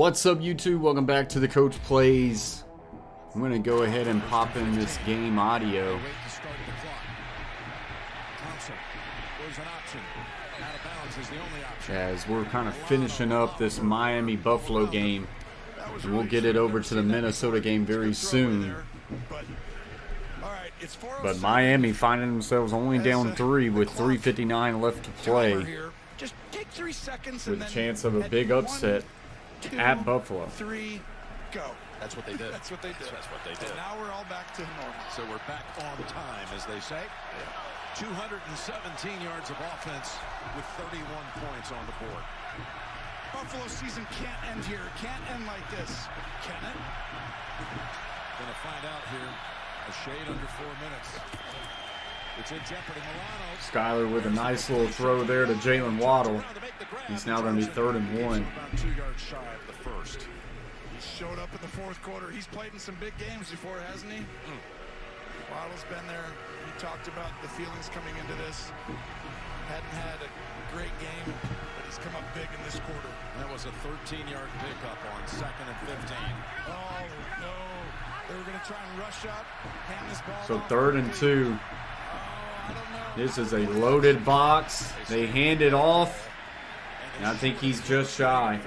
What's up, YouTube? Welcome back to the Coach Plays. I'm going to go ahead and pop in this game audio. As we're kind of finishing up this Miami-Buffalo game. And we'll get it over to the Minnesota game very soon. But Miami finding themselves only down 3 with 3:59 left to play. With a chance of a big upset at Buffalo. 3, go. That's what they did. That's what they did. That's what they did. And now we're all back to normal. So we're back on time, as they say. 217 yards of offense with 31 points on the board. Buffalo season can't end here. Can't end like this. Can it? Gonna find out here. A shade under 4 minutes. It's in jeopardy. Milano. Skyler with a nice little throw there to Jalen Waddle. He's now going to be 3rd and 1. About 2 yards shy of the first. He showed up in the fourth quarter. He's played in some big games before, hasn't he? Waddle's been there. He talked about the feelings coming into this. Hadn't had a great game, but he's come up big in this quarter. That was a 13-yard pickup on 2nd and 15. Oh, no. They were going to try and rush up, hand this ball So off. 3rd and 2. This is a loaded box. They hand it off. And I think he's just shy.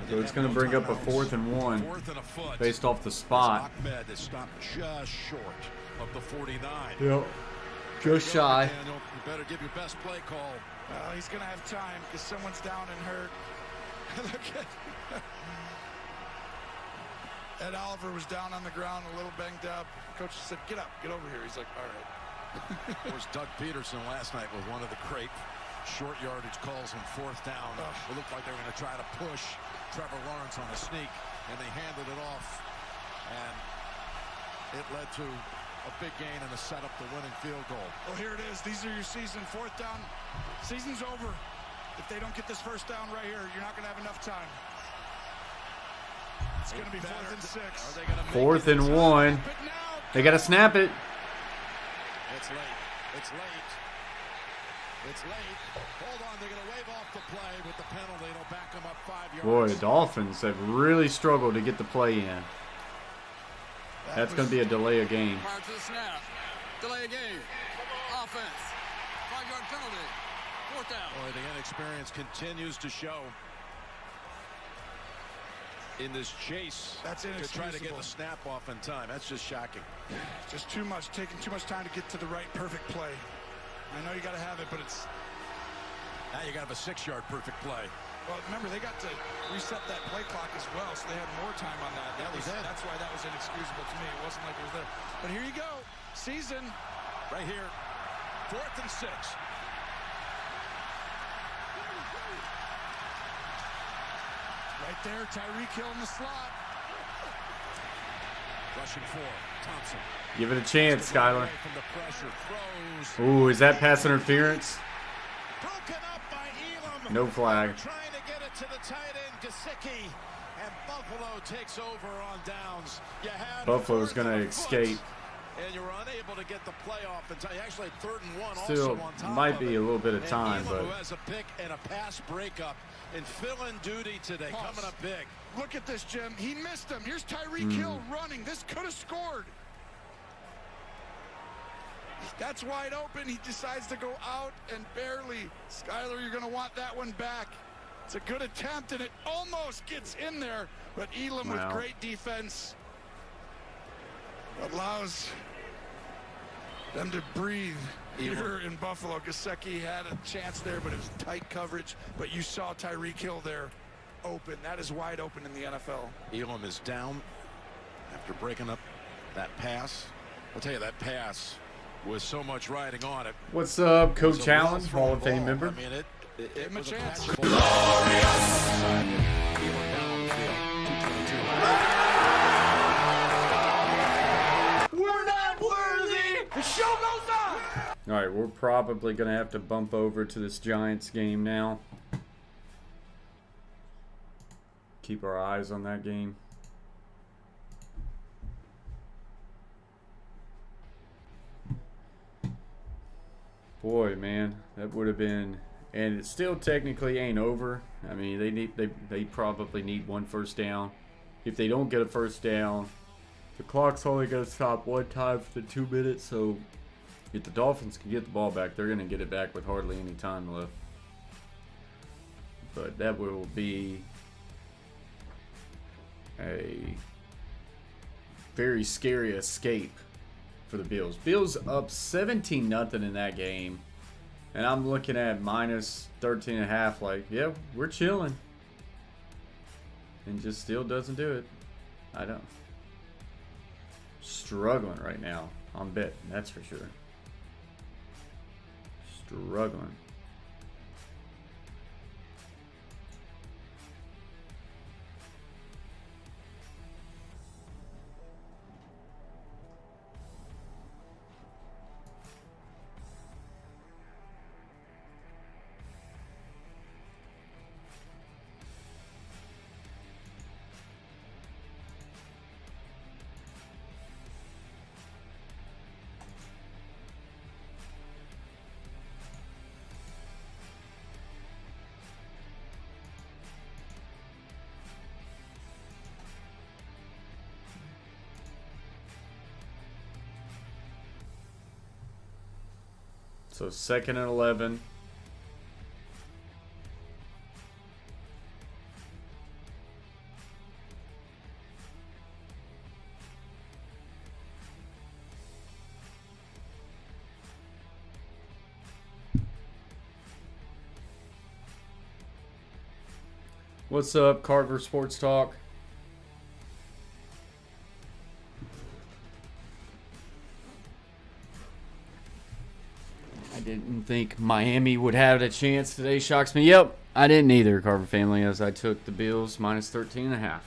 So it's going to bring up a 4th and 1 based off the spot. Ahmed is stopped just short of the 49. Yep. Just shy. Daniel, you better give your best play call. Well, he's going to have time because someone's down and hurt. Look at Ed Oliver was down on the ground, a little banged up. Coach said, get up, get over here. He's like, all right. Of course, Doug Peterson last night was one of the great short yardage calls on 4th down. It looked like they were going to try to push Trevor Lawrence on a sneak, and they handed it off. And it led to a big gain and a setup the winning field goal. Well, here it is. These are your season 4th down. Season's over. If they don't get this 1st down right here, you're not going to have enough time. It's going to be 4th and 6. 4th and 1. They got to snap it. It's late. It's late. It's late. Hold on. They're going to wave off the play with the penalty. It'll back them up 5 yards. Boy, the Dolphins have really struggled to get the play in. That's going to be a delay of game. Prior to the snap. Delay of game. Offense. 5-yard penalty. 4th down. Boy, the inexperience continues to show in this chase to try to get the snap off in time. That's just shocking. Just too much, taking too much time to get to the right perfect play. I know you got to have it, but it's... Now you got to have a 6-yard perfect play. Well, remember, they got to reset that play clock as well, so they had more time on that. That's why that was inexcusable to me. It wasn't like it was there. But here you go. Season. Right here. 4th and 6. Right there, Tyreek Hill in the slot. Rushing 4, Thompson. Give it a chance, Skyler. Ooh, is that pass interference? Broken up by Elam. No flag. Trying to get it to the tight end, Gesicki. And Buffalo takes over on downs. Buffalo's going to escape. And you were unable to get the play off in time. Actually, 3rd and 1 Still, also on top might of be it. a little bit of And time, Elam, but who has a pick and a pass breakup and fill-in duty today, coming up big. Look at this, Jim. He missed him. Here's Tyreek Hill running. This could have scored. That's wide open. He decides to go out and barely. Skyler, you're going to want that one back. It's a good attempt, and it almost gets in there. But Elam with great defense allows them to breathe here in Buffalo. Gesicki had a chance there, but it was tight coverage. But you saw Tyreek Hill there open. That is wide open in the NFL. Elam is down after breaking up that pass. I'll tell you, that pass with so much riding on it. What's up, Coach Allen, Hall of Fame member? I mean, it Give him a was chance. A We're not worthy. The show goes on. All right, we're probably going to have to bump over to this Giants game now. Keep our eyes on that game. Boy, man, that would have been And it still technically ain't over. I mean, they probably need 1 first down. If they don't get a first down, the clock's only going to stop 1 time for the 2 minutes. So if the Dolphins can get the ball back, they're going to get it back with hardly any time left. But that will be a very scary escape for the Bills. Bills up 17-0 in that game. And I'm looking at minus 13.5 like, yeah, we're chilling. And just still doesn't do it. I don't. Struggling right now on betting, that's for sure. Struggling. So 2nd and 11. What's up, Carver Sports Talk? I didn't think Miami would have a chance today. Shocks me. Yep, I didn't either, Carver family, as I took the Bills minus 13.5.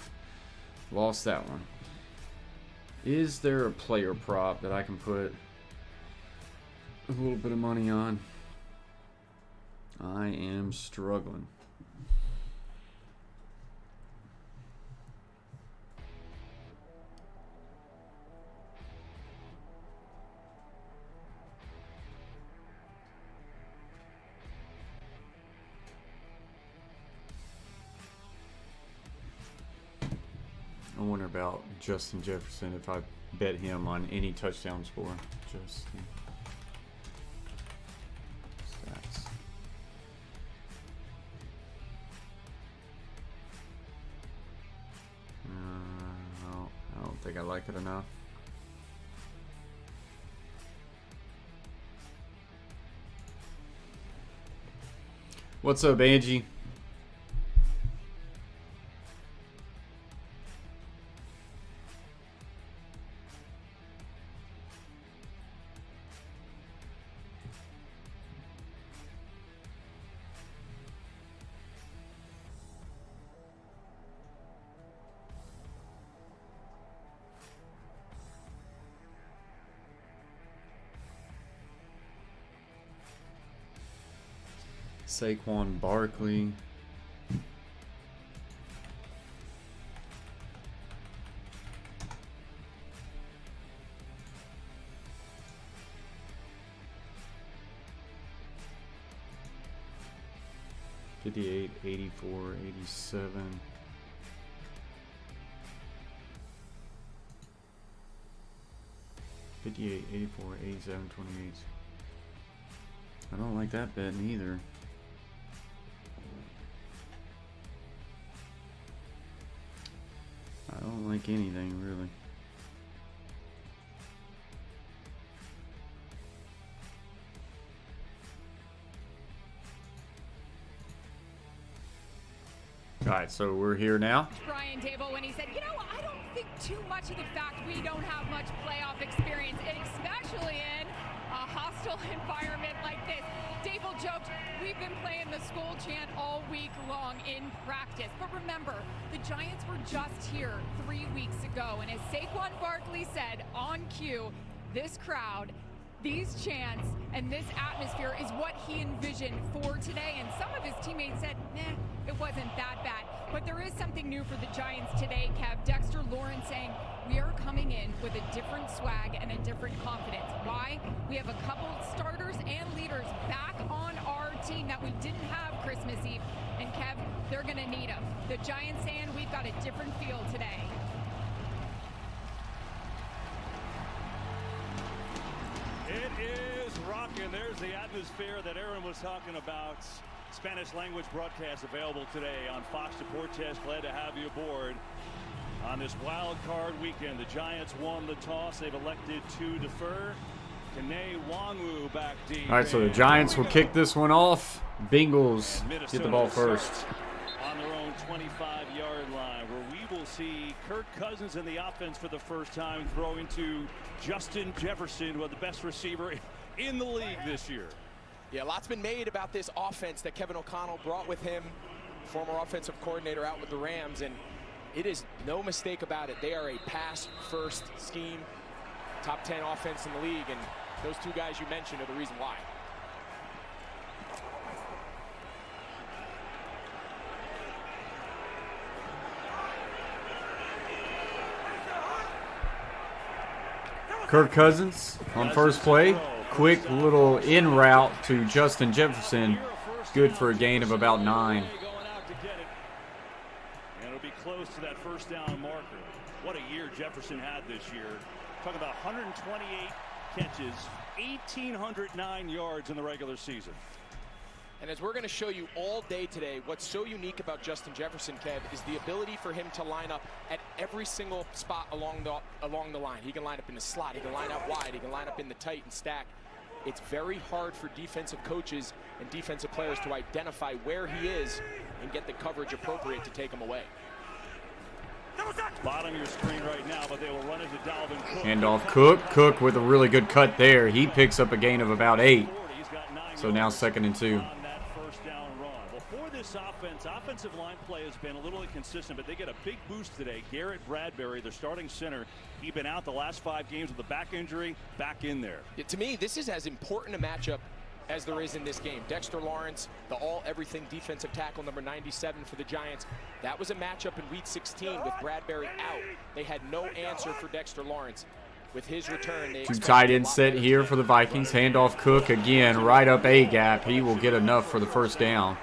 Lost that one. Is there a player prop that I can put a little bit of money on? I am struggling. I wonder about Justin Jefferson if I bet him on any touchdown score. Justin stats. No, I don't think I like it enough. What's up, Angie? Saquon Barkley. $58, $84, $87. $58, $84, $87, $28. I don't like that bet neither. I don't like anything, really. All right, so we're here now. Brian Dable when he said, you know, I don't think too much of the fact we don't have much playoff experience, especially in a hostile environment like this. Dable joked, we've been playing the skull chant all week long in practice. But remember, the Giants were just here 3 weeks ago. And as Saquon Barkley said on cue, this crowd, these chants, and this atmosphere is what he envisioned for today. And some of his teammates said, it wasn't that bad. But there is something new for the Giants today, Kev. Dexter Lawrence saying, we are coming in with a different swag and a different confidence. Why? We have a couple starters and leaders back on our team that we didn't have Christmas Eve. And Kev, they're going to need them. The Giants saying we've got a different feel today. It is rocking. There's the atmosphere that Aaron was talking about. Spanish language broadcast available today on Fox Deportes. Glad to have you aboard on this wild card weekend. The Giants won the toss. They've elected to defer. Oneway back deep. All right, so the Giants will kick this one off. Bengals get the ball first. On their own 25-yard line, where we will see Kirk Cousins in the offense for the first time, throwing to Justin Jefferson, who was the best receiver in the league this year. Yeah, lots been made about this offense that Kevin O'Connell brought with him, former offensive coordinator out with the Rams, and it is no mistake about it. They are a pass-first scheme, top 10 offense in the league, and those two guys you mentioned are the reason why. Kirk Cousins on first play. Quick little in route to Justin Jefferson. Good for a gain of about 9. And it'll be close to that first down marker. What a year Jefferson had this year. Talking about 128 catches, 1,809 yards in the regular season. And as we're going to show you all day today, what's so unique about Justin Jefferson, Kev, is the ability for him to line up at every single spot along the line. He can line up in the slot, he can line up wide, he can line up in the tight and stack. It's very hard for defensive coaches and defensive players to identify where he is and get the coverage appropriate to take him away. Bottom of your screen right now, but they will run into Dalvin Cook. Handoff Cook. Cook with a really good cut there. He picks up a gain of about 8. So now 2nd and 2. On that first down run. Well, for this offense, offensive line play has been a little inconsistent, but they get a big boost today. Garrett Bradbury, their starting center, he's been out the last 5 games with a back injury, back in there. Yeah, to me, this is as important a matchup as there is in this game. Dexter Lawrence, the all-everything defensive tackle, number 97 for the Giants. That was a matchup in Week 16 with Bradbury out. They had no answer for Dexter Lawrence. With his return, they Two tight end set here for the Vikings. Handoff Cook again, right up A gap. He will get enough for the first down.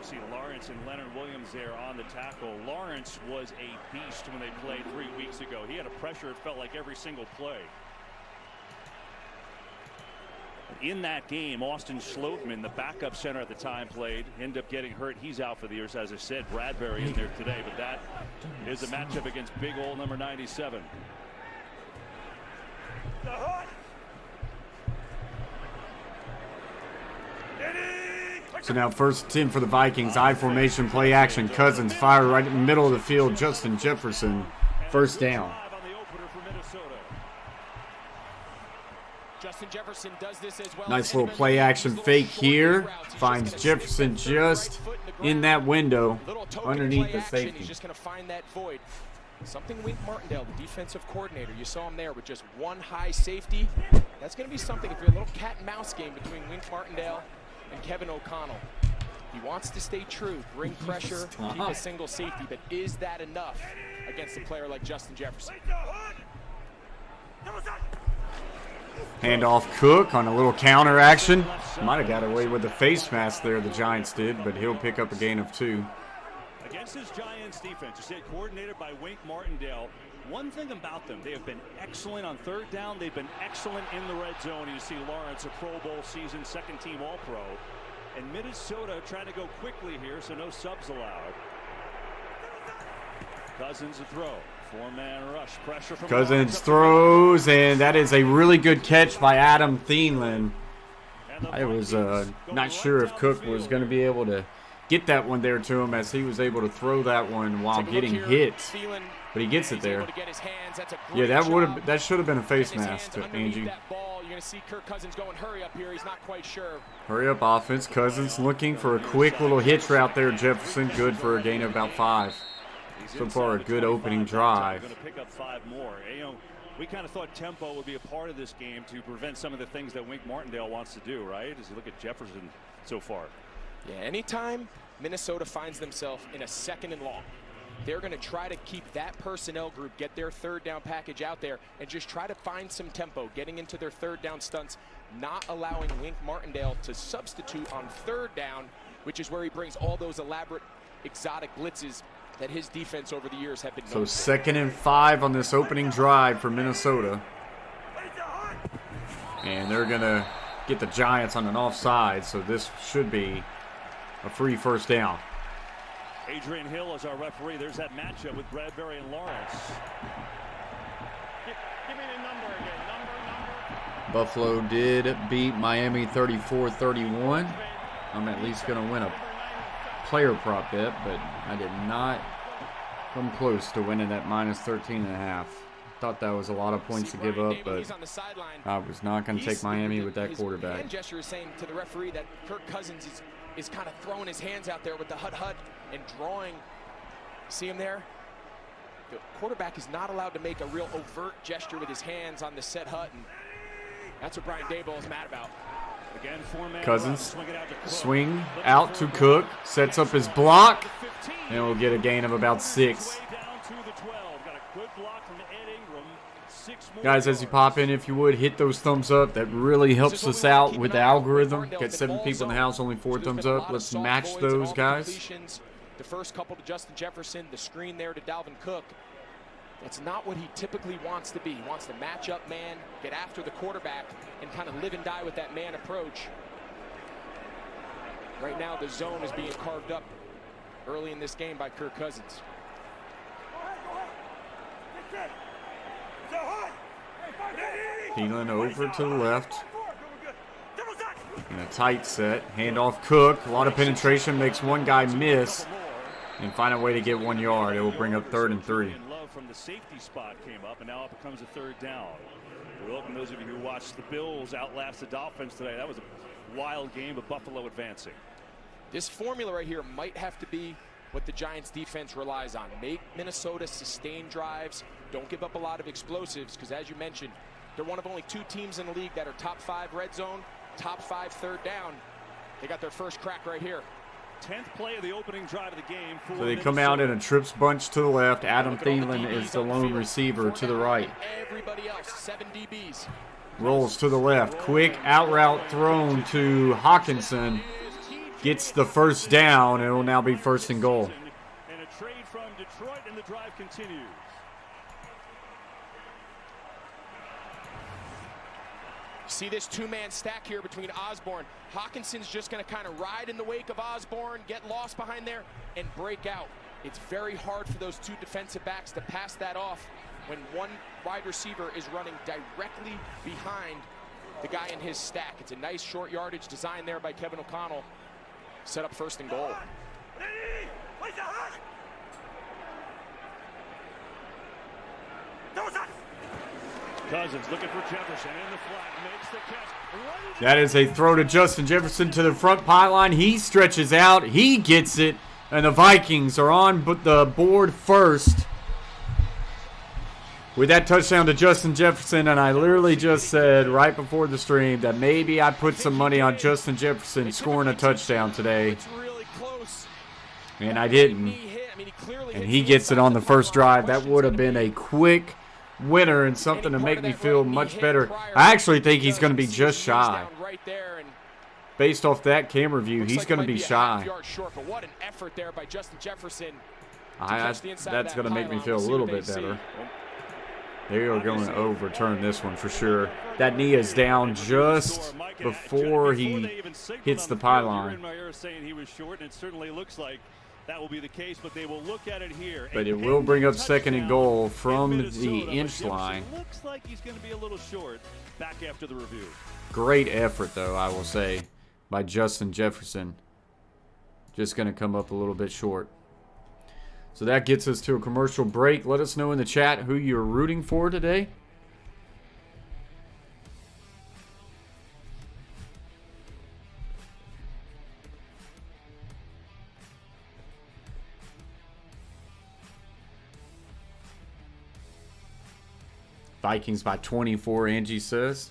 See Lawrence and Leonard Williams there on the tackle. Lawrence was a beast when they played 3 weeks ago. He had a pressure, it felt like, every single play. In that game, Austin Schlottman, the backup center at the time, played. Ended up getting hurt. He's out for the year. As I said, Bradbury in there today. But that is a matchup against big old number 97. So now 1st and 10 for the Vikings. I formation, play action. Cousins fire right in the middle of the field. Justin Jefferson, first down. Justin Jefferson does this as well. Nice little play action fake here. Finds Jefferson just in that window underneath the safety. He's just going to find that void. Something Wink Martindale, the defensive coordinator, you saw him there with just one high safety. That's going to be something if you're a little cat and mouse game between Wink Martindale and Kevin O'Connell. He wants to stay true, bring pressure, keep a single safety, but is that enough against a player like Justin Jefferson? Handoff Cook on a little counter action. Might have got away with the face mask there, the Giants did, but he'll pick up a gain of 2. Against this Giants defense, you said coordinated by Wink Martindale. One thing about them, they have been excellent on 3rd down. They've been excellent in the red zone. You see Lawrence, a Pro Bowl season, 2nd team All-Pro. And Minnesota trying to go quickly here, so no subs allowed. Cousins a throw. 4-man rush. Pressure from Cousins throws, and that is a really good catch by Adam Thielen. I was not sure if Cook was going to be able to get that one there to him, as he was able to throw that one while getting hit. But he gets it there. Yeah, that should have been a face mask to Angie. You're going to see Kirk Cousins going hurry up here. He's not quite sure. Hurry up offense. Cousins looking for a quick little hitch route there. Jefferson good for a gain of about 5. So far, a good opening drive. Going to pick up 5 more. You know, we kind of thought tempo would be a part of this game to prevent some of the things that Wink Martindale wants to do, right? As you look at Jefferson so far. Yeah, anytime Minnesota finds themselves in a 2nd and long, they're going to try to keep that personnel group, get their third down package out there, and just try to find some tempo, getting into their third down stunts, not allowing Wink Martindale to substitute on third down, which is where he brings all those elaborate, exotic blitzes that his defense over the years have been known So for. 2nd and 5 on this opening drive for Minnesota. And they're going to get the Giants on an offside, so this should be a free first down. Adrian Hill is our referee. There's that matchup with Bradbury and Lawrence. Give me the number again. Number. Buffalo did beat Miami 34-31. I'm at least going to win a player prop bet, but I did not come close to winning that minus 13.5. Thought that was a lot of points to give up, but I was not going to take Miami with that quarterback. His hand gesture is saying to the referee that Kirk Cousins is kind of throwing his hands out there with the hut and drawing. See him there? The quarterback is not allowed to make a real overt gesture with his hands on the set hut, and that's what Brian Daboll is mad about. Again, four-man Cousins run, swing out to Cook, sets up his block, and we'll get a gain of about 6. Guys, as you pop in, if you would, hit those thumbs up. That really helps us out with the algorithm. Got 7 people in the house, only 4 thumbs up. Let's match those, guys. The first couple to Justin Jefferson, the screen there to Dalvin Cook. That's not what he typically wants to be. He wants to match up man, get after the quarterback, and kind of live and die with that man approach. Right now, the zone is being carved up early in this game by Kirk Cousins. Thielen over to the left. In a tight set. Handoff Cook. A lot of penetration makes one guy miss. And find a way to get 1 yard. It will bring up 3rd and 3. Love from the safety spot came up, and now it becomes a 3rd down. We welcome those of you who watched the Bills outlast the Dolphins today. That was a wild game, but Buffalo advancing. This formula right here might have to be what the Giants defense relies on. Make Minnesota sustain drives. Don't give up a lot of explosives, because as you mentioned, they're one of only 2 teams in the league that are top 5 red zone, top 5 third down. They got their first crack right here. 10th play of the opening drive of the game. For So they come out in a trips bunch to the left. Adam Thielen is the lone receiver to the right. Everybody else, 7 DBs. Rolls to the left. Quick out route thrown to Hawkinson. Gets the first down. It will now be 1st and goal. And a trade from Detroit, and the drive continues. See this 2-man stack here between Osborne. Hawkinson's just going to kind of ride in the wake of Osborne, get lost behind there, and break out. It's very hard for those 2 defensive backs to pass that off when one wide receiver is running directly behind the guy in his stack. It's a nice short yardage design there by Kevin O'Connell. Set up 1st and goal. Cousins looking for Jefferson in the flat, makes the catch. That is a throw to Justin Jefferson to the front pylon. He stretches out. He gets it. And the Vikings are on the board first with that touchdown to Justin Jefferson. And I literally just said right before the stream that maybe I put some money on Justin Jefferson scoring a touchdown today. It's really close. And I didn't. And he gets it on the first drive. That would have been a quick winner and something to make me feel much better. I actually think he's going to be just shy. Based off that camera view, he's going to be shy. But what an effort there by Justin Jefferson. That's going to make me feel a little bit better. They are going to overturn this one for sure. That knee is down just before he hits the pylon. It certainly looks like that will be the case, but they will look at it here. But it will bring up 2nd and goal from the inch line. Looks like he's going to be a little short back after the review. Great effort, though, I will say, by Justin Jefferson. Just going to come up a little bit short. So that gets us to a commercial break. Let us know in the chat who you're rooting for today. Vikings by 24, Angie says.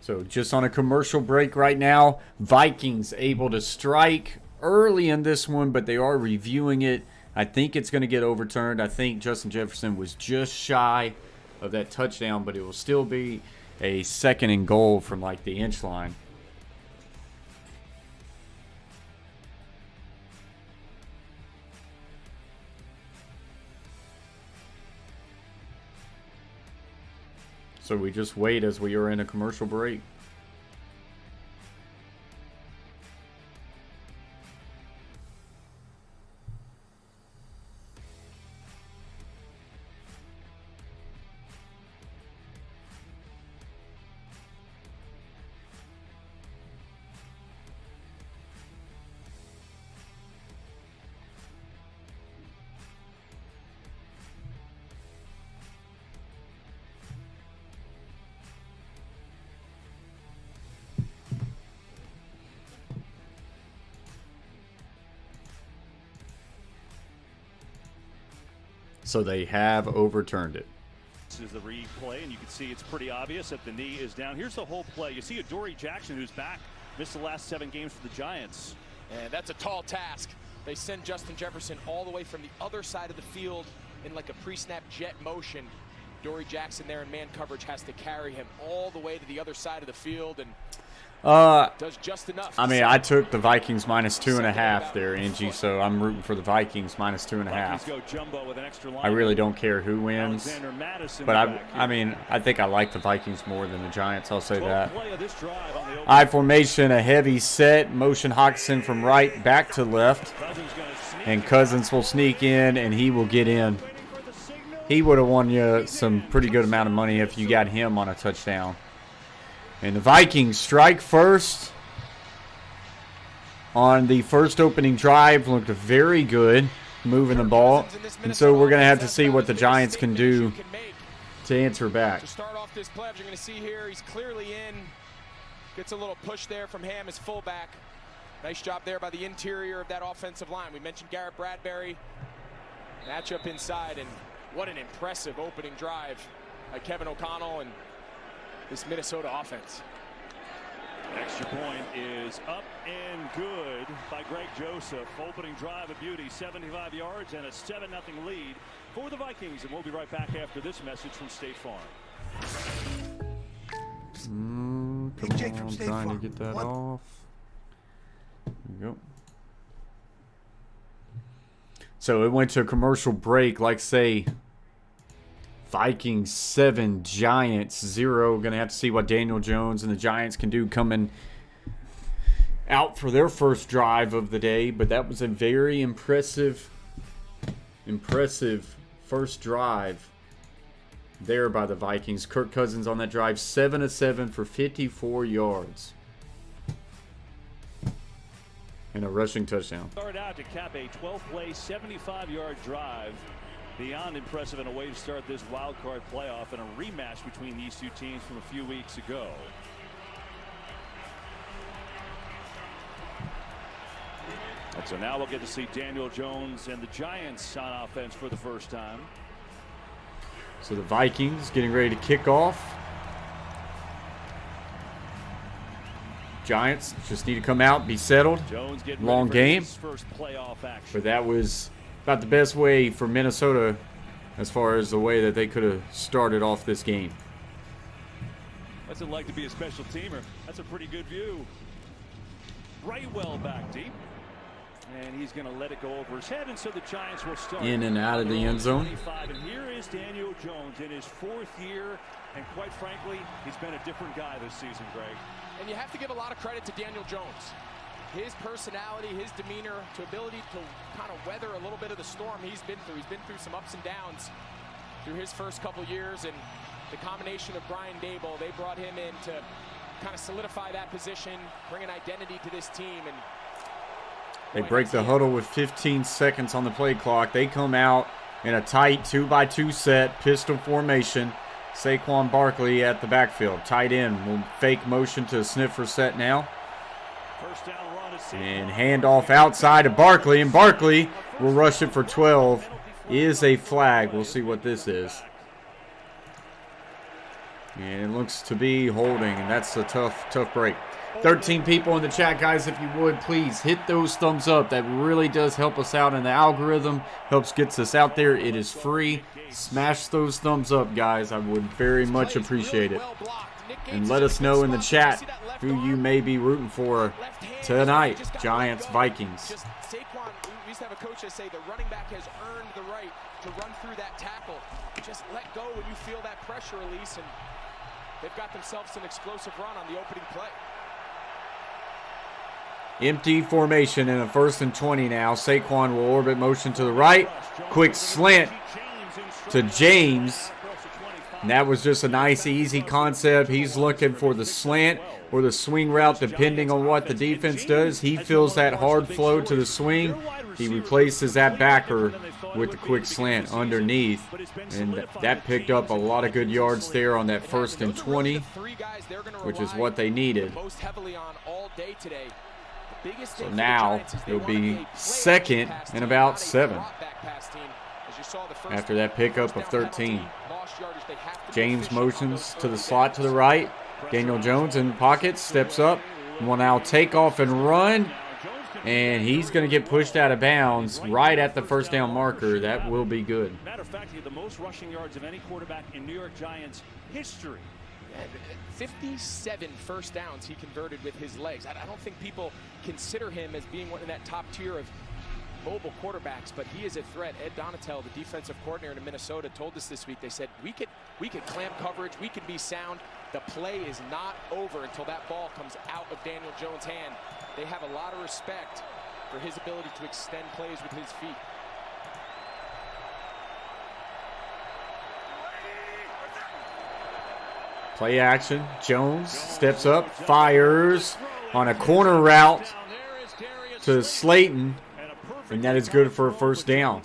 So just on a commercial break right now. Vikings able to strike early in this one, but they are reviewing it. I think it's going to get overturned. I think Justin Jefferson was just shy of that touchdown, but it will still be a 2nd and goal from like the inch line. So we just wait as we are in a commercial break. So they have overturned it. This is the replay, and you can see it's pretty obvious that the knee is down. Here's the whole play. You see Adoree Jackson, who's back, missed the last 7 games for the Giants. And that's a tall task. They send Justin Jefferson all the way from the other side of the field in like a pre-snap jet motion. Adoree Jackson there in man coverage has to carry him all the way to the other side of the field and does just enough. I mean, I took the Vikings minus 2.5 there, Angie, so I'm rooting for the Vikings minus 2.5. I really don't care who wins, but I mean, I think I like the Vikings more than the Giants, I'll say that. I formation, a heavy set, motion Hawkinson from right back to left, and Cousins will sneak in, and he will get in. He would have won you some pretty good amount of money if you got him on a touchdown. And the Vikings strike first on the first opening drive. Looked very good moving the ball. And so we're going to have to see what the Giants can do to answer back. To start off this play, you're going to see here, he's clearly in. Gets a little push there from Ham, his fullback. Nice job there by the interior of that offensive line. We mentioned Garrett Bradbury. Matchup inside, and what an impressive opening drive by Kevin O'Connell and this Minnesota offense. Extra point is up and good by Greg Joseph. Opening drive of beauty, 75 yards and a 7-0 lead for the Vikings. And we'll be right back after this message from State Farm. Come on, trying to get that off. There we go. So it went to a commercial break, like say Vikings 7, Giants 0. Going to have to see what Daniel Jones and the Giants can do coming out for their first drive of the day. But that was a very impressive first drive there by the Vikings. Kirk Cousins on that drive, 7 of 7 for 54 yards. And a rushing touchdown. Started out to cap a 12-play, 75-yard drive. Beyond impressive and a way to start this wild card playoff and a rematch between these two teams from a few weeks ago. And so now we'll get to see Daniel Jones and the Giants on offense for the first time. So the Vikings getting ready to kick off. Giants just need to come out, be settled. Jones long game. First playoff action. But that was about the best way for Minnesota as far as the way that they could have started off this game. What's it like to be a special teamer? That's a pretty good view. Right well back deep. And he's going to let it go over his head, and so the Giants will start in and out of the end zone. And here is Daniel Jones in his 4th year, and quite frankly, he's been a different guy this season, Greg. And you have to give a lot of credit to Daniel Jones. His personality, his demeanor, to ability to kind of weather a little bit of the storm he's been through. He's been through some ups and downs through his first couple years, and the combination of Brian Daboll, they brought him in to kind of solidify that position, bring an identity to this team, and they break the huddle with 15 seconds on the play clock. They come out in a tight 2-by-2 set, pistol formation. Saquon Barkley at the backfield. Tight end will fake motion to a sniffer set now. First down run is and handoff outside to Barkley, and Barkley will rush it for 12. Is a flag. We'll see what this is. And it looks to be holding, and that's a tough break. 13 people in the chat, guys. If you would, please hit those thumbs up. That really does help us out in the algorithm. Helps gets us out there. It is free. Smash those thumbs up, guys. I would very much appreciate it. And let us know in the chat who you may be rooting for tonight. Giants, Vikings. Just Saquon, we used to have a coach that say the running back has earned the right to run through that tackle. Just let go when you feel that pressure release, and they've got themselves an explosive run on the opening play. Empty formation in a 1st and 20 now. Saquon will orbit motion to the right. Quick slant to James. And that was just a nice, easy concept. He's looking for the slant or the swing route, depending on what the defense does. He feels that hard flow to the swing. He replaces that backer with the quick slant underneath. And that picked up a lot of good yards there on that 1st and 20, which is what they needed. So now it'll be 2nd and about 7 after that pickup of 13. James motions to the slot to the right. Daniel Jones in the pocket, steps up, will now take off and run. And he's going to get pushed out of bounds right at the 1st down marker. That will be good. Matter of fact, he had the most rushing yards of any quarterback in New York Giants history. 57 first downs he converted with his legs. I don't think people consider him as being one of that top tier of mobile quarterbacks, but he is a threat. Ed Donatel, the defensive coordinator in Minnesota, told us this week, they said, we could clamp coverage, we can be sound. The play is not over until that ball comes out of Daniel Jones' hand. They have a lot of respect for his ability to extend plays with his feet. Play action. Jones steps up, fires on a corner route to Slayton, and that is good for a 1st down.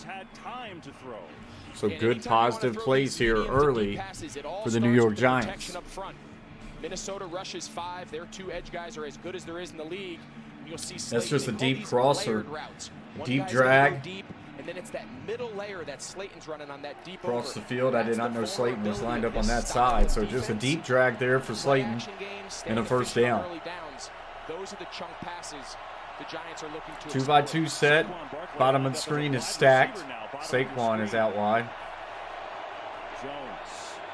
So good positive plays here early for the New York Giants. Minnesota rushes 5. Their 2 edge guys are as good as there is in the league. You'll see that's just a deep crosser, deep drag. Deep, and then it's that middle layer that Slayton's running on that deep across the field. I did not know Slayton was lined up on that side, so just a deep drag there for Slayton and a 1st down. Those are the chunk passes the Giants are looking to 2x2 set. Bottom of the screen is stacked. Saquon is out wide.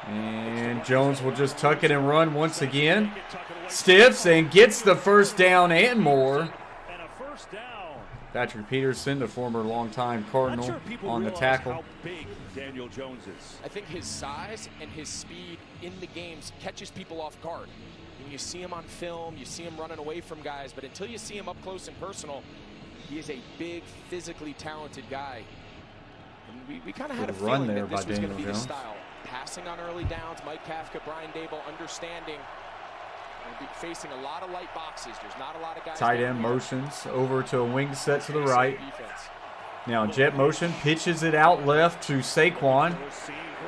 And Jones will just tuck it and run once again. Stiffs and gets the 1st down and more. Patrick Peterson, the former longtime Cardinal, on the tackle. How big Daniel Jones is. I think his size and his speed in the games catches people off guard. When you see him on film, you see him running away from guys, but until you see him up close and personal, he is a big, physically talented guy. And we kind of had a feeling that this was going to be the style. Passing on early downs, Mike Kafka, Brian Dable, understanding. Be facing a lot of light boxes. There's not a lot of guys. Tight end motions over to a wing set to the right. Now jet motion, pitches it out left to Saquon.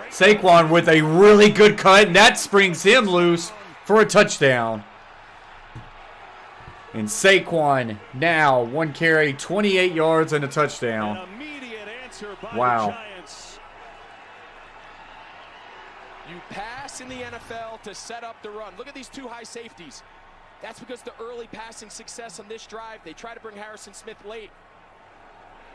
Saquon with a really good cut, and that springs him loose for a touchdown. And Saquon now 1 carry, 28 yards and a touchdown. Wow. You pass in the NFL to set up the run. Look at these 2 high safeties. That's because the early passing success on this drive. They try to bring Harrison Smith late.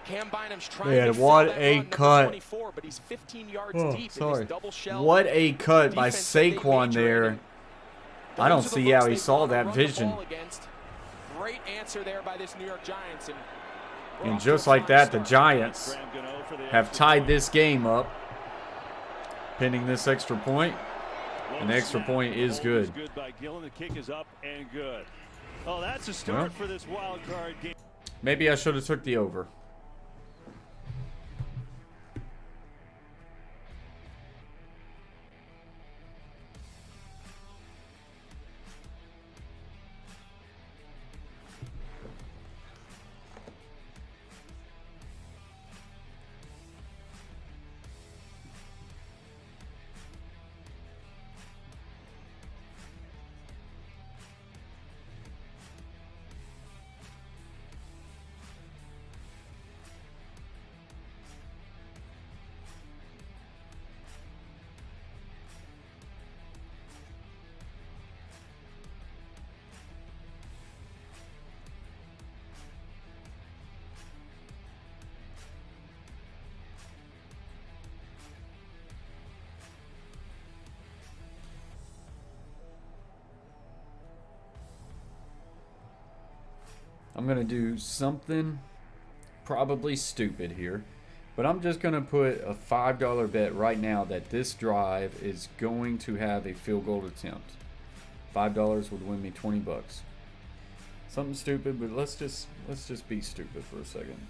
Cam Bynum's trying to what a cut. 24, but he's 15 yards deep in his double shell. What a cut by Saquon there. I don't see how he saw that vision. Great answer there by this New York Giants. And just like that, the Giants have tied this game up, pending this extra point. And the extra point is good. The kick is up and good. Oh, that's a start for this wild card game. Maybe I should have took the over. I'm going to do something probably stupid here. But I'm just going to put a $5 bet right now that this drive is going to have a field goal attempt. $5 would win me 20 bucks. Something stupid, but let's just be stupid for a second.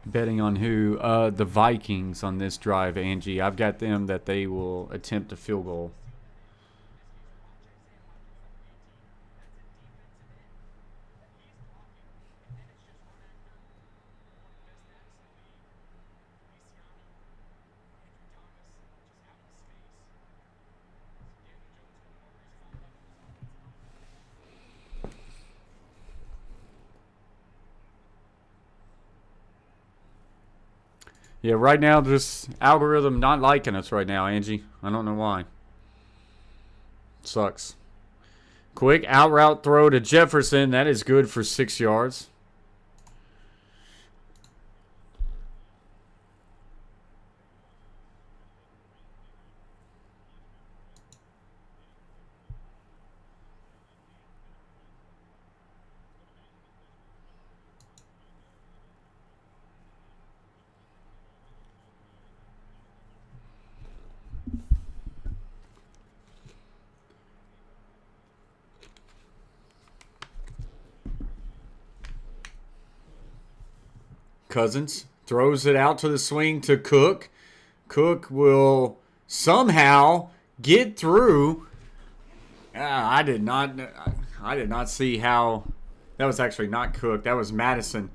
Betting on who? The Vikings on this drive, Angie. I've got them that they will attempt a field goal. Yeah, right now, this algorithm not liking us right now, Angie. I don't know why. Sucks. Quick out route throw to Jefferson. That is good for 6 yards. Cousins throws it out to the swing to Cook. Cook will somehow get through. I did not see how. That was actually not Cook. That was Madison.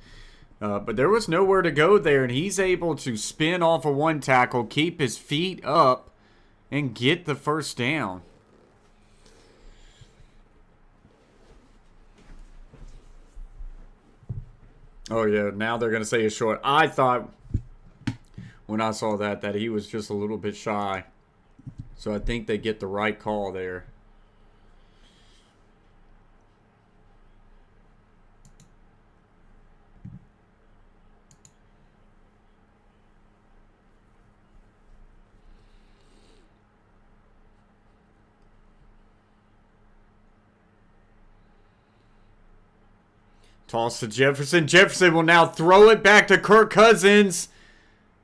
But there was nowhere to go there, and he's able to spin off of one tackle, keep his feet up, and get the first down. Oh, yeah, now they're going to say it's short. I thought when I saw that he was just a little bit shy. So I think they get the right call there. Toss to Jefferson. Jefferson will now throw it back to Kirk Cousins.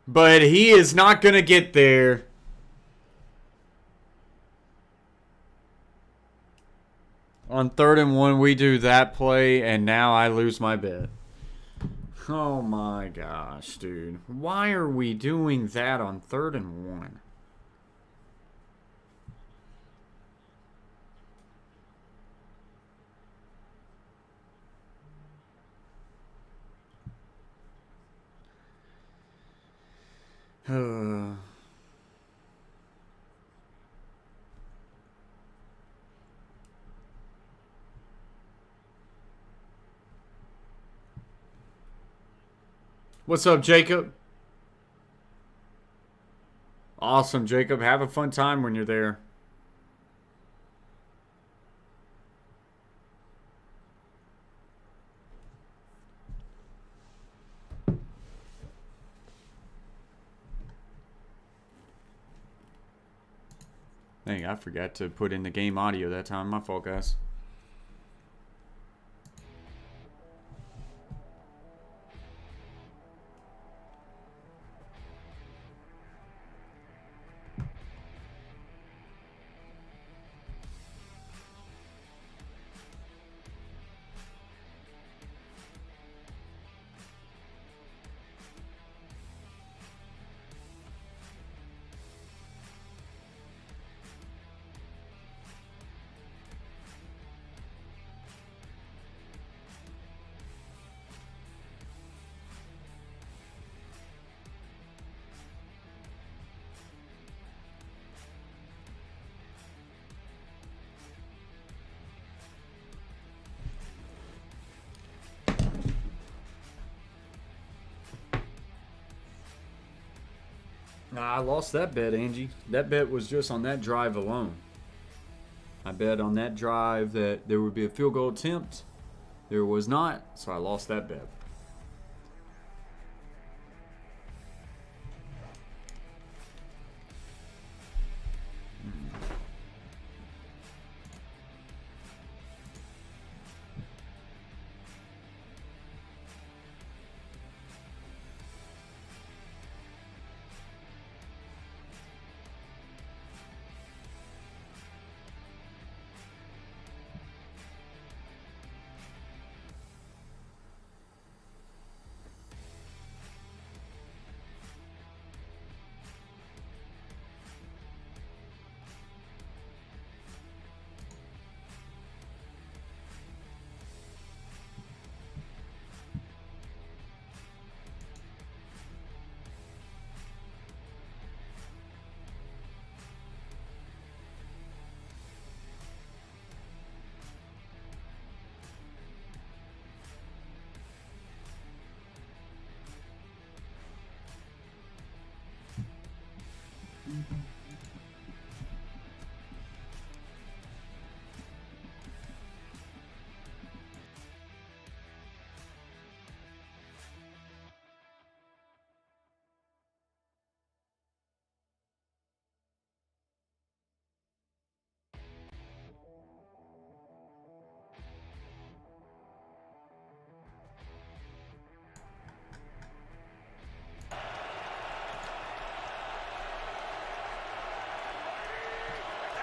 But he is not going to get there. On 3rd and 1, we do that play, and now I lose my bet. Oh my gosh, dude. Why are we doing that on 3rd and 1? What's up, Jacob? Awesome, Jacob. Have a fun time when you're there. Dang, I forgot to put in the game audio that time. My fault, guys. I lost that bet, Angie. That bet was just on that drive alone. I bet on that drive that there would be a field goal attempt. There was not, so I lost that bet.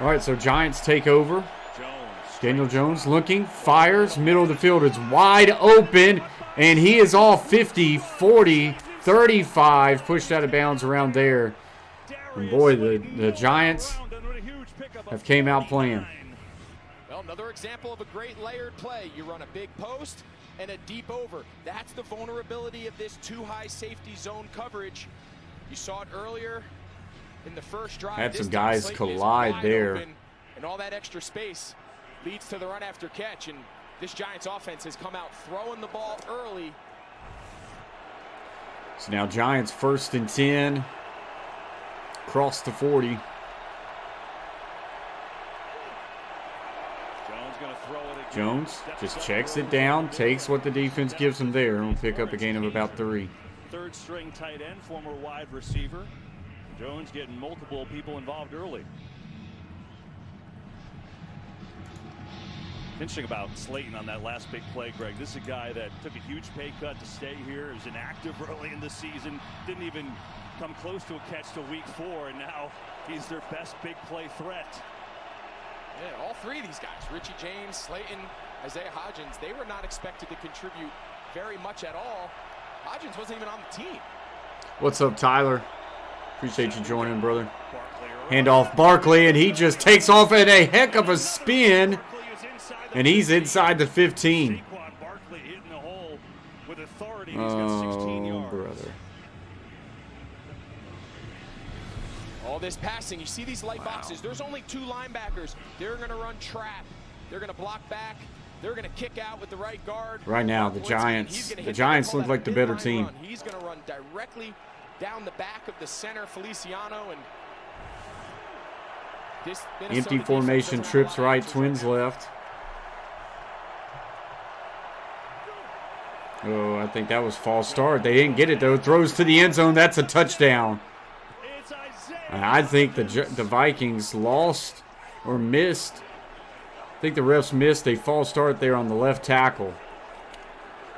All right, so Giants take over. Daniel Jones looking, fires, middle of the field is wide open, and he is all 50, 40, 35, pushed out of bounds around there. And boy, the Giants have came out playing. Well, another example of a great layered play. You run a big post and a deep over. That's the vulnerability of this too-high safety zone coverage. You saw it earlier in the first drive. Had some guys collide there. And all that extra space leads to the run after catch. And this Giants offense has come out throwing the ball early. So now Giants 1st and 10. Across the 40. Jones just checks it down, takes what the defense gives him there, and will pick up a gain of about 3. Third string tight end, former wide receiver. Jones getting multiple people involved early. Interesting about Slayton on that last big play, Greg. This is a guy that took a huge pay cut to stay here. He was inactive early in the season. Didn't even come close to a catch till week 4, and now he's their best big play threat. Yeah, all three of these guys, Richie James, Slayton, Isaiah Hodgins, they were not expected to contribute very much at all. Hodgins wasn't even on the team. What's up, Tyler? Appreciate you joining, brother. Handoff Barkley, and he just takes off in a heck of a spin, and he's inside the 15. Oh, brother. All this passing, you see these light boxes. There's only 2 linebackers. They're going to run trap. They're going to block back. They're going to kick out with the right guard. Right now, the Giants look like the better team. He's going to run directly down the back of the center, Feliciano, and this empty formation, trips right, twins left. Oh, I think that was false start. They didn't get it, though. Throws to the end zone. That's a touchdown. I think the Vikings lost or missed. I think the refs missed a false start there on the left tackle.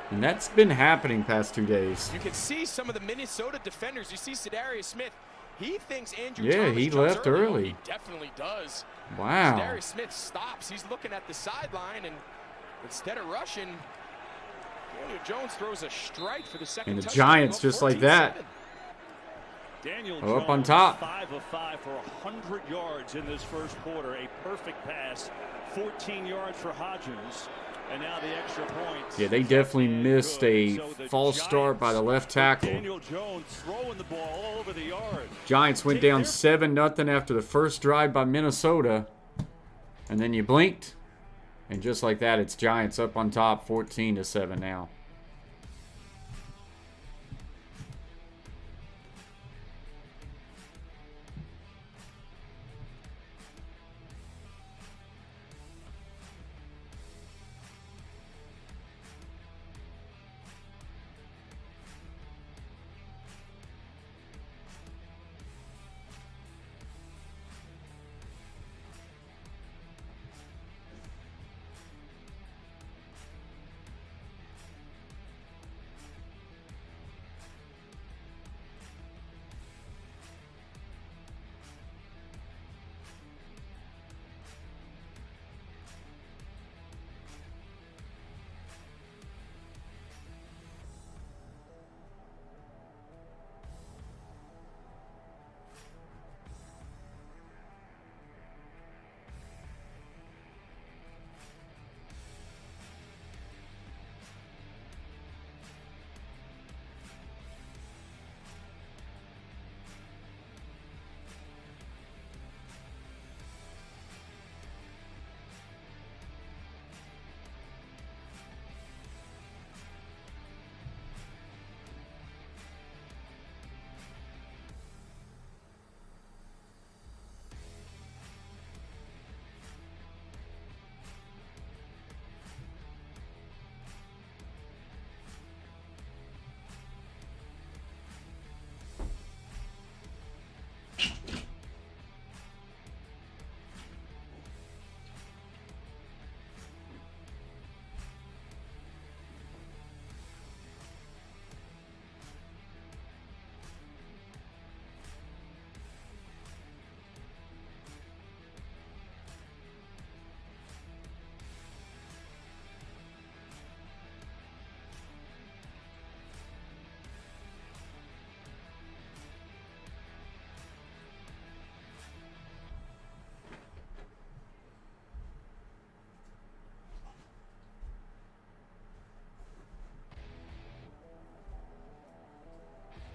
And that's been happening past 2 days. You can see some of the Minnesota defenders. You see Cedarius Smith. He thinks Andrew Yeah, Thomas he jumps left early. He definitely does. Wow. Cedarius Smith stops. He's looking at the sideline, and instead of rushing, Daniel Jones throws a strike for the second And the touchdown. Giants, just like that, Daniel up Jones, on top. 5 of 5 for 100 yards in this first quarter. A perfect pass, 14 yards for Hodgins, and now the extra point. Yeah, they definitely missed a false start by the left tackle. Daniel Jones throwing the ball all over the yard. Giants went down 7-0 after the first drive by Minnesota. And then you blinked. And just like that, it's Giants up on top, 14-7 now.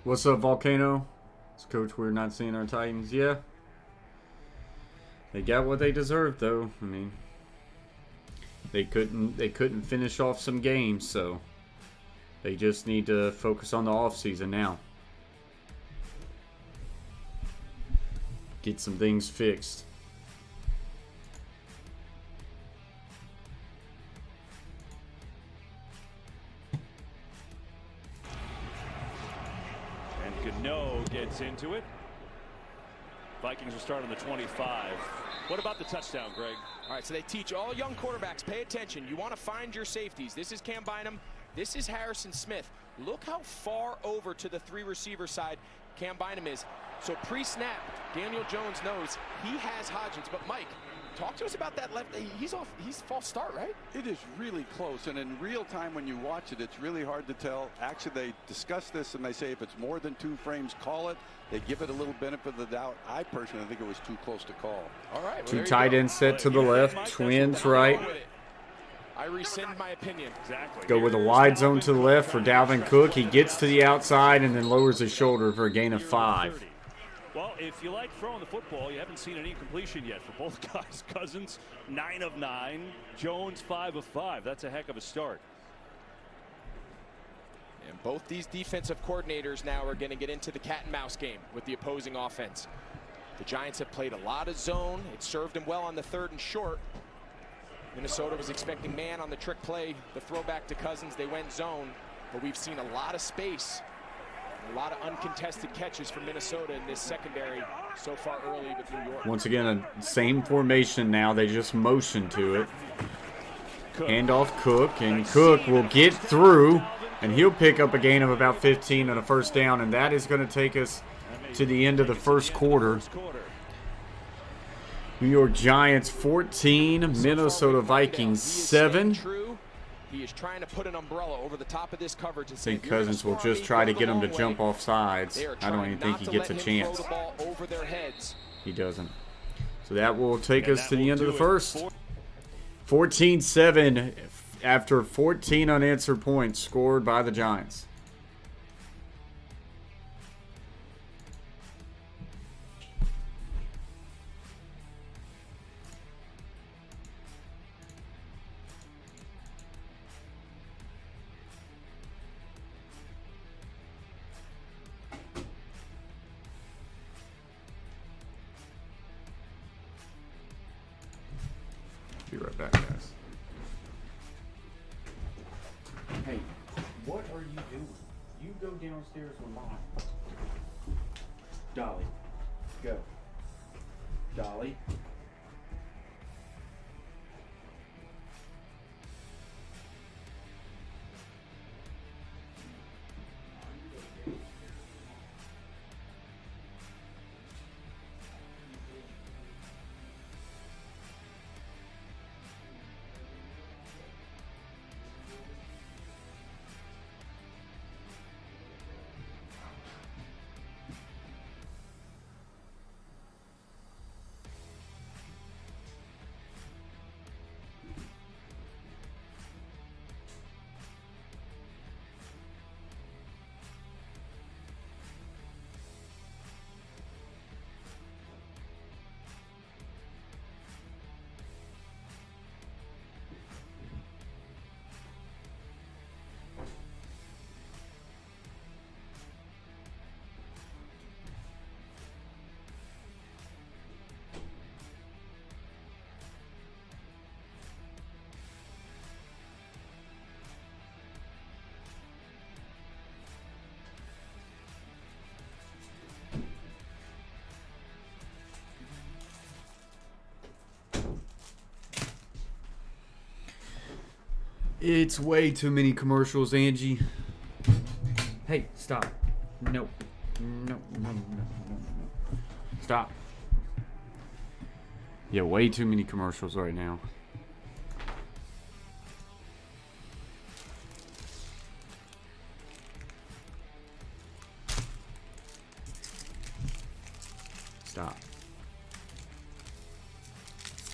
What's up, Volcano? It's Coach. We're not seeing our Titans. Yeah. They got what they deserved, though. I mean, they couldn't finish off some games, so they just need to focus on the offseason now. Get some things fixed. Gets into it. Vikings will start on the 25. What about the touchdown, Greg? All right, so they teach all young quarterbacks, pay attention. You want to find your safeties. This is Cam Bynum. This is Harrison Smith. Look how far over to the 3 receiver side Cam Bynum is. So pre-snap, Daniel Jones knows he has Hodgins. But Mike, talk to us about that left. He's false start, right? It is really close, and in real time when you watch it, it's really hard to tell. Actually, they discuss this and they say if it's more than 2 frames, call it. They give it a little benefit of the doubt. I personally think it was too close to call. All right. Well, 2 tight ends set to the left, twins right. I rescind my opinion. Exactly. Go with a wide zone to the left for Dalvin Cook. He gets to the outside and then lowers his shoulder for a gain of 5. Well, if you like throwing the football, you haven't seen any completion yet for both guys. Cousins 9 of 9, Jones 5 of 5. That's a heck of a start. And both these defensive coordinators now are going to get into the cat and mouse game with the opposing offense. The Giants have played a lot of zone. It served them well on the 3rd and short. Minnesota was expecting man on the trick play, the throwback to Cousins. They went zone, but we've seen a lot of space, a lot of uncontested catches from Minnesota in this secondary so far early with New York. Once again, same formation now. They just motion to it. Handoff Cook, and Cook will get through, and he'll pick up a gain of about 15 on a first down, and that is going to take us to the end of the first quarter. New York Giants 14, Minnesota Vikings 7. He is trying to put an umbrella over the top of this coverage. I think Cousins will just try to get him to jump off sides. I don't even think he gets a chance. He doesn't. So that will take us to the end of the first. 14-7 after 14 unanswered points scored by the Giants. Be right back, guys. Hey, what are you doing? You go downstairs with Mom. Dolly, go. Dolly. It's way too many commercials, Angie. Hey, stop. No. No. Stop. Yeah, way too many commercials right now. Stop.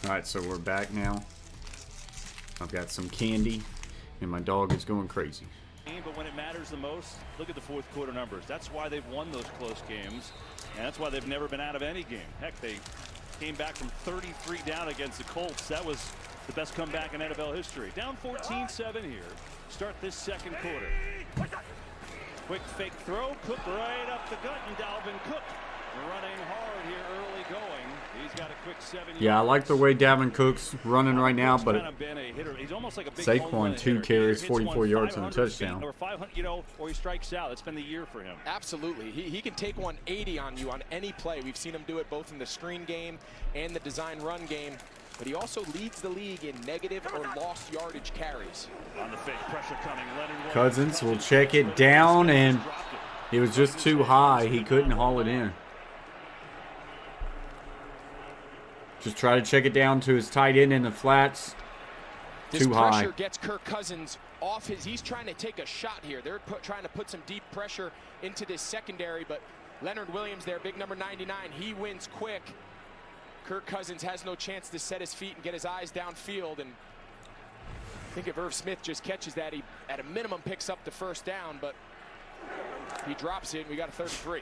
Alright, so we're back now. I've got some candy, and my dog is going crazy. But when it matters the most, look at the fourth quarter numbers. That's why they've won those close games, and that's why they've never been out of any game. Heck, they came back from 33 down against the Colts. That was the best comeback in NFL history. Down 14-7 here. Start this second quarter. Quick fake throw. Cook right up the gut, and Dalvin Cook running hard here early going. He's got a quick 7 yards. Yeah, I like the way Dalvin Cook's running right now, but He's almost like a big Saquon 2 carries, 44 yards and a touchdown. Or 500, you know, or he strikes out. It's been the year for him. Absolutely. He can take 180 on you on any play. We've seen him do it both in the screen game and the design run game. But he also leads the league in negative or lost yardage carries. On the fake, pressure coming. Cousins will check it down, and it was just too high. He couldn't haul it in. Just try to check it down to his tight end in the flats. Too high. This pressure gets Kirk Cousins off his. He's trying to take a shot here. They're trying to put some deep pressure into this secondary, but Leonard Williams there, big number 99, he wins quick. Kirk Cousins has no chance to set his feet and get his eyes downfield, and I think if Irv Smith just catches that, he at a minimum picks up the first down, but he drops it, and we got a 33.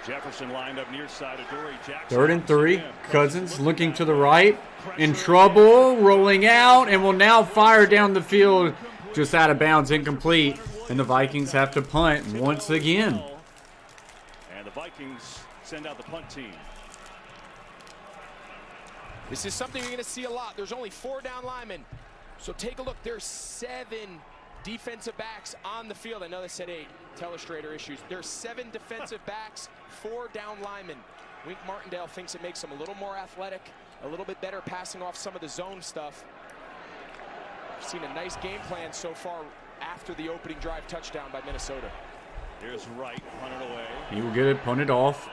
Jefferson lined up near side of Dory. Jackson 3rd and 3. Cousins looking to the right. In trouble. Rolling out. And will now fire down the field. Just out of bounds. Incomplete. And the Vikings have to punt once again. And the Vikings send out the punt team. This is something you're going to see a lot. There's only 4 down linemen. So take a look. There's 7 defensive backs on the field. I know they said 8. Telestrator issues. There's 7 defensive backs, 4 down linemen. Wink Martindale thinks it makes them a little more athletic, a little bit better passing off some of the zone stuff. I've seen a nice game plan so far after the opening drive touchdown by Minnesota. Here's Wright, punted away. He will get it punted off.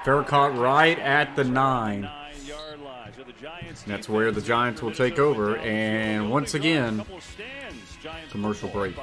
Farrakhan right at the 9. That's where the Giants will take over. And once again, commercial break.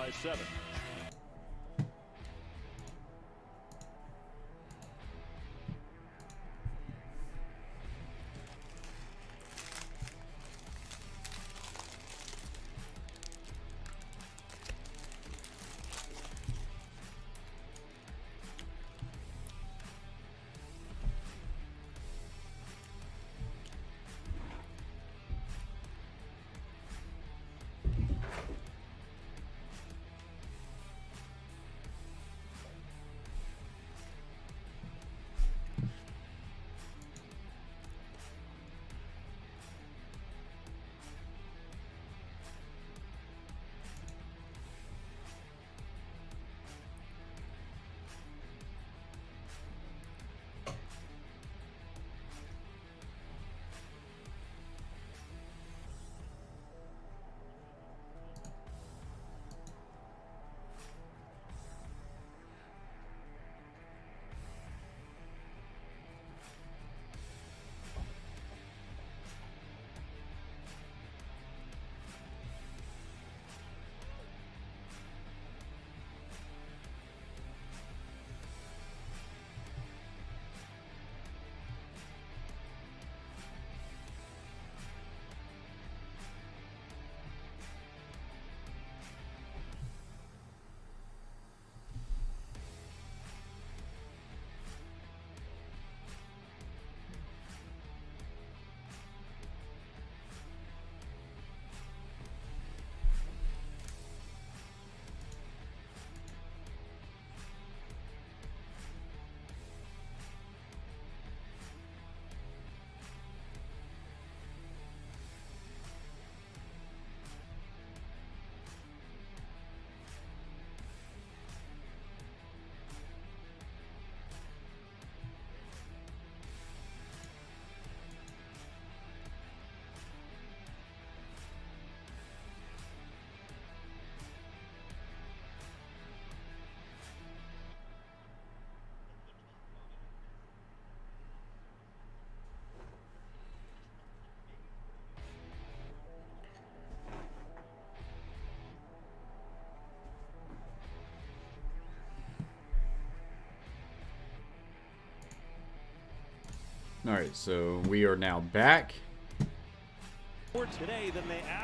All right, so we are now back.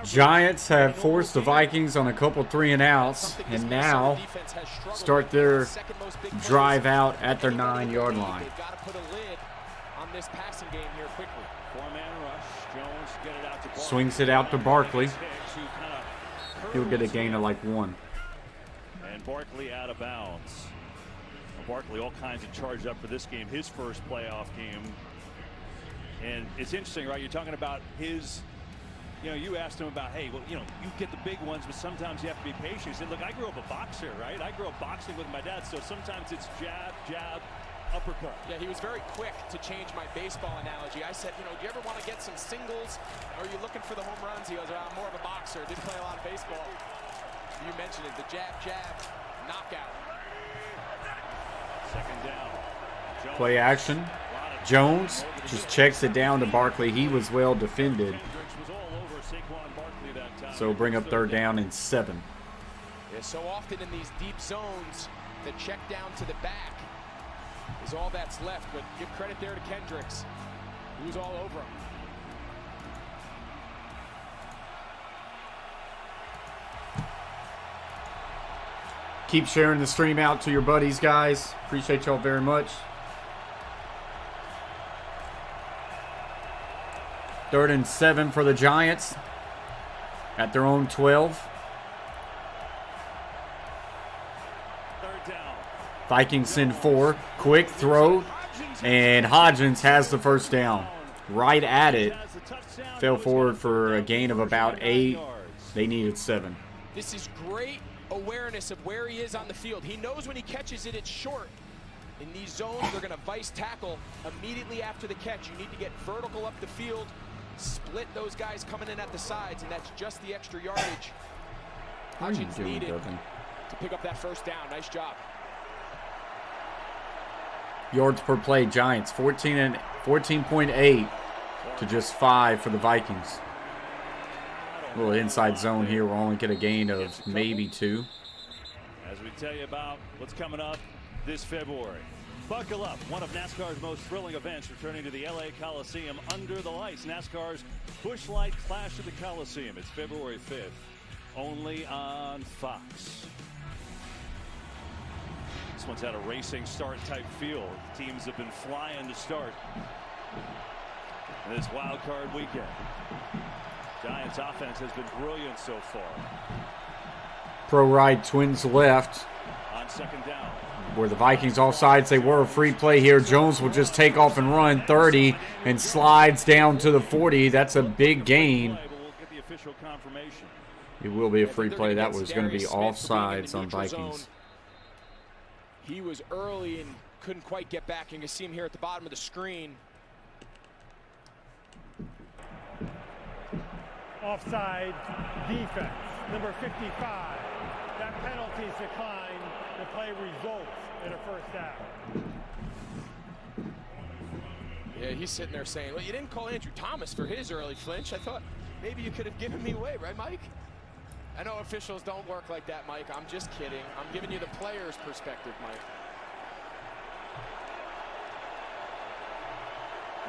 Giants have forced the Vikings on a couple 3 and outs, and now start their drive out at their 9-yard line. Swings it out to Barkley. He'll get a gain of like 1. And Barkley out of bounds. Barkley all kinds of charged up for this game, his first playoff game. And it's interesting, right? You're talking about his, you asked him about, hey, well, you get the big ones, but sometimes you have to be patient. He said, look, I grew up a boxer, right? I grew up boxing with my dad, so sometimes it's jab, jab, uppercut. Yeah, he was very quick to change my baseball analogy. I said, do you ever want to get some singles? Or are you looking for the home runs? He goes, I'm more of a boxer. Didn't play a lot of baseball. You mentioned it, the jab, jab, knockout. Second down. Play action. Jones just checks it down to Barkley. He was well defended. So bring up 3rd down and 7. Yeah, so often in these deep zones, the check down to the back is all that's left. But give credit there to Kendricks. He was all over him. Keep sharing the stream out to your buddies, guys. Appreciate y'all very much. 3rd and 7 for the Giants at their own 12. Third down. Vikings send 4. Quick throw, and Hodgins has the first down. Right at it. Fell forward for a gain of about 8. They needed 7. This is great awareness of where he is on the field. He knows when he catches it, it's short. In these zones, they're going to vice tackle immediately after the catch. You need to get vertical up the field, split those guys coming in at the sides, and that's just the extra yardage Hodgins needed to pick up that first down. Nice job. Yards per play, Giants 14.8 to just 5 for the Vikings. A little inside zone here. We'll only get a gain of maybe 2. As we tell you about what's coming up this February. Buckle up. One of NASCAR's most thrilling events returning to the LA Coliseum under the lights. NASCAR's Busch Light Clash of the Coliseum. It's February 5th. Only on Fox. This one's had a racing start type feel. Teams have been flying to start this wild card weekend. Giants offense has been brilliant so far. Pro ride Twins left. On second down. Where the Vikings offsides, they were a free play here. Jones will just take off and run 30 and slides down to the 40. That's a big gain. It will be a free play. That was going to be offsides on Vikings. He was early and couldn't quite get back. You can see him here at the bottom of the screen. Offside defense, number 55. That penalty is declined. The play results in a first down. Yeah, he's sitting there saying, well, you didn't call Andrew Thomas for his early flinch. I thought maybe you could have given me away, right, Mike? I know officials don't work like that, Mike. I'm just kidding. I'm giving you the player's perspective, Mike.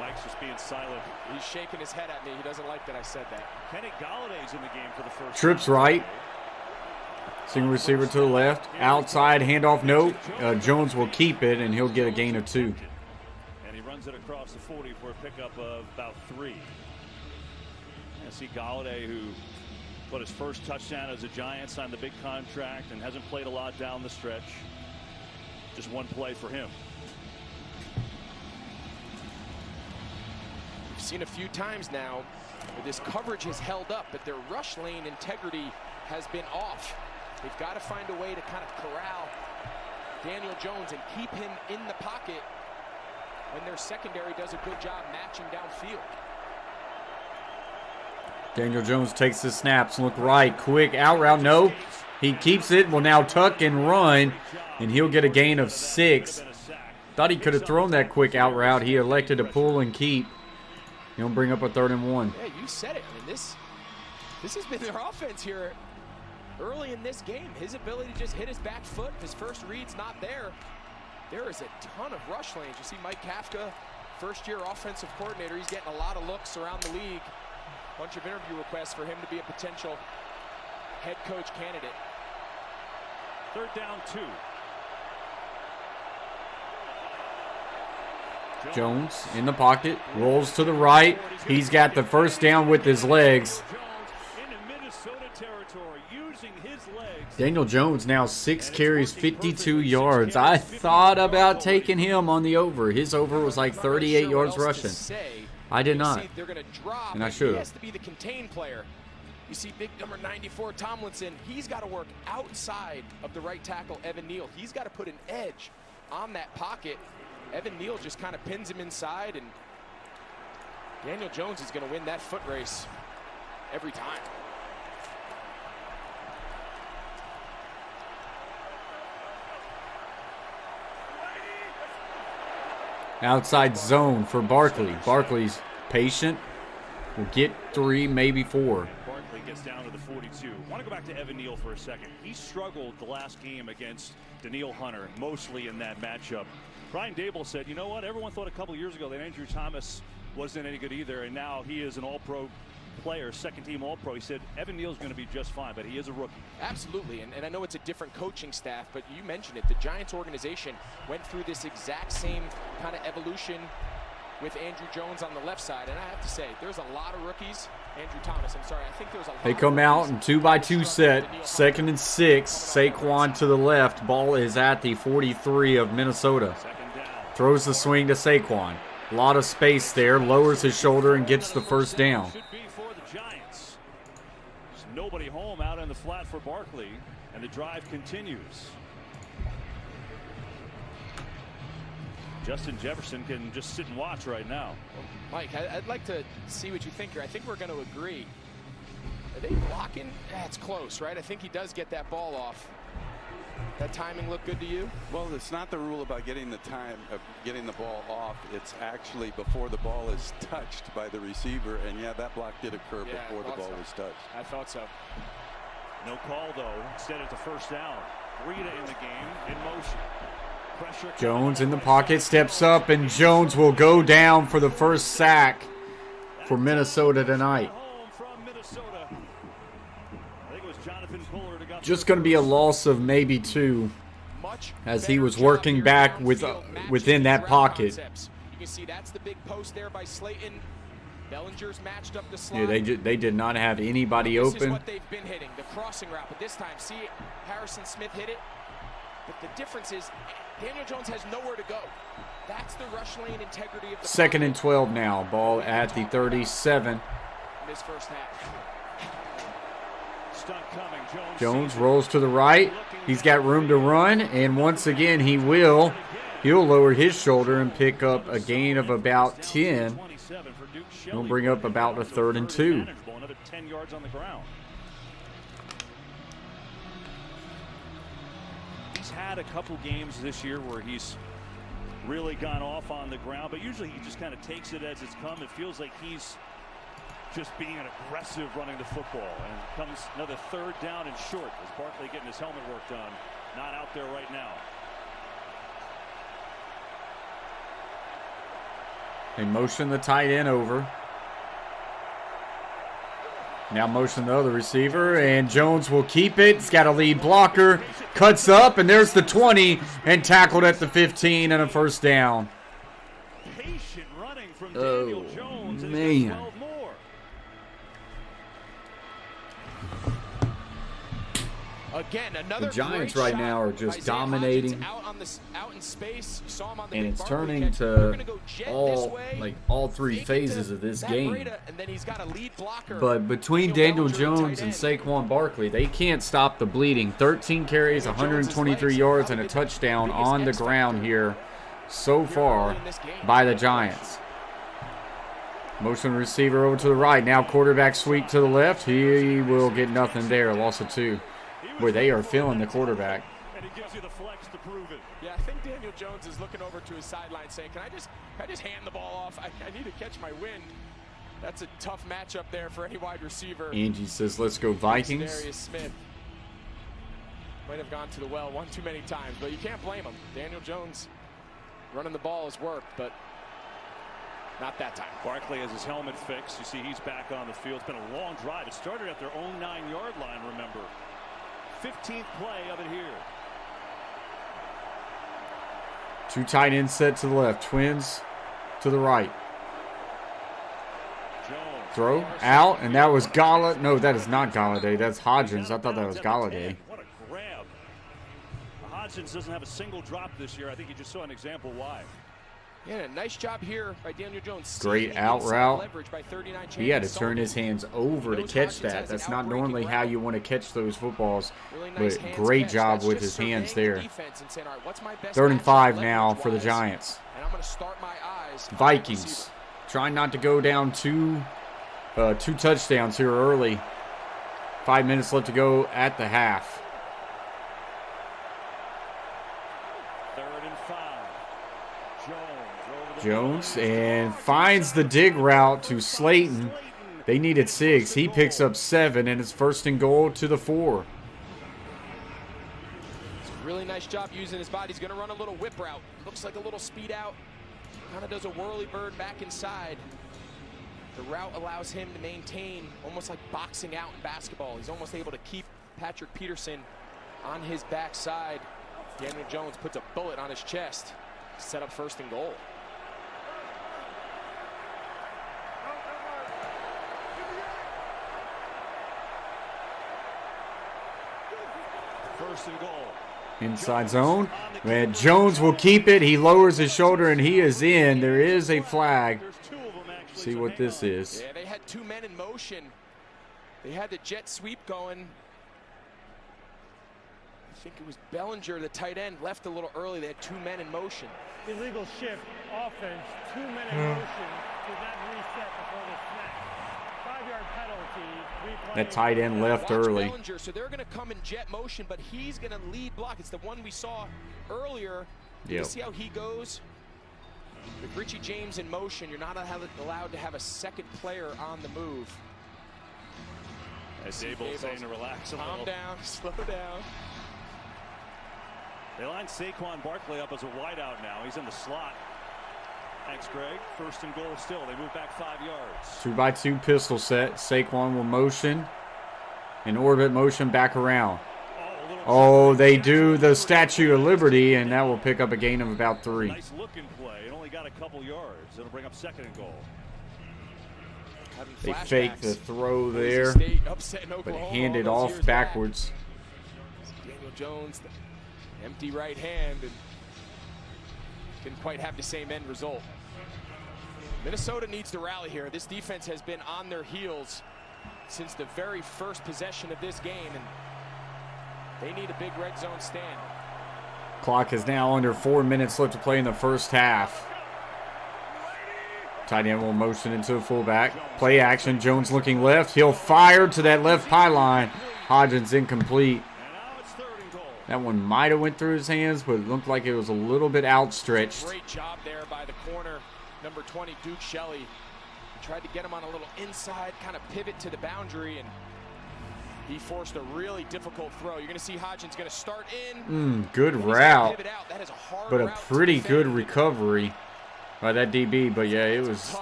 Mike's just being silent. He's shaking his head at me. He doesn't like that I said that. Kenny Galladay's in the game for the first Trips time. right. Single receiver to the left. Outside handoff, no. Jones will keep it, and he'll get a gain of 2. And he runs it across the 40 for a pickup of about 3. I see Galladay, who put his first touchdown as a Giant, signed the big contract, and hasn't played a lot down the stretch. Just one play for him. We've seen a few times now where this coverage has held up, but their rush lane integrity has been off. They've got to find a way to kind of corral Daniel Jones and keep him in the pocket when their secondary does a good job matching downfield. Daniel Jones takes the snaps. Look right. Quick out route. No. He keeps it. Will now tuck and run. And he'll get a gain of 6. Thought he could have thrown that quick out route. He elected to pull and keep. He'll bring up a 3rd and 1. Yeah, you said it. I mean, this has been their offense here early in this game. His ability to just hit his back foot. His first read's not there. There is a ton of rush lanes. You see Mike Kafka, first-year offensive coordinator. He's getting a lot of looks around the league. Bunch of interview requests for him to be a potential head coach candidate. 3rd down 2. Jones in the pocket, rolls to the right. He's got the first down with his legs. Daniel Jones now 6 carries, 52 yards. I thought about taking him on the over. His over was like 38 yards rushing. I did not, and I should have. He has to be the contained player. You see big number 94 Tomlinson. He's got to work outside of the right tackle, Evan Neal. He's got to put an edge on that pocket. Evan Neal just kind of pins him inside, and Daniel Jones is going to win that foot race every time. Outside zone for Barkley. Barkley's patient. Will get 3, maybe 4. Barkley gets down to the 42. I want to go back to Evan Neal for a second. He struggled the last game against Daniil Hunter, mostly in that matchup. Brian Dable said, you know what, everyone thought a couple years ago that Andrew Thomas wasn't any good either, and now he is an all-pro player, second-team All-Pro. He said Evan Neal's going to be just fine, but he is a rookie. Absolutely, and I know it's a different coaching staff, but you mentioned it. The Giants organization went through this exact same kind of evolution with Andrew Jones on the left side, and I have to say, there's a lot of rookies. Andrew Thomas, I'm sorry, I think there's a lot. They come out in 2-by-2 set, 2nd and 6. Saquon to the left. Ball is at the 43 of Minnesota. Throws the swing to Saquon. A lot of space there. Lowers his shoulder and gets the first down. Should be for the Giants. There's nobody home out in the flat for Barkley, and the drive continues. Justin Jefferson can just sit and watch right now. Mike, I'd like to see what you think here. I think we're going to agree. Are they blocking? That's close, right? I think he does get that ball off. That timing look good to you? Well, it's not the rule about getting the time of getting the ball off. It's actually before the ball is touched by the receiver. And yeah, that block did occur before the ball was touched. I thought so. No call, though. Instead, it's a first down. Rita in the game, in motion. Pressure. Jones in the pocket, steps up, and Jones will go down for the first sack for Minnesota tonight. Just going to be a loss of maybe 2 as he was working back within that pocket. You can see that's the big post there by Slayton. Bellinger's matched up the slot. Yeah, they did not have anybody This is open. what they've been hitting, the crossing route. But this time, see Harrison Smith hit it. But the difference is Daniel Jones has nowhere to go. That's the rush lane integrity of the 2nd and 12 now. Ball at the 37. in this first half. Stunt coming. Jones rolls to the right. He's got room to run, and once again he'll lower his shoulder and pick up a gain of about 10. He'll bring up about a 3rd and 2. Another 10 yards on the ground. He's had a couple games this year where he's really gone off on the ground, but usually he just kind of takes it as it's come. It feels like he's just being an aggressive running the football. And comes another 3rd down and short as Barkley getting his helmet work done. Not out there right now. They motion the tight end over. Now motion the other receiver, and Jones will keep it. He's got a lead blocker. Cuts up, and there's the 20, and tackled at the 15 and a first down. Patient running from Daniel Jones. Man. Again, another The Giants right now are just dominating, out in space. Saw him on the and big it's Barkley turning catch. to all 3 phases of this game. And then he's got a lead blocker. But between Daniel Jones and Saquon Barkley, they can't stop the bleeding. 13 carries, 123 yards, and a touchdown on the ground here so far by the Giants. Motion receiver over to the right. Now quarterback sweep to the left. He will get nothing there. Loss of 2. Where they are feeling the quarterback. And he gives you the flex to prove it. Yeah, I think Daniel Jones is looking over to his sideline saying, can I just hand the ball off? I need to catch my wind. That's a tough matchup there for any wide receiver. Angie says, let's go Vikings. Darius Smith might have gone to the well one too many times, but you can't blame him. Daniel Jones running the ball has worked, but not that time. Barkley has his helmet fixed. You see he's back on the field. It's been a long drive. It started at their own 9-yard line, remember. 15th play of it here. 2 tight ends set to the left. Twins to the right. Jones. Throw out, and that was Galladay. No, that is not Galladay. That's Hodgins. I thought that was Galladay. What a grab. Hodgins doesn't have a single drop this year. I think you just saw an example why. Yeah, nice job here by Daniel Jones. Great out route. He had to turn his hands over to catch that. That's not normally how you want to catch those footballs, but great job with his hands there. 3rd and 5 now for the Giants. Vikings trying not to go down 2 touchdowns here early. 5 minutes left to go at the half. Jones and finds the dig route to Slayton. They needed 6. He picks up 7, and it's 1st and goal to the 4. It's a really nice job using his body. He's going to run a little whip route. Looks like a little speed out. Kind of does a whirly bird back inside. The route allows him to maintain, almost like boxing out in basketball. He's almost able to keep Patrick Peterson on his backside. Daniel Jones puts a bullet on his chest to set up 1st and goal. First and goal. Inside zone. Man, Jones will keep it. He lowers his shoulder, and he is in. There is a flag. See what this is. Yeah, they had 2 men in motion. They had the jet sweep going. I think it was Bellinger, the tight end, left a little early. They had 2 men in motion. Illegal shift, offense, 2 men in motion. Did not reset before the snap. 5-yard penalty. That tight end left Watch early. Bellinger, so they're going to come in jet motion, but he's going to lead block. It's the one we saw earlier. You see how he goes? With Richie James in motion, you're not allowed to have a second player on the move. As Daboll saying to relax a little. Calm down, slow down. They line Saquon Barkley up as a wideout now. He's in the slot. Thanks, Greg. 1st and goal still. They move back 5 yards. 2x2 pistol set. Saquon will motion. In orbit motion back around. Oh, they do the Statue of Liberty, and that will pick up a gain of about 3. Nice looking play. It only got a couple yards. It'll bring up 2nd and goal. They fake the throw there, but hand it off backwards. Daniel Jones, the empty right hand, and didn't quite have the same end result. Minnesota needs to rally here. This defense has been on their heels since the very first possession of this game, and they need a big red zone stand. Clock is now under 4 minutes left to play in the first half. Tight end will motion into the fullback. Play action. Jones looking left. He'll fire to that left pylon. Hodgins incomplete. That one might have went through his hands, but it looked like it was a little bit outstretched. Great job there by the corner, number 20, Duke Shelley. Tried to get him on a little inside, kind of pivot to the boundary, and he forced a really difficult throw. You're going to see Hodgins going to start in. Good route, that is a hard but a route pretty good recovery by that DB. But yeah, it was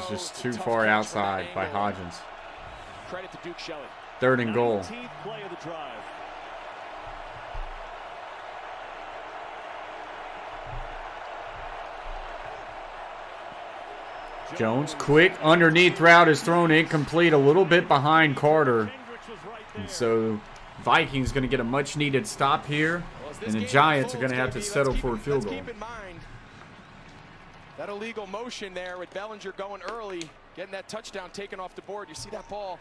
just too far outside by Hodgins. Credit to Duke Shelley. 3rd and goal. 19th play of the drive. Jones, quick underneath route is thrown incomplete, a little bit behind Carter. And so Vikings going to get a much needed stop here, and the Giants are going to have to settle for a field goal. Keep in mind that illegal motion there with Bellinger going early, getting that touchdown taken off the board. You see that ball?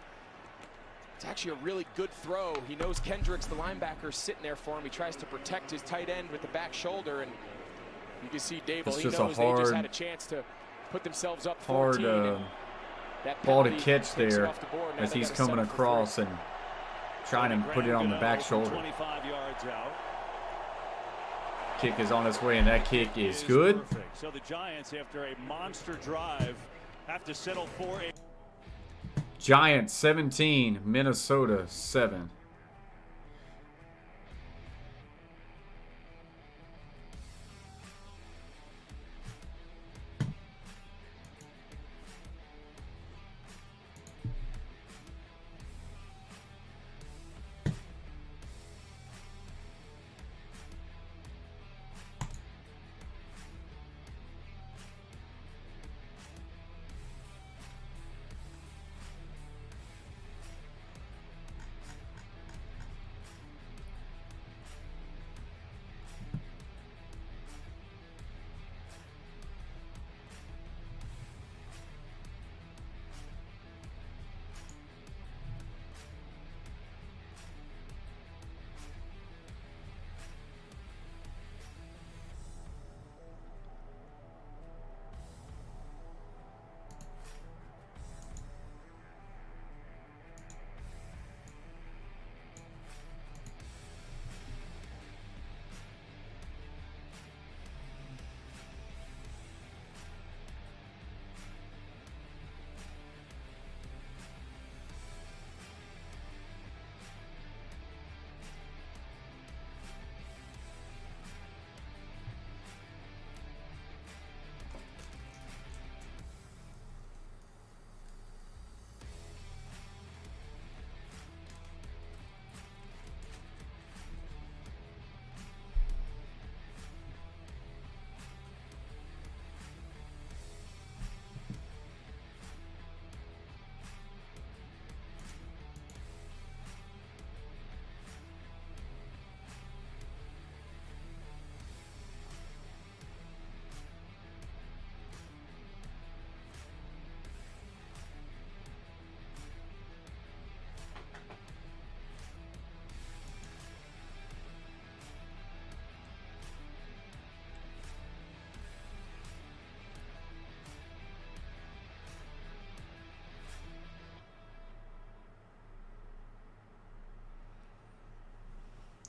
It's actually a really good throw. He knows Kendricks, the linebacker, is sitting there for him. He tries to protect his tight end with the back shoulder, and you can see Daboll. He knows they just had a chance to put themselves up 14. Hard ball to catch there as he's coming across and trying to put it on the back shoulder. 25 yards out. Kick is on its way, and that kick is good. Perfect. So the Giants, after a monster drive, have to settle for a... Giants 17, Minnesota 7.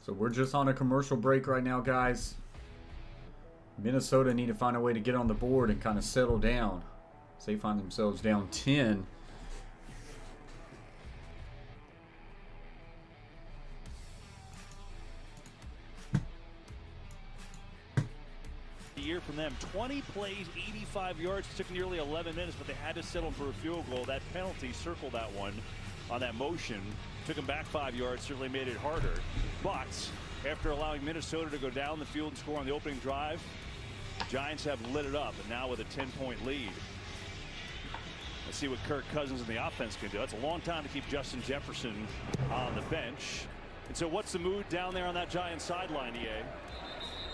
So we're just on a commercial break right now, guys. Minnesota need to find a way to get on the board and kind of settle down. So they find themselves down 10. Year from them, 20 plays, 85 yards, took nearly 11 minutes, but they had to settle for a field goal. That penalty circled that one on that motion, took them back 5 yards, certainly made it harder. But after allowing Minnesota to go down the field and score on the opening drive, the Giants have lit it up, and now with a 10-point lead. Let's see what Kirk Cousins and the offense can do. That's a long time to keep Justin Jefferson on the bench. And so what's the mood down there on that Giants sideline, EA?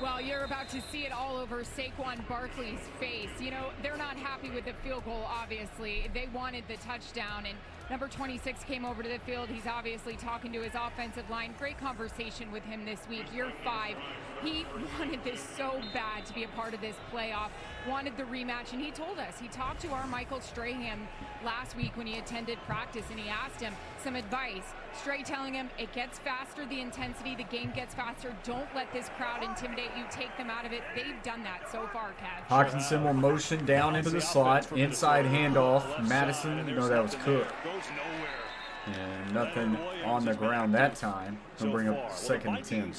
Well, you're about to see it all over Saquon Barkley's face. You know, they're not happy with the field goal, obviously. They wanted the touchdown, and number 26 came over to the field. He's obviously talking to his offensive line. Great conversation with him this week, year 5. He wanted this so bad to be a part of this playoff, wanted the rematch, and he told us. He talked to our Michael Strahan last week when he attended practice, and he asked him some advice. Stray telling him, it gets faster, the intensity, the game gets faster. Don't let this crowd intimidate you. Take them out of it. They've done that so far, Kev. Hawkinson will motion down into the slot. Inside handoff. Madison, you know that was Cook. And nothing on the ground that time. He'll bring up second and 10.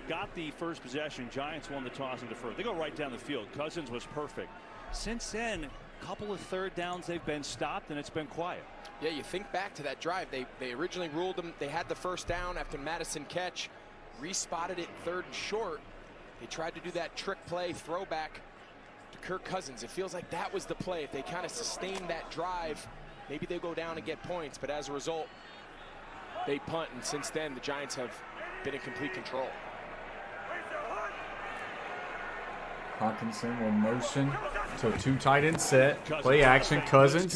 Got the first possession. Giants won the toss and deferred. They go right down the field. Cousins was perfect. Since then, a couple of third downs, they've been stopped, and it's been quiet. Yeah, you think back to that drive. They originally ruled them. They had the first down after Madison catch. Respotted it 3rd and short. They tried to do that trick play, throwback to Kirk Cousins. It feels like that was the play. If they kind of sustain that drive, maybe they go down and get points. But as a result, they punt. And since then, the Giants have been in complete control. Hawkinson will motion to a 2 tight end set. Play action. Cousins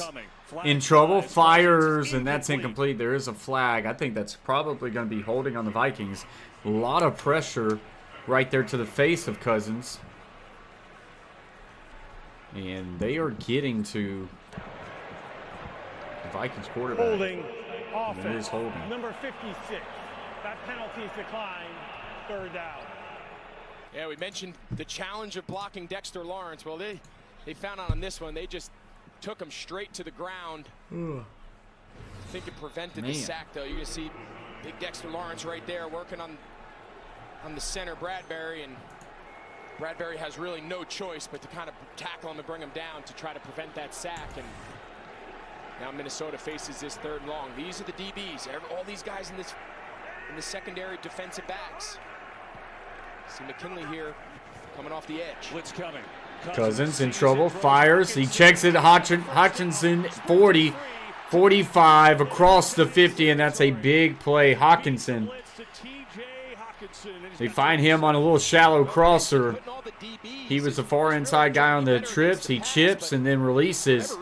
in trouble. Fires, and that's incomplete. There is a flag. I think that's probably going to be holding on the Vikings. A lot of pressure right there to the face of Cousins. And they are getting to the Vikings quarterback. Holding offense. It is holding. Number 56. That penalty is declined. 3rd down. Yeah, we mentioned the challenge of blocking Dexter Lawrence. Well, they found out on this one. They just took him straight to the ground. I think it prevented the sack, though. You're going to see big Dexter Lawrence right there working on the center, Bradbury. And Bradbury has really no choice but to kind of tackle him and bring him down to try to prevent that sack. And now Minnesota faces this 3rd and long. These are the DBs. All these guys in the secondary defensive backs. See McKinley here coming off the edge. Blitz coming. Cousins in trouble. Fires. He checks it. Hutchinson 40. 45 across the 50, and that's a big play. Hawkinson. They find him on a little shallow crosser. He was the far inside guy on the trips. He chips and then releases.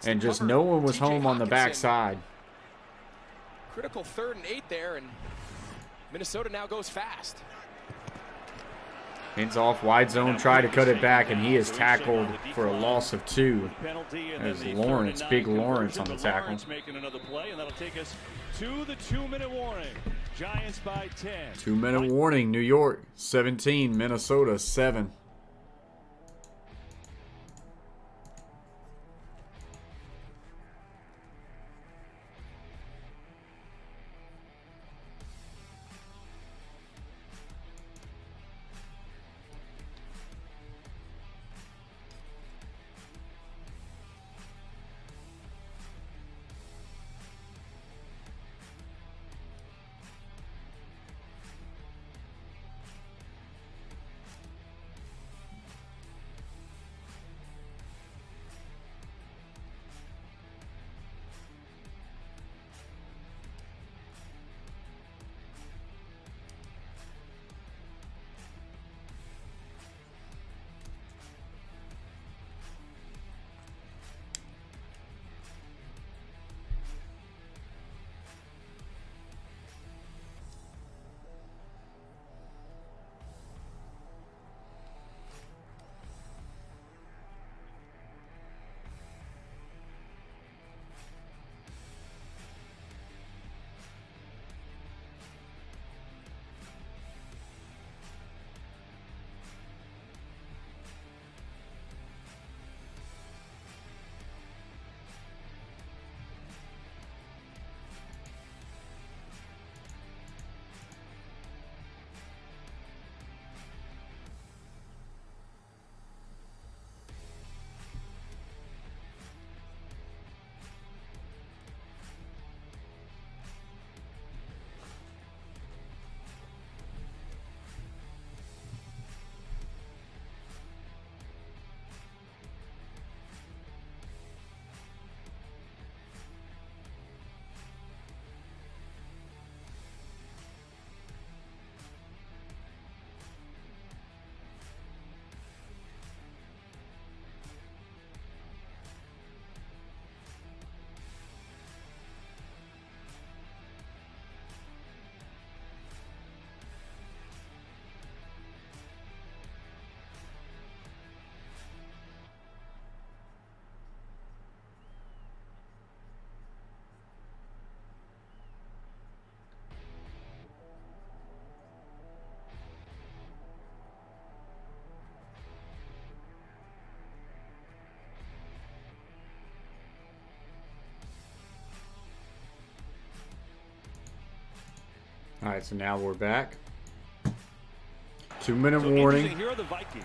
And just no one was home on the backside. Critical 3rd and 8 there, and Minnesota now goes fast. Hands off, wide zone, try to cut it back, and he is tackled for a loss of 2. There's Lawrence, big Lawrence on the tackle. Making another play, and that'll take us to the 2-minute warning. Giants by 10. 2-minute warning, New York 17, Minnesota 7. All right, so now we're back. 2-minute warning. Here are the Vikings.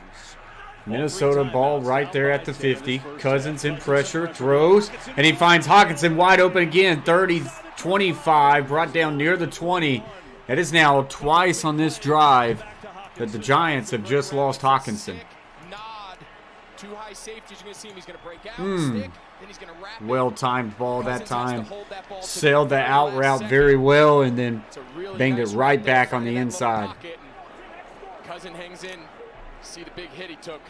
Minnesota ball right there at the 50. Cousins in pressure, throws, and he finds Hawkinson wide open again. 30-25, brought down near the 20. That is now twice on this drive that the Giants have just lost Hawkinson. Well-timed ball that time. Sailed the out route very well and then banged it right back on the inside. Cousin hangs in. See the big hit he took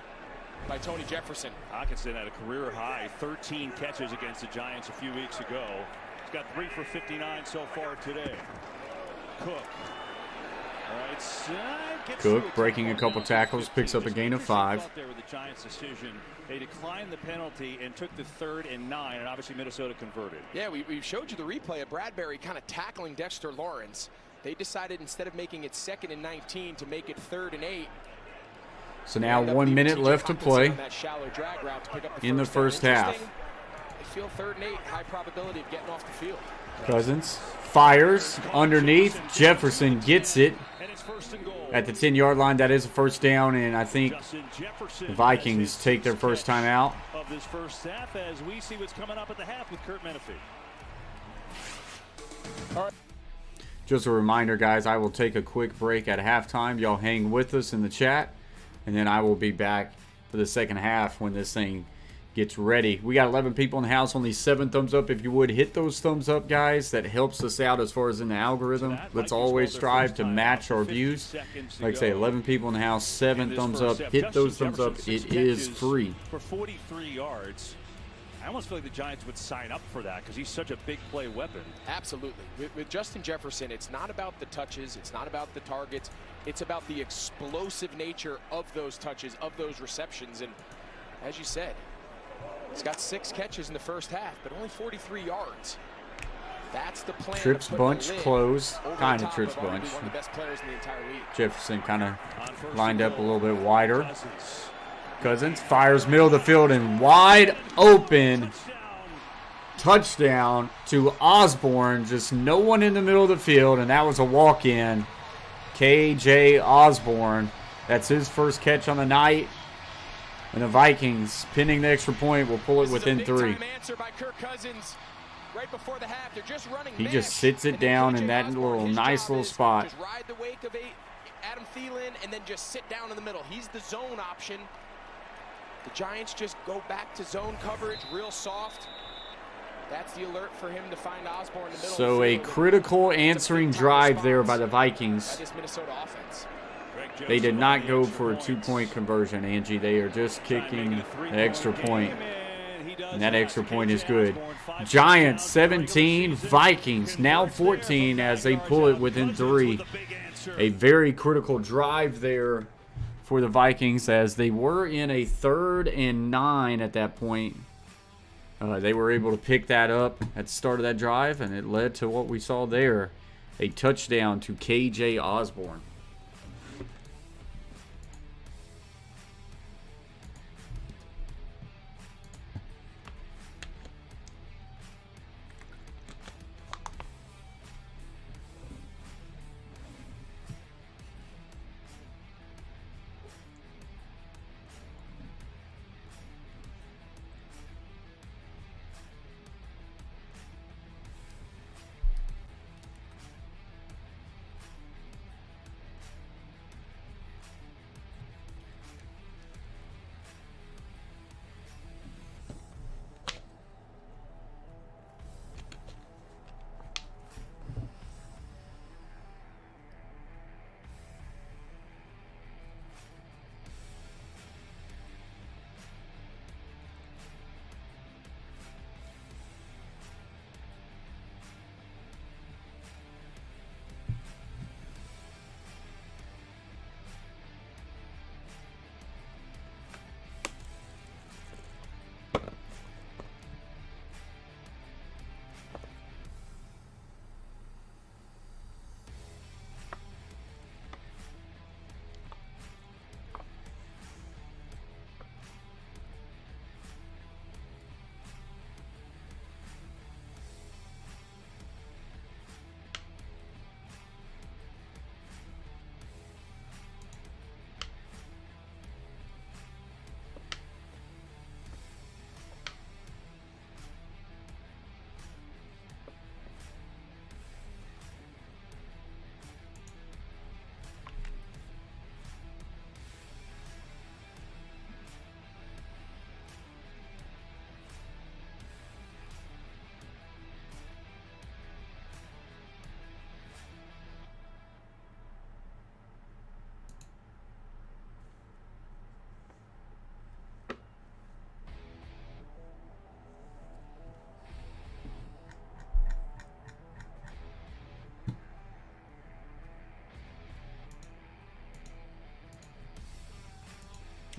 by Tony Jefferson. Hawkinson had a career high 13 catches against the Giants a few weeks ago. He's got 3 for 59 so far today. Cook. Cook breaking a couple tackles, picks up a gain of 5. There with the Giants' decision. They declined the penalty and took the 3rd and 9, and obviously Minnesota converted. Yeah, we showed you the replay of Bradbury kind of tackling Dexter Lawrence. They decided instead of making it 2nd and 19 to make it 3rd and 8. So now 1 minute left to play in the first half. They feel 3rd and 8, high probability of getting off the field. Cousins fires underneath. Jefferson gets it at the 10-yard line. That is a first down, and I think the Vikings take their first time out. Of this first half, as we see what's coming up at the half with Kurt Menefee. All right. Just a reminder, guys, I will take a quick break at halftime. Y'all hang with us in the chat, and then I will be back for the second half when this thing gets ready. We got 11 people in the house, only 7 thumbs up. If you would, hit those thumbs up, guys. That helps us out as far as in the algorithm. Let's always strive to match our views. Like I say, 11 people in the house, 7 thumbs up. Hit those thumbs up. It is free. For 43 yards. I almost feel like the Giants would sign up for that because he's such a big play weapon. Absolutely. With Justin Jefferson, it's not about the touches. It's not about the targets. It's about the explosive nature of those touches, of those receptions. And as you said, he's got 6 catches in the first half, but only 43 yards. That's the plan. Trips bunch close. Kind of trips bunch. One of the best players in the entire league. Jefferson kind of lined up a little bit wider. Cousins fires middle of the field and wide open. Touchdown to Osborne. Just no one in the middle of the field, and that was a walk-in. K.J. Osborne. That's his first catch on the night. And the Vikings, pinning the extra point, will pull it within 3. Answer by Kirk Cousins. Right before the half, they're just running he just sits it down in that little nice little spot. Just ride the wake of Adam Thielen and then just sit down in the middle. He's the zone option. The Giants just go back to zone coverage, real soft. That's the alert for him to find Osborne in the middle. So a critical answering drive there by the Vikings. This Minnesota offense. They did not go for a 2-point conversion, Angie. They are just kicking the extra point. And that extra point is good. Giants 17, Vikings now 14 as they pull it within 3. A very critical drive there for the Vikings as they were in a 3rd and 9 at that point. They were able to pick that up at the start of that drive, and it led to what we saw there, a touchdown to K.J. Osborne.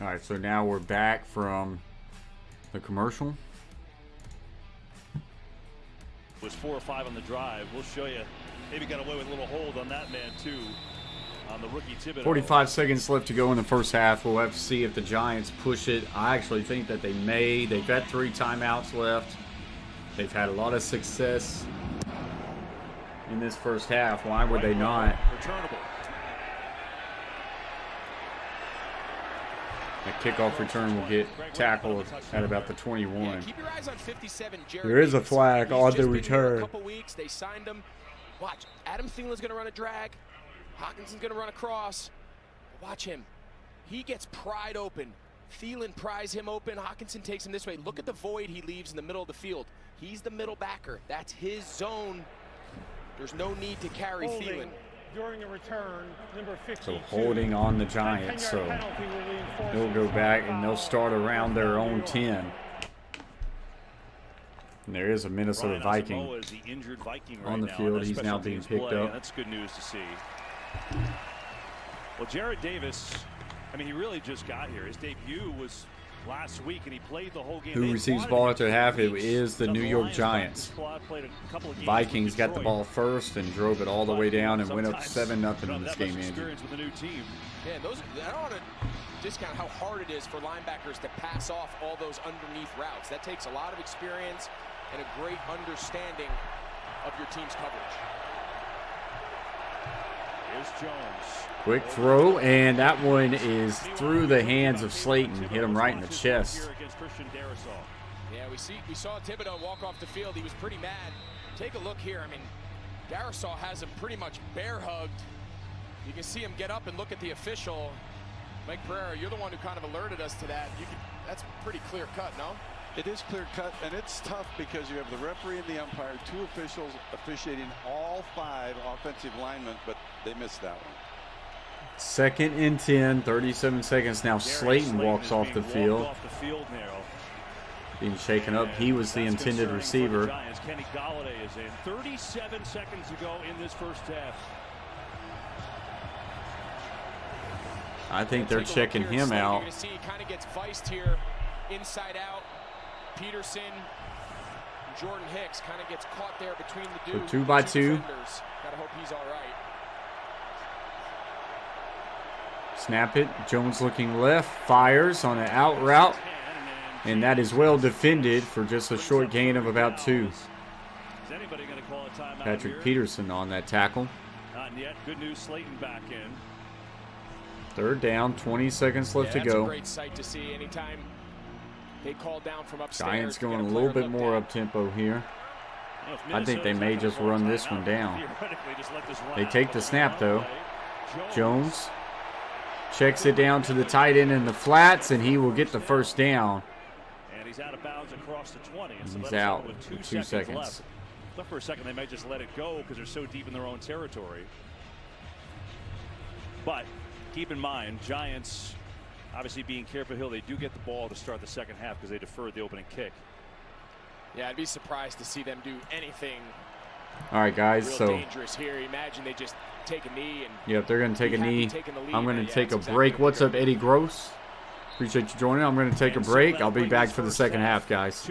All right, so now we're back from the commercial. It was 4 or 5 on the drive. We'll show you. Maybe got away with a little hold on that man too. On the rookie Thibodeau. 45 seconds left to go in the first half. We'll have to see if the Giants push it. I actually think that they may. They've got 3 timeouts left. They've had a lot of success in this first half. Why would they not? Returnable. That kickoff return will get tackled at about the 21. Yeah, keep your eyes on 57, Jared There is a Davis. flag He's on just the been here return. a couple weeks. They signed him. Watch, Adam Thielen's going to run a drag. Hawkinson's going to run across. Watch him. He gets pried open. Thielen pries him open. Hawkinson takes him this way. Look at the void he leaves in the middle of the field. He's the middle backer. That's his zone. There's no need to carry Thielen. During a return, number 52. So holding on the Giants. So they'll go back and they'll start around their own 10. And there is a Minnesota Viking is the injured Viking on the right field. now. He's now being picked up. That's good news to see. Well, Jared Davis, I mean, he really just got here. His debut was last week, and he played the whole game. Who receives ball after half? It is the New York Giants. Vikings got the ball first and drove it all the way down and went up 7-0 in this game, Andy. Yeah, I don't want to discount how hard it is for linebackers to pass off all those underneath routes. That takes a lot of experience and a great understanding of your team's coverage. Here's Jones. Quick throw, and that one is through the hands of Slayton. Hit him right in the chest. Yeah, we saw Thibodeau walk off the field. He was pretty mad. Take a look here. I mean, Darisaw has him pretty much bear hugged. You can see him get up and look at the official. Mike Pereira, you're the one who kind of alerted us to that. That's pretty clear cut, no? It is clear cut, and it's tough because you have the referee and the umpire, 2 officials officiating all 5 offensive linemen, but they missed that one. 2nd and 10, 37 seconds. Now Slayton walks off the field. Being shaken up. He was the intended receiver. Kenny Golladay is in. 37 seconds to go in this first half. I think they're checking him out. You're going to see he kind of gets viced here inside out. Peterson, Jordan Hicks kind of gets caught there between the 2 by 2. Gotta hope he's all right. Snap it. Jones looking left. Fires on an out route. And that is well defended for just a short gain of about 2. Patrick Peterson on that tackle. Not yet. Good news, Slayton back in. 3rd down, 20 seconds left to go. That's a great sight to see anytime they call down from upstairs. Giants going a little bit more up-tempo here. I think they may just run this one down. They take the snap, though. Jones checks it down to the tight end in the flats, and he will get the first down. And he's out of bounds across the 20. He's out with 2 seconds left. But for a second, they might just let it go because they're so deep in their own territory. But keep in mind, Giants, obviously being careful Hill, they do get the ball to start the second half because they deferred the opening kick. Yeah, I'd be surprised to see them do anything. All right, guys. Real so dangerous here. Imagine they just take a knee and. Yep, they're going to take a knee. I'm going to take a exactly break. What's up, Eddie Gross? Appreciate you joining. I'm going to take a break. I'll be back for the second half, guys.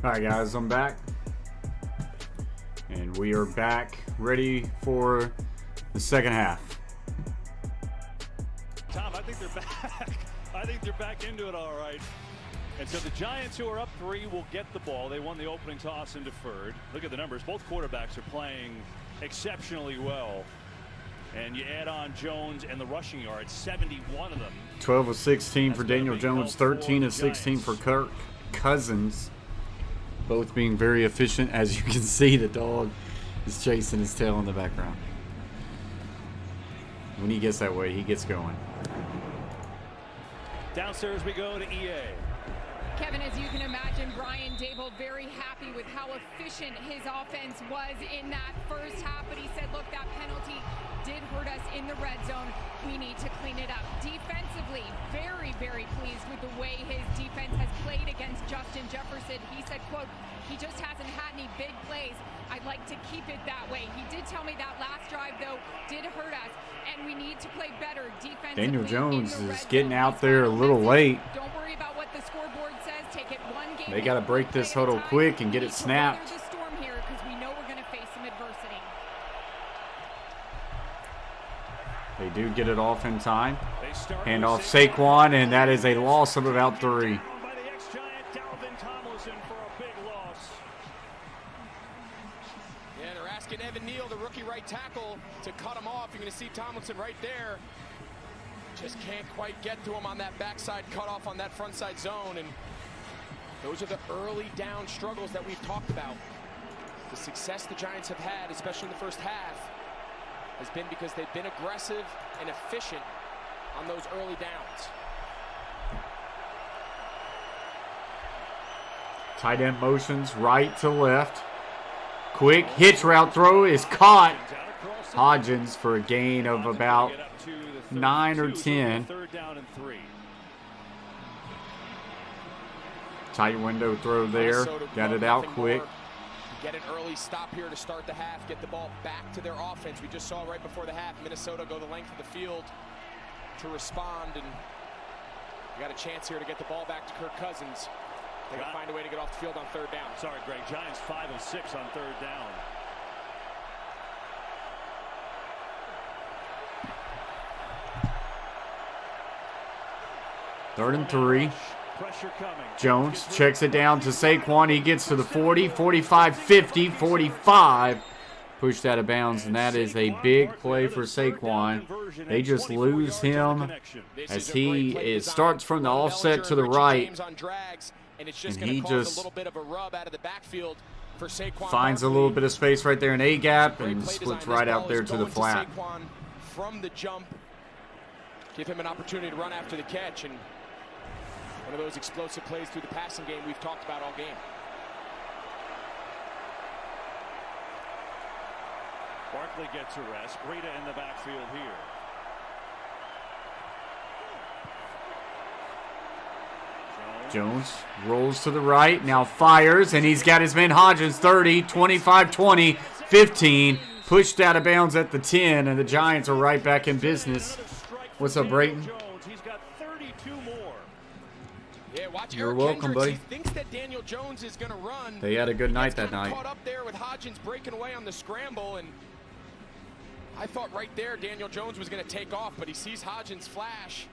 All right, guys, I'm back. And we are back ready for the second half. Tom, I think they're back. I think they're back into it all right. And so the Giants, who are up 3, will get the ball. They won the opening toss and deferred. Look at the numbers. Both quarterbacks are playing exceptionally well. And you add on Jones and the rushing yards, 71 of them. 12 of 16 for Daniel Jones, 13 of 16 for Kirk Cousins. Both being very efficient. As you can see, the dog is chasing his tail in the background. When he gets that way, he gets going. Downstairs we go to EA. Kevin, as you can imagine, Brian Daboll very happy with how efficient his offense was in that first half. But he said, look, that penalty did hurt us in the red zone. We need to clean it up. Defensively, very, very pleased with the way his defense has played against Justin Jefferson. He said, quote, he just hasn't had any big plays. I'd like to keep it that way. He did tell me that last drive, though, did hurt us, and we need to play better defensively. Daniel Jones is getting out there a little late. Don't worry about what the scoreboard says. Take it one game. They got to break this huddle quick and get it snapped. The storm here because we know we're going to face some adversity. They do get it off in time. Hand off Saquon, and that is a loss of about 3. Yeah, they're asking Evan Neal, the rookie right tackle, to cut him off. You're going to see Tomlinson right there. Just can't quite get to him on that backside cutoff on that front side zone. And those are the early down struggles that we've talked about. The success the Giants have had, especially in the first half, has been because they've been aggressive and efficient on those early downs. Tight end motions right to left. Quick hitch route throw is caught. Hodgins for a gain of about 9 or 10. Tight window throw there. Got it out quick. Get an early stop here to start the half. Get the ball back to their offense. We just saw right before the half Minnesota go the length of the field to respond, and we got a chance here to get the ball back to Kirk Cousins. They got to find a way to get off the field on third down. Sorry, Greg. Giants 5 of 6 on third down. Third and 3. Jones checks it down to Saquon. He gets to the 40, 45, 50, 45. Pushed out of bounds, and that is a big play for Saquon. They just lose him as he starts from the offset to the right. And he just finds a little bit of space right there in A-gap and splits right out there to the flat. From the jump, give him an opportunity to run after the catch, and one of those explosive plays through the passing game we've talked about all game. Barkley gets a rest. Breida in the backfield here. Jones rolls to the right, now fires, and he's got his man Hodgins 30, 25, 20, 15. Pushed out of bounds at the 10, and the Giants are right back in business. What's up, Brayton? He's got 32 more. Yeah, watch You're Eric welcome, Kendricks. buddy. He thinks that Daniel Jones is going to run. They had a good night that night. Caught up there with Hodgins breaking away on the scramble, and I thought right there Daniel Jones was going to take off, but he sees Hodgins flash.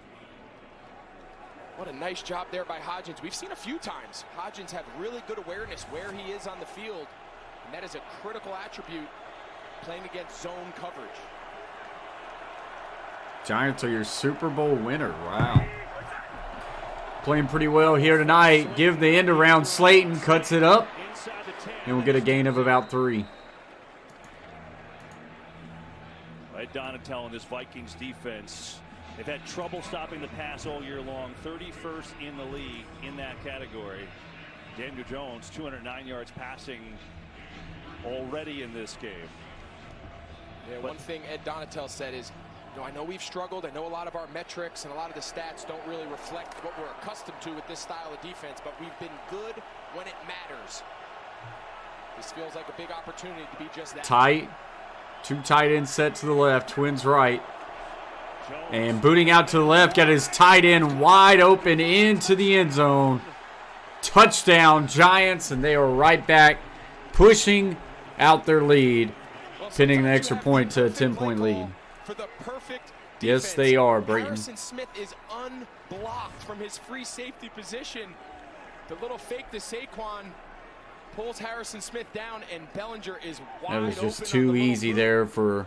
What a nice job there by Hodgins. We've seen a few times Hodgins have really good awareness where he is on the field, and that is a critical attribute playing against zone coverage. Giants are your Super Bowl winner. Wow. Playing pretty well here tonight. Give the end around. Slayton cuts it up, and we'll get a gain of about 3. Ed Donatel and this Vikings defense, they've had trouble stopping the pass all year long. 31st in the league in that category. Daniel Jones, 209 yards passing already in this game. Yeah, one thing Ed Donatel said is, you know, I know we've struggled. I know a lot of our metrics and a lot of the stats don't really reflect what we're accustomed to with this style of defense, but we've been good when it matters. This feels like a big opportunity to be just that. Tight. 2 tight ends set to the left. Twins right. And booting out to the left. Got his tight end wide open into the end zone. Touchdown, Giants, and they are right back pushing out their lead, pinning the extra point to a 10-point lead. For the perfect yes, they are, Brayton. Harrison Smith is unblocked from his free safety position. The little fake to Saquon pulls Harrison Smith down, and Bellinger is wide open. That was just too easy there for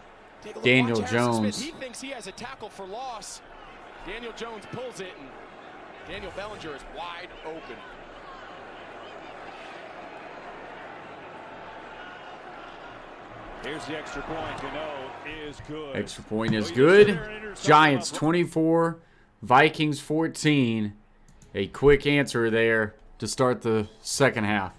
Daniel Jones. He thinks he has a tackle for loss. Daniel Jones pulls it, and Daniel Bellinger is wide open. Here's the extra point, is good. Extra point is good. Giants 24, Vikings 14. A quick answer there to start the second half.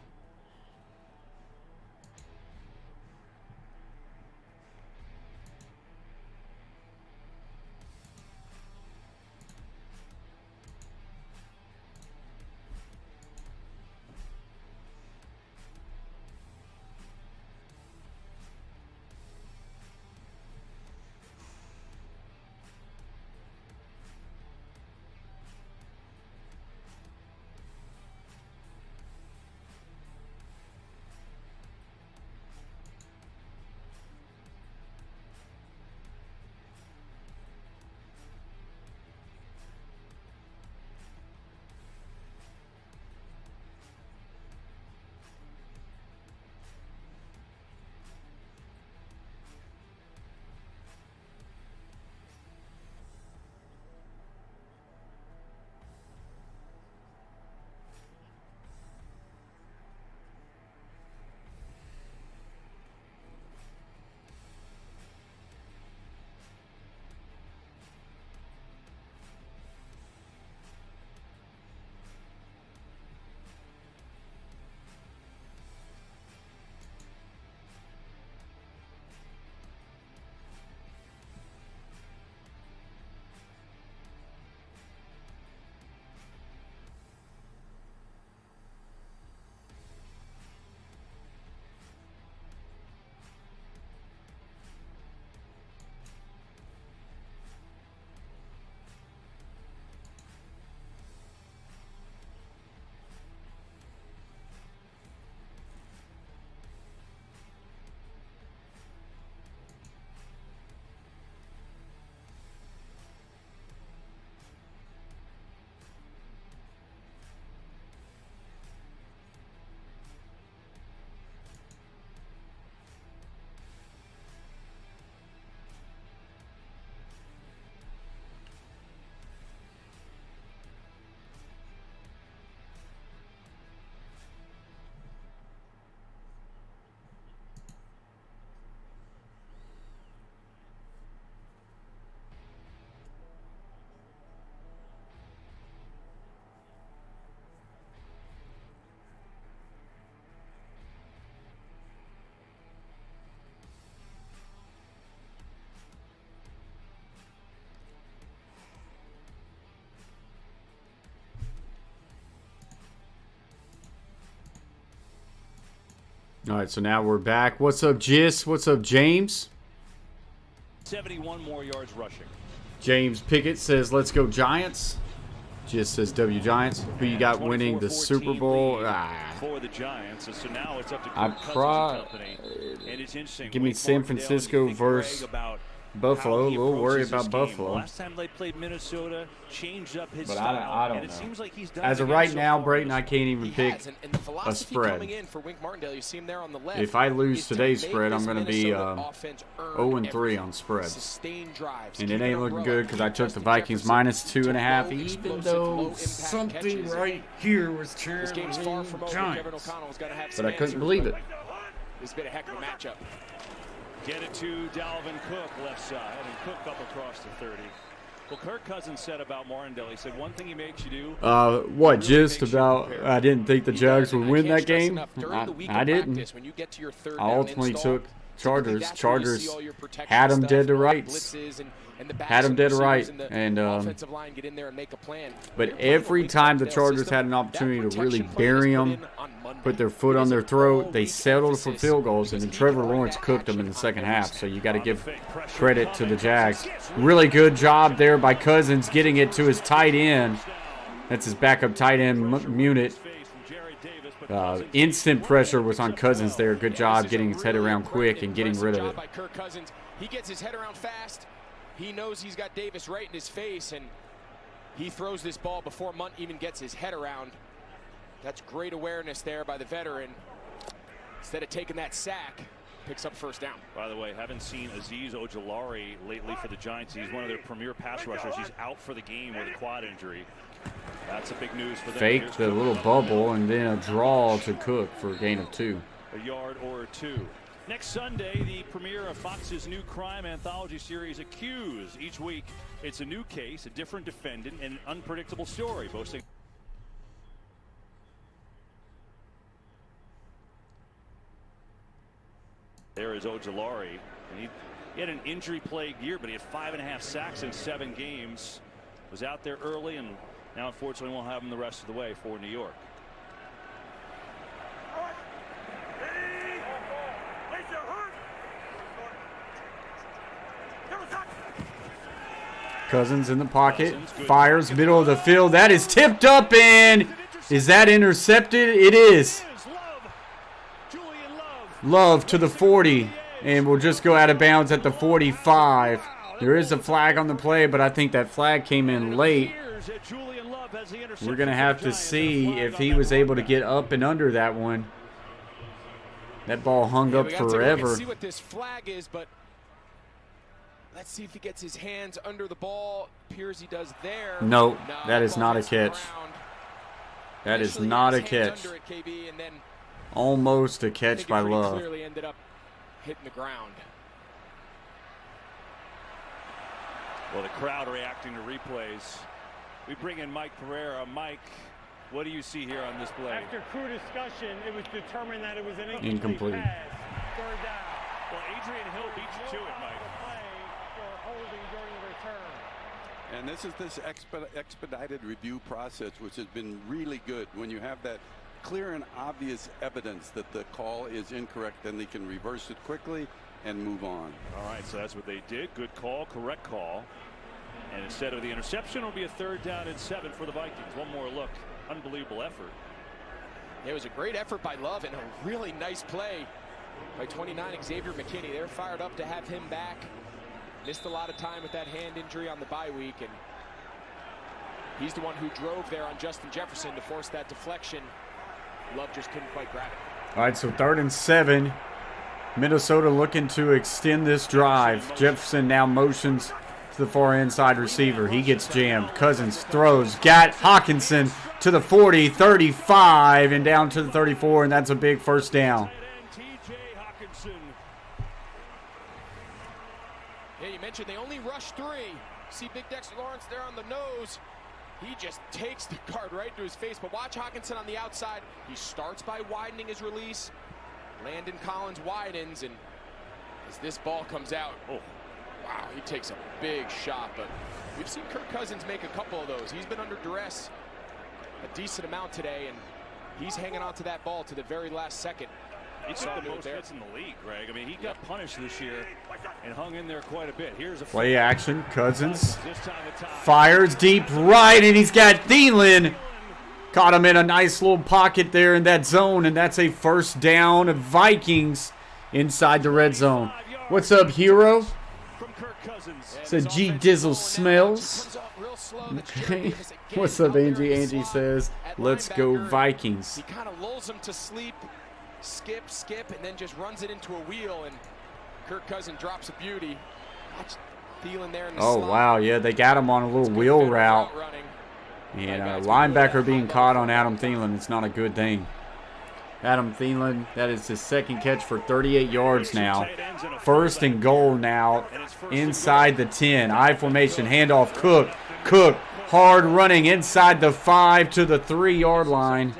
All right, so now we're back. What's up, Jis? What's up, James? 71 more yards rushing. James Pickett says, let's go Giants. Jis says, W Giants. Who you got winning the Super Bowl? For the Giants. So now it's up to Kirk Cousins and company. And it's interesting. Give me San Francisco versus Buffalo. A little worried about Buffalo. Last time they played Minnesota, changed up his but style, I don't and it know. seems like he's done As of right now, Brayton, I can't even pick a spread. If I lose today's spread, I'm going to be 0-3 on spreads. And it ain't looking good because I took the Vikings minus 2.5, even though something right here was cheering Giants. But I couldn't believe it. This has been a heck of a matchup. Get it to Dalvin Cook, left side, and Cook up across the 30. Well, Kirk Cousins said about Martindale, he said one thing he makes you do. What, just about I didn't think the Jags would win that game? I didn't. I ultimately took Chargers. Chargers had them dead to rights. Had them dead to right. And but every time the Chargers had an opportunity to really bury them, put their foot on their throat, they settled for field goals, and then Trevor Lawrence cooked them in the second half. So you got to give credit to the Jags. Really good job there by Cousins getting it to his tight end. That's his backup tight end, Munit. Instant pressure was on Cousins there. Good job getting his head around quick and getting rid of it. By Kirk Cousins. He gets his head around fast. He knows he's got Davis right in his face, and he throws this ball before Munt even gets his head around. That's great awareness there by the veteran. Instead of taking that sack, picks up first down. By the way, haven't seen Azeez Ojulari lately for the Giants. He's one of their premier pass rushers. He's out for the game with a quad injury. That's a big news for them. Fake the little bubble and then a draw to Cook for a gain of 2. A yard or 2. Next Sunday, the premiere of Fox's new crime anthology series, Accused. Each week, it's a new case, a different defendant, and an unpredictable story. Boasting. There is Ojulari, and he had an injury-plagued year, but he had 5.5 sacks in 7 games. Was out there early, and now unfortunately won't have him the rest of the way for New York. Cousins in the pocket, fires middle of the field. That is tipped up, and is that intercepted? It is. Love to the 40, and we'll just go out of bounds at the 45. There is a flag on the play, but I think that flag came in late. We're going to have to see if he was able to get up and under that one. That ball hung up forever. Let's see what this flag is, but let's see if he gets his hands under the ball. Appears he does there. No, that is not a catch. That is not a catch. Almost a catch by Love. Clearly ended up hitting the ground. Well, the crowd reacting to replays. We bring in Mike Pereira. Mike, what do you see here on this play? After crew discussion, it was determined that it was an incomplete pass. Third down. Well, Adrian Hill beat you to it, Mike. And this is this expedited review process, which has been really good. When you have that clear and obvious evidence that the call is incorrect, then they can reverse it quickly and move on. All right, so that's what they did. Good call, correct call. And instead of the interception, it'll be a 3rd down and 7 for the Vikings. One more look. Unbelievable effort. It was a great effort by Love and a really nice play by 29 Xavier McKinney. They're fired up to have him back. Missed a lot of time with that hand injury on the bye week, and he's the one who drove there on Justin Jefferson to force that deflection. Love just couldn't quite grab it. All right, so 3rd and 7. Minnesota looking to extend this drive. Jefferson now motions to the far inside receiver. He gets jammed. Cousins throws. Got Hawkinson to the 40, 35, and down to the 34, and that's a big first down. Yeah, you mentioned they only rushed 3. See Big Dexter Lawrence there on the nose. He just takes the guard right to his face. But watch Hawkinson on the outside. He starts by widening his release. Landon Collins widens, and as this ball comes out, oh, wow, he takes a big shot. But we've seen Kirk Cousins make a couple of those. He's been under duress a decent amount today, and he's hanging on to that ball to the very last second. He took the most hits in the league, Greg. I mean, he got punished this year and hung in there quite a bit. Here's a play action. Cousins fires deep right, and he's got Thielen. Caught him in a nice little pocket there in that zone, and that's a first down of Vikings inside the red zone. What's up, Hero? Said G Dizzle smells. Okay. What's up, Angie? Angie says, let's go Vikings. He kind of lulls him to sleep. Skip, and then just runs it into a wheel, and Kirk Cousins drops a beauty. Watch Thielen there in the slot. Wow, yeah, they got him on a little wheel route. And a linebacker being caught on Adam Thielen, it's not a good thing. Adam Thielen, that is his 2nd catch for 38 yards now. 1st and goal now inside the 10. I formation, handoff, Cook, hard running inside the 5 to the 3-yard line.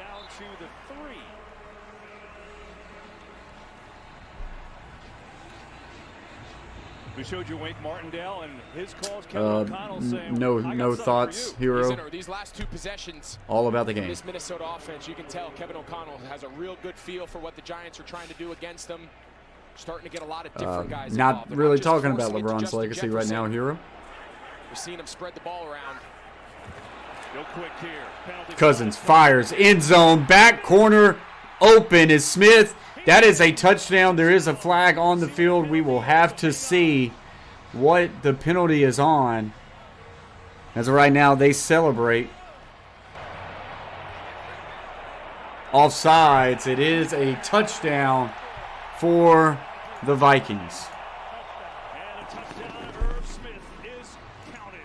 We showed you Wake Martindale and his calls. Kevin O'Connell saying, no thoughts, Hero. These last 2 possessions, all about the game. This Minnesota offense, you can tell Kevin O'Connell has a real good feel for what the Giants are trying to do against them. Starting to get a lot of different guys involved. Not really talking about LeBron's legacy right now, Hero. We're seeing him spread the ball around. Go quick here. Penalty Cousins fires, end zone, back corner, open is Smith. That is a touchdown. There is a flag on the field. We will have to see what the penalty is on. As of right now, they celebrate. Offsides. It is a touchdown for the Vikings. And a touchdown, Irv Smith is counted.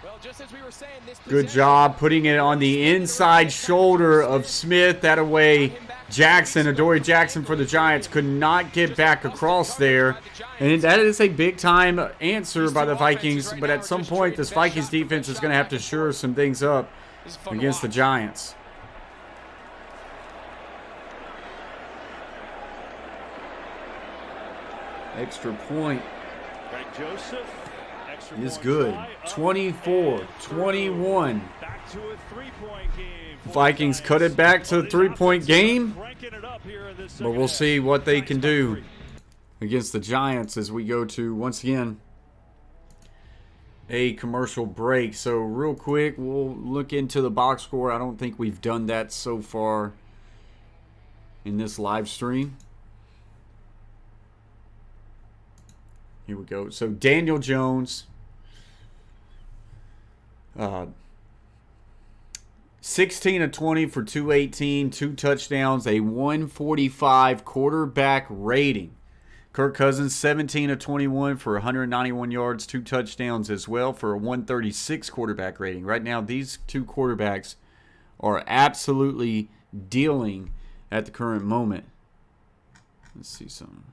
Well, just as we were saying, this Good job putting it on the inside shoulder of Smith. That way, Jackson, Adoree Jackson for the Giants, could not get back across there. And that is a big-time answer by the Vikings. But at some point, this Vikings defense is going to have to shore some things up against the Giants. Extra point Greg Joseph, extra is point good. try, 24-21. Back to a three-point game. Vikings cut it back to a three-point game. Cranking it up here in this But second we'll half. see what they can do Giants against the Giants as we go to, once again, a commercial break. So real quick, we'll look into the box score. I don't think we've done that so far in this live stream. Here we go. So Daniel Jones, 16 of 20 for 218, 2 touchdowns, a 145 quarterback rating. Kirk Cousins, 17 of 21 for 191 yards, 2 touchdowns as well for a 136 quarterback rating. Right now, these two quarterbacks are absolutely dealing at the current moment. Let's see something.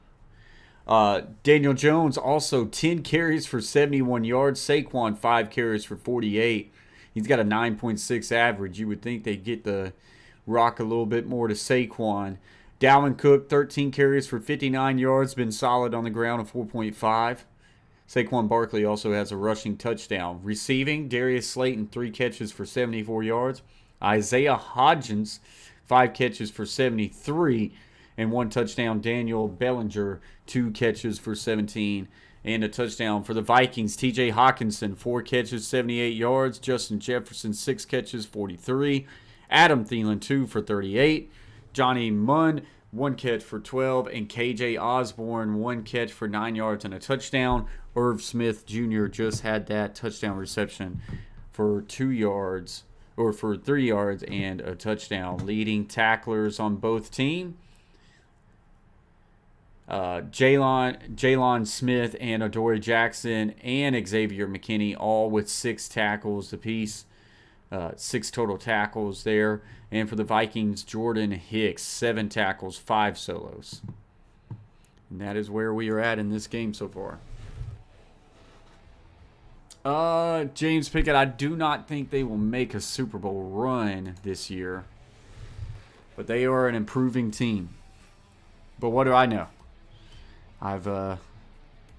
Daniel Jones also 10 carries for 71 yards. Saquon 5 carries for 48. He's got a 9.6 average. You would think they'd get the rock a little bit more to Saquon. Dalvin Cook 13 carries for 59 yards. Been solid on the ground at 4.5. Saquon Barkley also has a rushing touchdown. Receiving, Darius Slayton 3 catches for 74 yards. Isaiah Hodgins 5 catches for 73. And 1 touchdown. Daniel Bellinger, 2 catches for 17 and a touchdown. For the Vikings, TJ Hawkinson, 4 catches, 78 yards. Justin Jefferson, 6 catches, 43. Adam Thielen, 2 for 38. Johnny Munn, 1 catch for 12. And KJ Osborne, 1 catch for 9 yards and a touchdown. Irv Smith Jr. just had that touchdown reception for 2 yards, or for 3 yards and a touchdown. Leading tacklers on both teams. Jalen Smith and Adoree Jackson and Xavier McKinney all with 6 tackles apiece. 6 total tackles there. And for the Vikings, Jordan Hicks, 7 tackles, 5 solos. And that is where we are at in this game so far. James Pickett, I do not think they will make a Super Bowl run this year. But they are an improving team. But what do I know? I've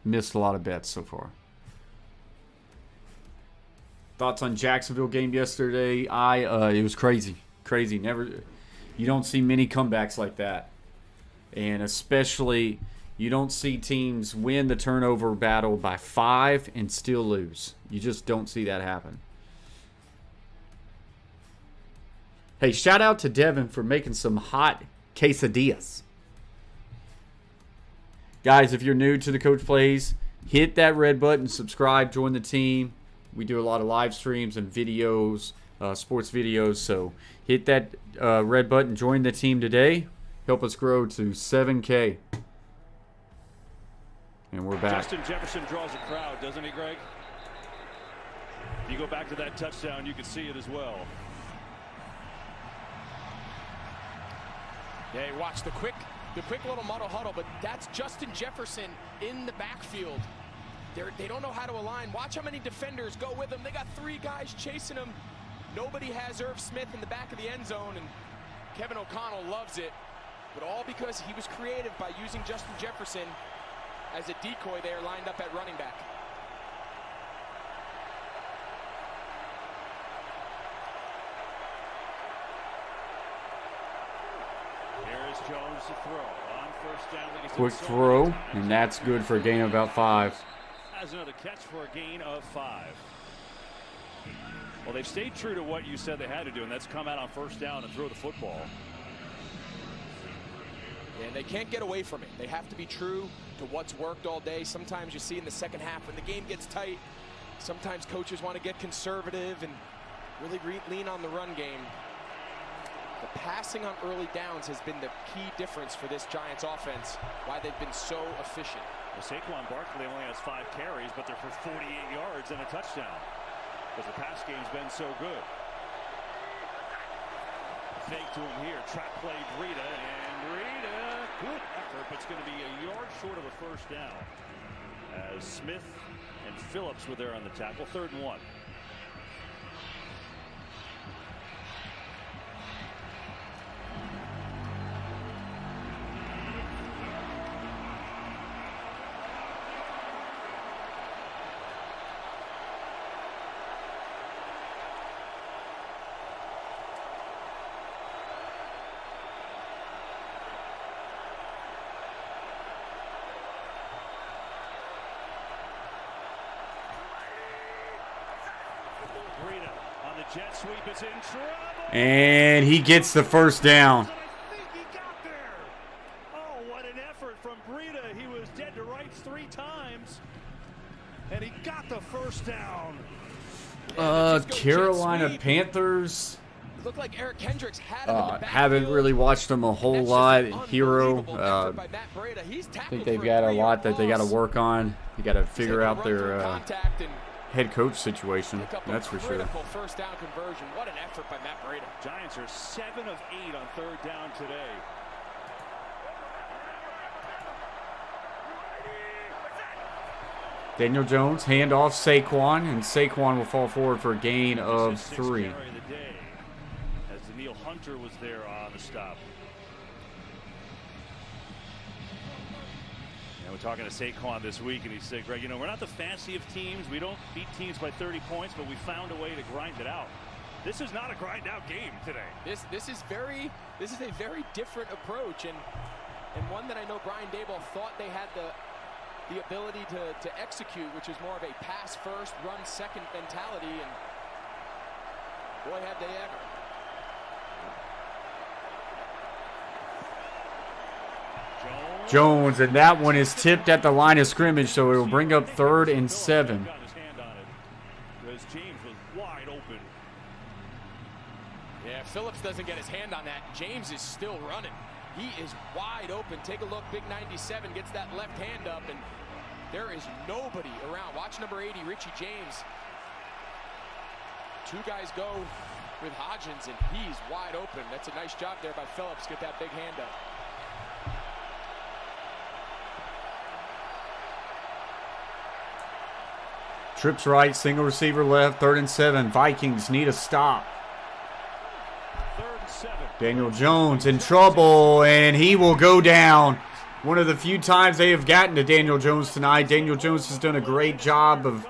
missed a lot of bets so far. Thoughts on Jacksonville game yesterday? It was crazy. Crazy. You don't see many comebacks like that. And especially, you don't see teams win the turnover battle by 5 and still lose. You just don't see that happen. Hey, shout out to Devin for making some hot quesadillas. Guys, if you're new to the Coach Plays, hit that red button, subscribe, join the team. We do a lot of live streams and videos, sports videos. So hit that red button, join the team today. Help us grow to 7K. And we're back. Justin Jefferson draws a crowd, doesn't he, Greg? If you go back to that touchdown, you can see it as well. Yeah, watch the quick little muddle huddle, but that's Justin Jefferson in the backfield. They don't know how to align. Watch how many defenders go with him. They got 3 guys chasing him. Nobody has Irv Smith in the back of the end zone, and Kevin O'Connell loves it, but all because he was creative by using Justin Jefferson as a decoy there, lined up at running back. Jones to throw on first down. Quick throw, and that's good for a gain of about 5. Has another catch for a gain of 5. Well, they've stayed true to what you said they had to do, and that's come out on first down and throw the football. And they can't get away from it. They have to be true to what's worked all day. Sometimes you see in the second half when the game gets tight, sometimes coaches want to get conservative and really lean on the run game. The passing on early downs has been the key difference for this Giants offense, why they've been so efficient. Well, Saquon Barkley only has 5 carries, but they're for 48 yards and a touchdown because the pass game's been so good. Fake to him here, trap play Breida, and Breida, good effort, but it's going to be a yard short of a first down. As Smith and Phillips were there on the tackle, 3rd and 1. Jet sweep is in trouble. And he gets the first down. I think he got there. Oh, what an effort from Breida. He was dead to rights 3 times. And he got the first down. Carolina Panthers. Looked like Eric Kendricks had him in the backfield. Haven't really watched them a whole lot. Hero. I think they've got a lot that they got to work on. You got to figure out their head coach situation. That's for sure. First down conversion. What an effort by Matt Breida. Giants are 7 of 8 on 3rd down today. Daniel Jones, hand off Saquon, and Saquon will fall forward for a gain of 3. As Daniil Hunter was there on the stop. We're talking to Saquon this week, and he said, Greg, you know, we're not the fancy of teams. We don't beat teams by 30 points, but we found a way to grind it out. This is not a grind out game today. This is a very different approach, and one that I know Brian Daboll thought they had the ability to execute, which is more of a pass first, run second mentality, and boy, have they ever. Jones, and that one is tipped at the line of scrimmage, so it will bring up 3rd and 7. James was wide open. Yeah, Phillips doesn't get his hand on that. James is still running. He is wide open. Take a look. Big 97 gets that left hand up, and there is nobody around. Watch number 80, Richie James. 2 guys go with Hodgins, and he's wide open. That's a nice job there by Phillips. Get that big hand up. Trips right, single receiver left, 3rd and 7. Vikings need a stop. 3rd and 7. Daniel Jones in trouble, and he will go down. One of the few times they have gotten to Daniel Jones tonight. Daniel Jones has done a great job of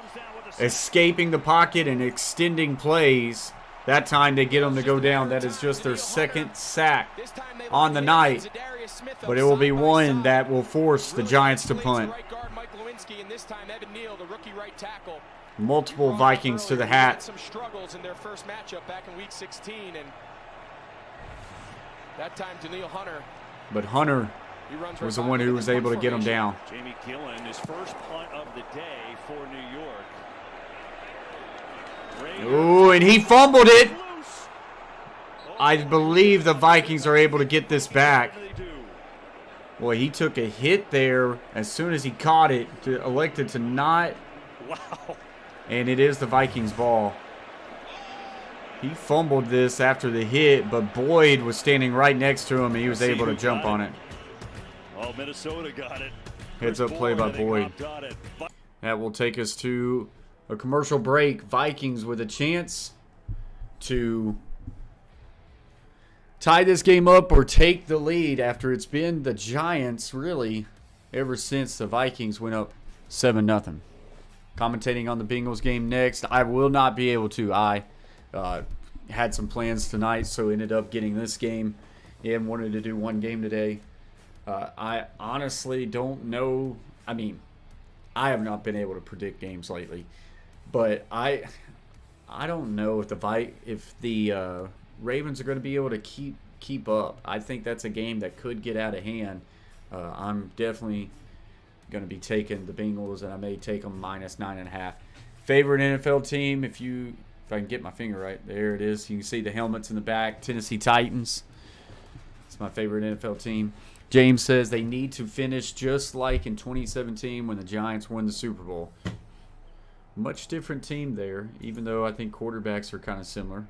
escaping the pocket and extending plays. That time they get him to go down. That is just their 2nd sack on the night. But it will be one that will force the Giants to punt. Multiple Vikings to the hat. Some struggles in their first matchup back in week 16, and that time Daniil Hunter. But Hunter was the one who was able to get him down. Jamie Gillen, his first punt of the day for New York. Ooh, and he fumbled it. I believe the Vikings are able to get this back. Boy, he took a hit there as soon as he caught it. Elected to not. Wow. And it is the Vikings' ball. He fumbled this after the hit, but Boyd was standing right next to him, and he was able to jump on it. Oh, Minnesota got it. Heads up play by Boyd. That will take us to a commercial break. Vikings with a chance to tie this game up or take the lead after it's been the Giants, really, ever since the Vikings went up 7-0. Commentating on the Bengals game next. I will not be able to. I had some plans tonight, so ended up getting this game and wanted to do one game today. I honestly don't know. I mean, I have not been able to predict games lately, but I don't know if the Ravens are going to be able to keep keep up. I think that's a game that could get out of hand. I'm definitely going to be taking the Bengals, and I may take them minus 9.5. Favorite NFL team, if I can get my finger right, there it is. You can see the helmets in the back, Tennessee Titans. It's my favorite NFL team. James says they need to finish just like in 2017 when the Giants won the Super Bowl. Much different team there, even though I think quarterbacks are kind of similar.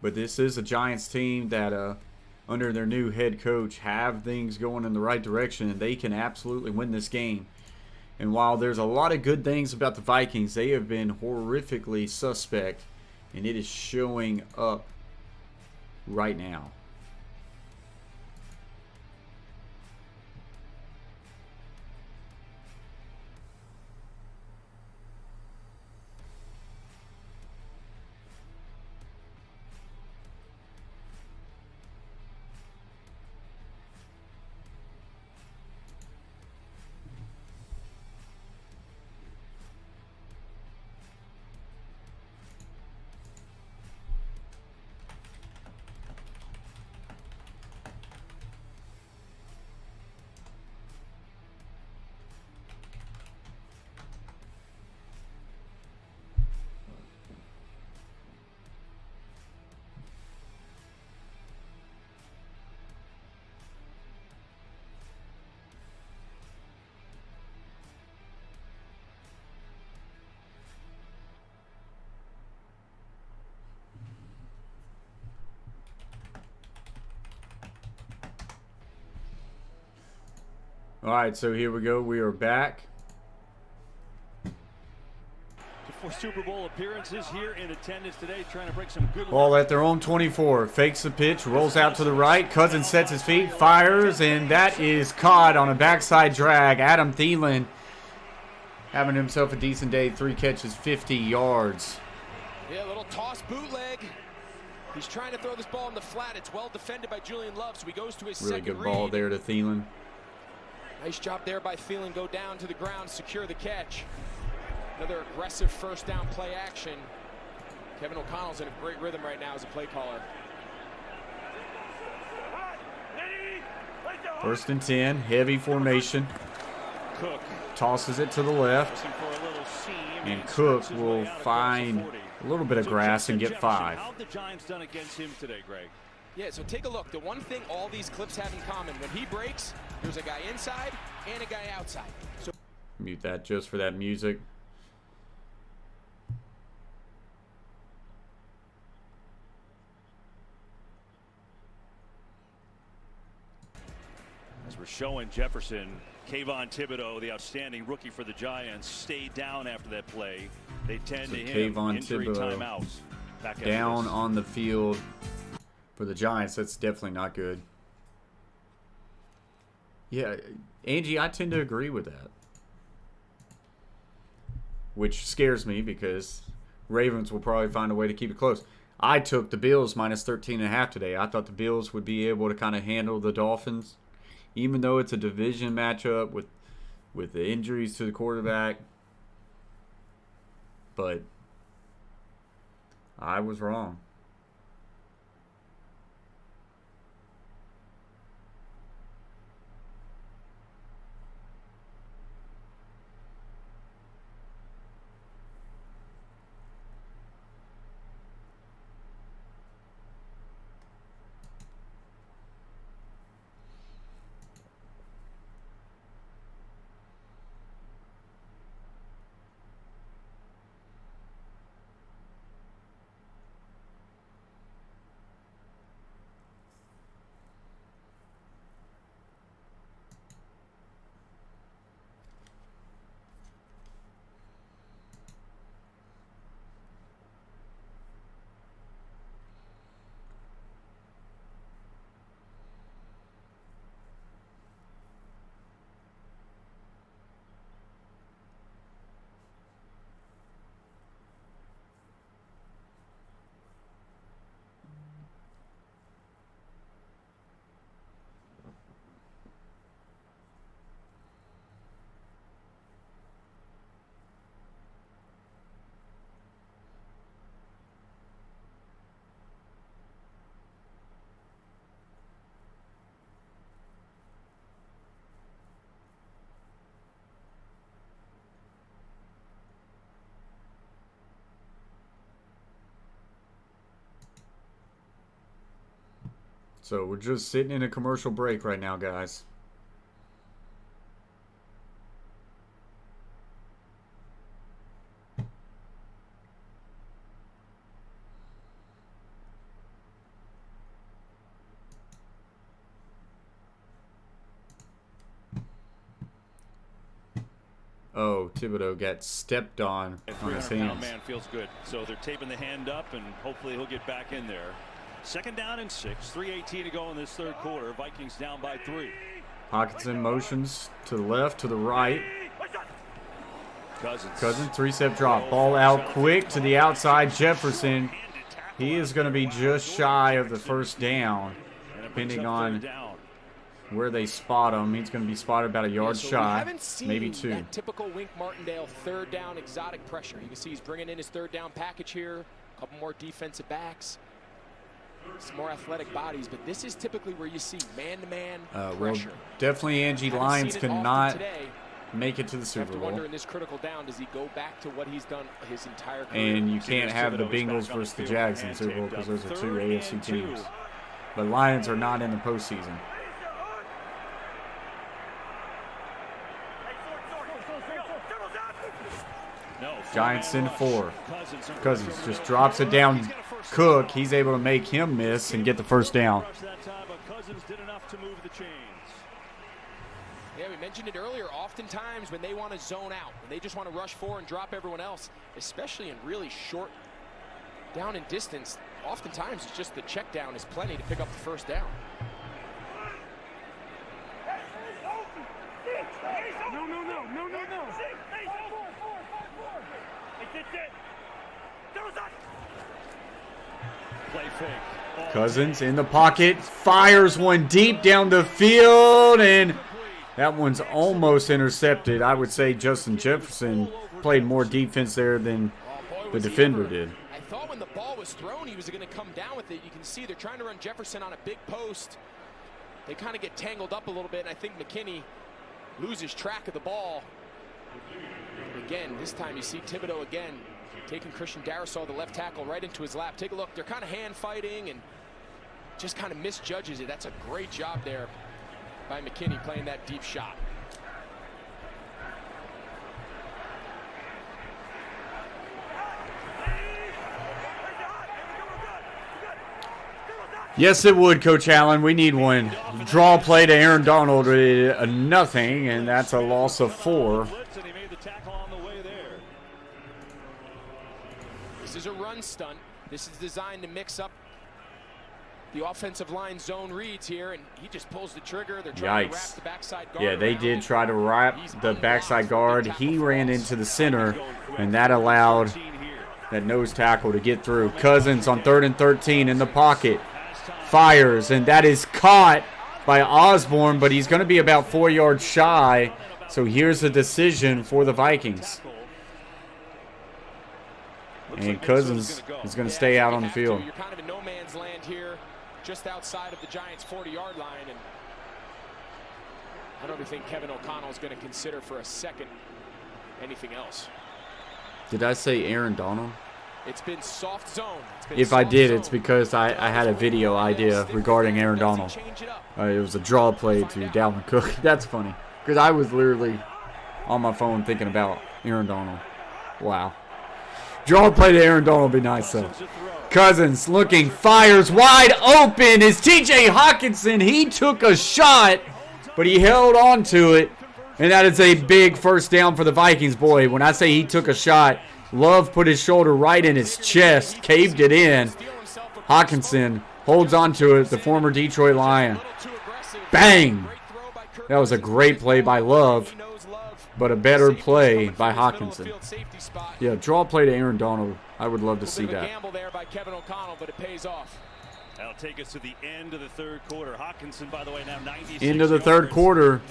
But this is a Giants team that, under their new head coach, have things going in the right direction, and they can absolutely win this game. And while there's a lot of good things about the Vikings, they have been horrifically suspect, and it is showing up right now. All right, so here we go. We are back. For Super Bowl appearances here in attendance today, trying to break some good. Ball at their own 24. Fakes the pitch, rolls out to the right. Cousins sets his feet, fires, and that is caught on a backside drag. Adam Thielen having himself a decent day. 3 catches, 50 yards. Yeah, a little toss bootleg. He's trying to throw this ball in the flat. It's well defended by Julian Love, so he goes to his Really second good ball read. there to Thielen. Nice job there by Thielen. Go down to the ground, secure the catch. Another aggressive first down play action. Kevin O'Connell's in a great rhythm right now as a play caller. 1st and 10, heavy formation. Cook tosses it to the left. And Cook will find a little bit of grass and get 5. How have the Giants done against him today, Greg? Yeah, so take a look. The one thing all these clips have in common, when he breaks, there's a guy inside and a guy outside. So mute that just for that music. As we're showing Jefferson, Kayvon Thibodeau, the outstanding rookie for the Giants, stayed down after that play. They tend to him Kayvon injury Thibodeau timeouts. Back down on the field for the Giants. That's definitely not good. Yeah, Angie, I tend to agree with that. Which scares me because Ravens will probably find a way to keep it close. I took the Bills minus 13.5 today. I thought the Bills would be able to kind of handle the Dolphins, even though it's a division matchup with the injuries to the quarterback. But I was wrong. So we're just sitting in a commercial break right now, guys. Oh, Thibodeau got stepped on his 300-pound hands. man feels good. So they're taping the hand up, and hopefully he'll get back in there. 2nd down and 6. 3:18 to go in this 3rd quarter. Vikings down by 3. Hockenson motions to the left, to the right. Cousins. 3-step drop. Ball out quick to the outside. Jefferson. He is going to be just shy of the 1st down, depending on where they spot him. He's going to be spotted about a yard shy, maybe 2. That typical Wink Martindale 3rd down exotic pressure. You can see he's bringing in his 3rd down package here. A couple more defensive backs. Some more athletic bodies, but this is typically where you see man-to-man pressure. Well, definitely Angie Lyons cannot make it to the Super Bowl. Wonder in this critical down, does he go back to what he's done his entire career? And you can't have the Bengals versus the Jags in the Super Bowl because those are 2 AFC teams. But Lions are not in the postseason. Giants send 4. Cousins just drops it down. Cook, he's able to make him miss and get the 1st down. Yeah, we mentioned it earlier. Oftentimes when they want to zone out, when they just want to rush 4 and drop everyone else, especially in really short down and distance, oftentimes it's just the check down is plenty to pick up the 1st down. No. Play fake. Cousins in the pocket, fires one deep down the field, and that one's almost intercepted. I would say Justin Jefferson played more defense there than the defender did. I thought when the ball was thrown, he was going to come down with it. You can see they're trying to run Jefferson on a big post. They kind of get tangled up a little bit, and I think McKinney loses track of the ball. Again, this time you see Thibodeau again taking Christian Darrisaw, the left tackle, right into his lap. Take a look. They're kind of hand fighting and just kind of misjudges it. That's a great job there by McKinney playing that deep shot. Yes, it would, Coach Allen. We need one. Draw play to Aaron Donald, a nothing, and that's a loss of 4. This is a run stunt. This is designed to mix up the offensive line zone reads here, and he just pulls the trigger. They're trying to wrap the backside guard. Yeah, they did try to wrap the backside guard. He ran into the center, and that allowed that nose tackle to get through. Cousins on 3rd and 13 in the pocket. Fires, and that is caught by Osborne, but he's going to be about 4 yards shy. So here's the decision for the Vikings. And Cousins is going to stay out on the field. You're kind of in no man's land here, just outside of the Giants' 40-yard line, and I don't think Kevin O'Connell is going to consider for a second anything else. Did I say Aaron Donald? It's been soft zone. If I did, it's because I had a video idea regarding Aaron Donald. It was a draw play to Dalvin Cook. That's funny, because I was literally on my phone thinking about Aaron Donald. Wow. Draw play to Aaron Donald would be nice, though. Cousins looking, fires wide open is T.J. Hockenson. He took a shot, but he held on to it, and that is a big 1st down for the Vikings. Boy, when I say he took a shot, Love put his shoulder right in his chest, caved it in. Hockenson holds on to it, the former Detroit Lion. Bang! That was a great play by Love, but a better play by Hockenson. Yeah, draw play to Aaron Donald. I would love to see that. Gamble there by Kevin O'Connell, but it pays off. That'll take us to the end of the 3rd quarter. Hockenson, by the way, now 96 End of the 3rd quarter.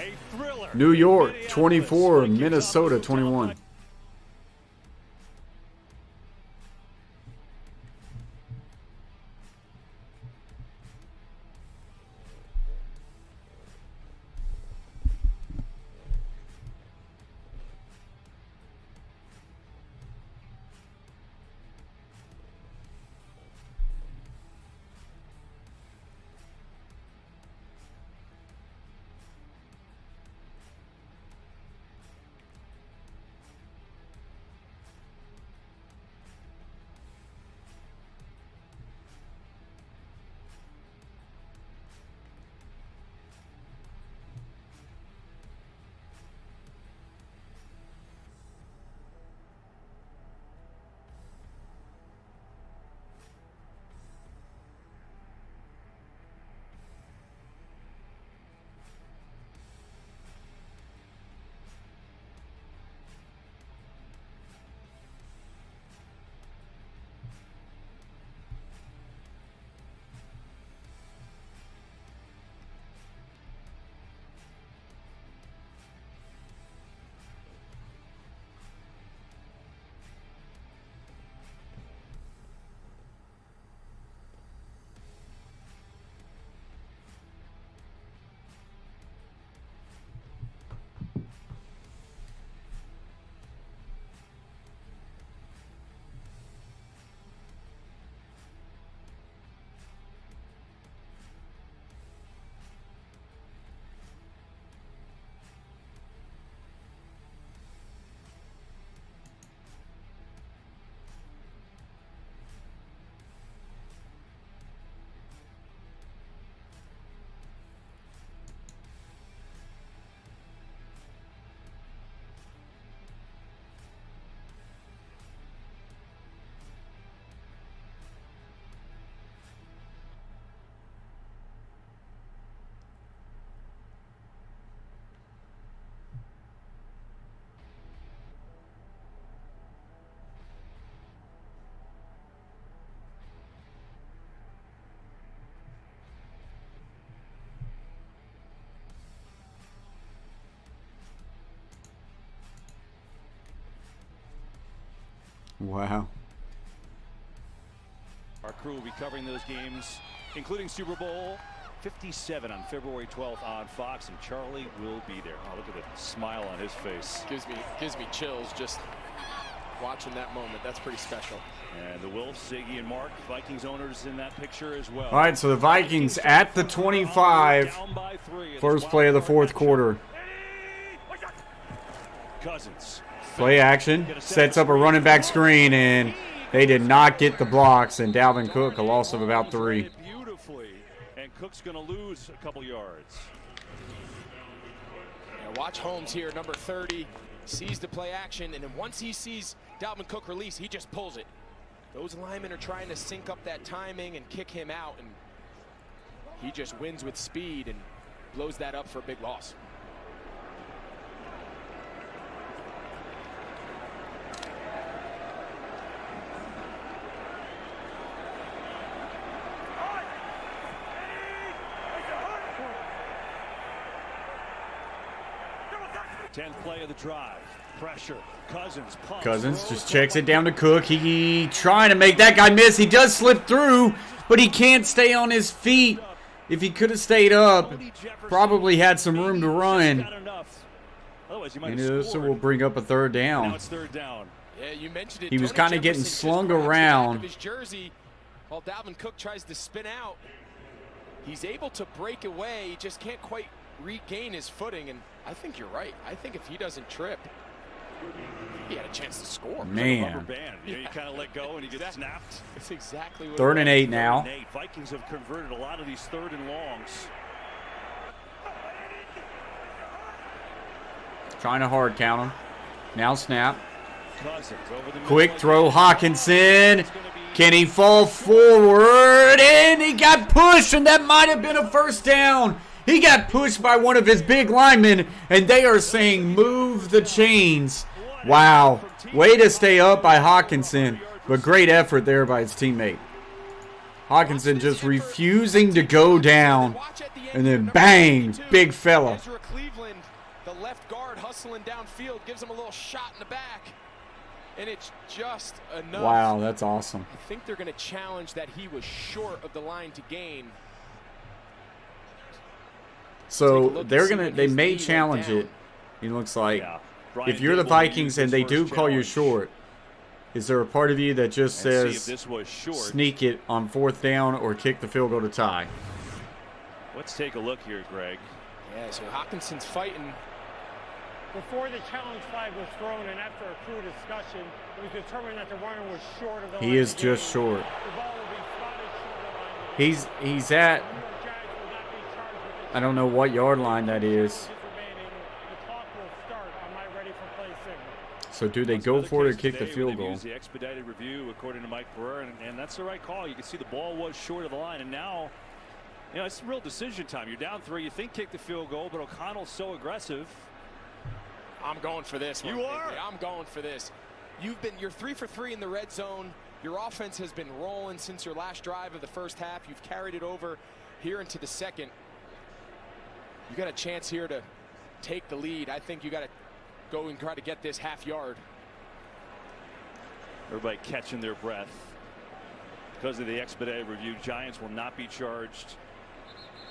New York 24, Minnesota 21. Wow. Our crew will be covering those games, including Super Bowl 57 on February 12th on Fox, and Charlie will be there. Oh, look at the smile on his face. Gives me chills just watching that moment. That's pretty special. And the Wolves, Ziggy and Mark, Vikings owners in that picture as well. All right, so the Vikings at the 25. First play of the fourth quarter. Cousins. Play action. Sets up a running back screen, and they did not get the blocks. And Dalvin Cook, a loss of about 3. Beautifully. And Cook's going to lose a couple yards. Now watch Holmes here, number 30. Sees the play action, and then once he sees Dalvin Cook release, he just pulls it. Those linemen are trying to sync up that timing and kick him out, and he just wins with speed and blows that up for a big loss. Tenth play of the drive. Pressure. Cousins just checks it down to Cook. He trying to make that guy miss. He does slip through, but he can't stay on his feet. If he could have stayed up, probably had some room to run. And this will bring up a third down. Now it's third down. Yeah, you mentioned it. He was kind of getting slung around. His jersey, while Dalvin Cook tries to spin out, he's able to break away. He just can't quite regain his footing. And I think you're right. I think if he doesn't trip, he had a chance to score. Man. Like a rubber band. You know, you kind of let go and you get snapped. That's exactly what. 3rd and 8 now. 3rd and 8. Vikings have converted a lot of these 3rd and longs. Trying to hard count him. Now snap. Cousins over the Quick throw, Hawkinson. Can he fall forward? And he got pushed, and that might have been a first down. He got pushed by one of his big linemen, and they are saying move the chains. Wow. Way to stay up by Hawkinson, but great effort there by his teammate. Hawkinson just refusing to go down, and then bang, big fella. Cleveland, the left guard hustling downfield, gives him a little shot in the back, and it's just enough. Wow, that's awesome. I think they're going to challenge that he was short of the line to gain. So they may challenge it. It looks like if you're the Vikings and they do call you short, is there a part of you that just says sneak it on 4th down or kick the field goal to tie? Let's take a look here, Greg. Yeah, so Hawkinson's fighting. Before the challenge flag was thrown and after a crew discussion, it was determined that the runner was short of the line. He is just short. The ball will be spotted short of the line. He's at, I don't know what yard line that is. So do they go for it or kick the field goal? The expedited review, according to Mike Brewer, and that's the right call. You can see the ball was short of the line, and now, you know, it's real decision time. You're down 3. You think kick the field goal, but O'Connell's so aggressive. I'm going for this one. You are? I'm going for this. You're 3 for 3 in the red zone. Your offense has been rolling since your last drive of the first half. You've carried it over here into the second. You got a chance here to take the lead. I think you got to go and try to get this half yard. Everybody catching their breath. Because of the expedited review, Giants will not be charged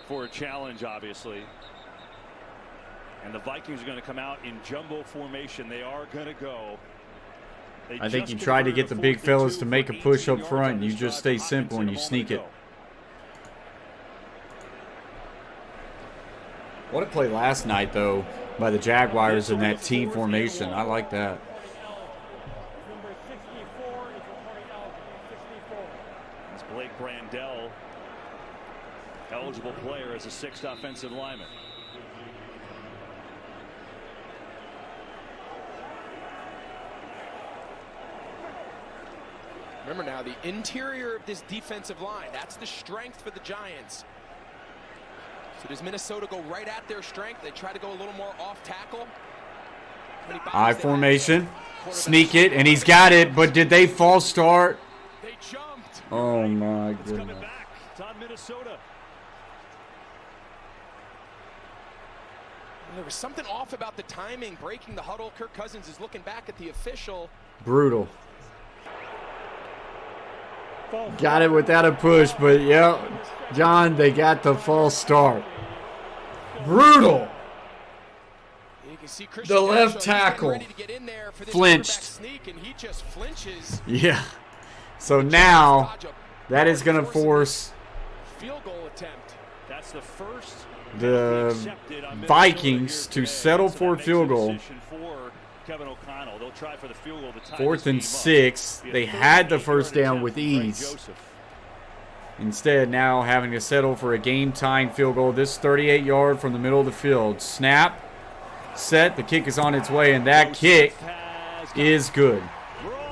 for a challenge, obviously. And the Vikings are going to come out in jumbo formation. They are going to go. I think you try to get the big fellas to make a push up front, and you just stay simple and you sneak it. What a play last night, though, by the Jaguars in that team formation. I like that. Number 64 is reporting out. 64. It's Blake Brandell, eligible player as a 6th offensive lineman. Remember now, the interior of this defensive line, that's the strength for the Giants. So does Minnesota go right at their strength? They try to go a little more off tackle. I formation, sneak it, and he's got it, but did they false start? They jumped. Oh my It's coming goodness. back. It's on Minnesota. There was something off about the timing, breaking the huddle. Kirk Cousins is looking back at the official. Brutal. Got it without a push, but yeah, John, they got the false start. Brutal. The left tackle flinched. Yeah. So now that is going to force the Vikings to settle for a field goal. 4th and 6. They had the first down with ease. Instead, now having to settle for a game-tying field goal. This 38-yard from the middle of the field. Snap. Set. The kick is on its way, and that kick is good.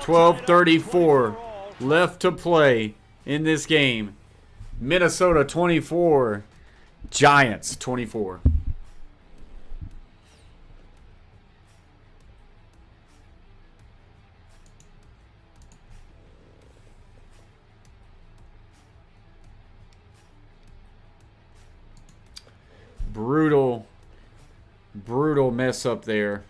12:34 left to play in this game. Minnesota 24, Giants 24. Brutal mess up there.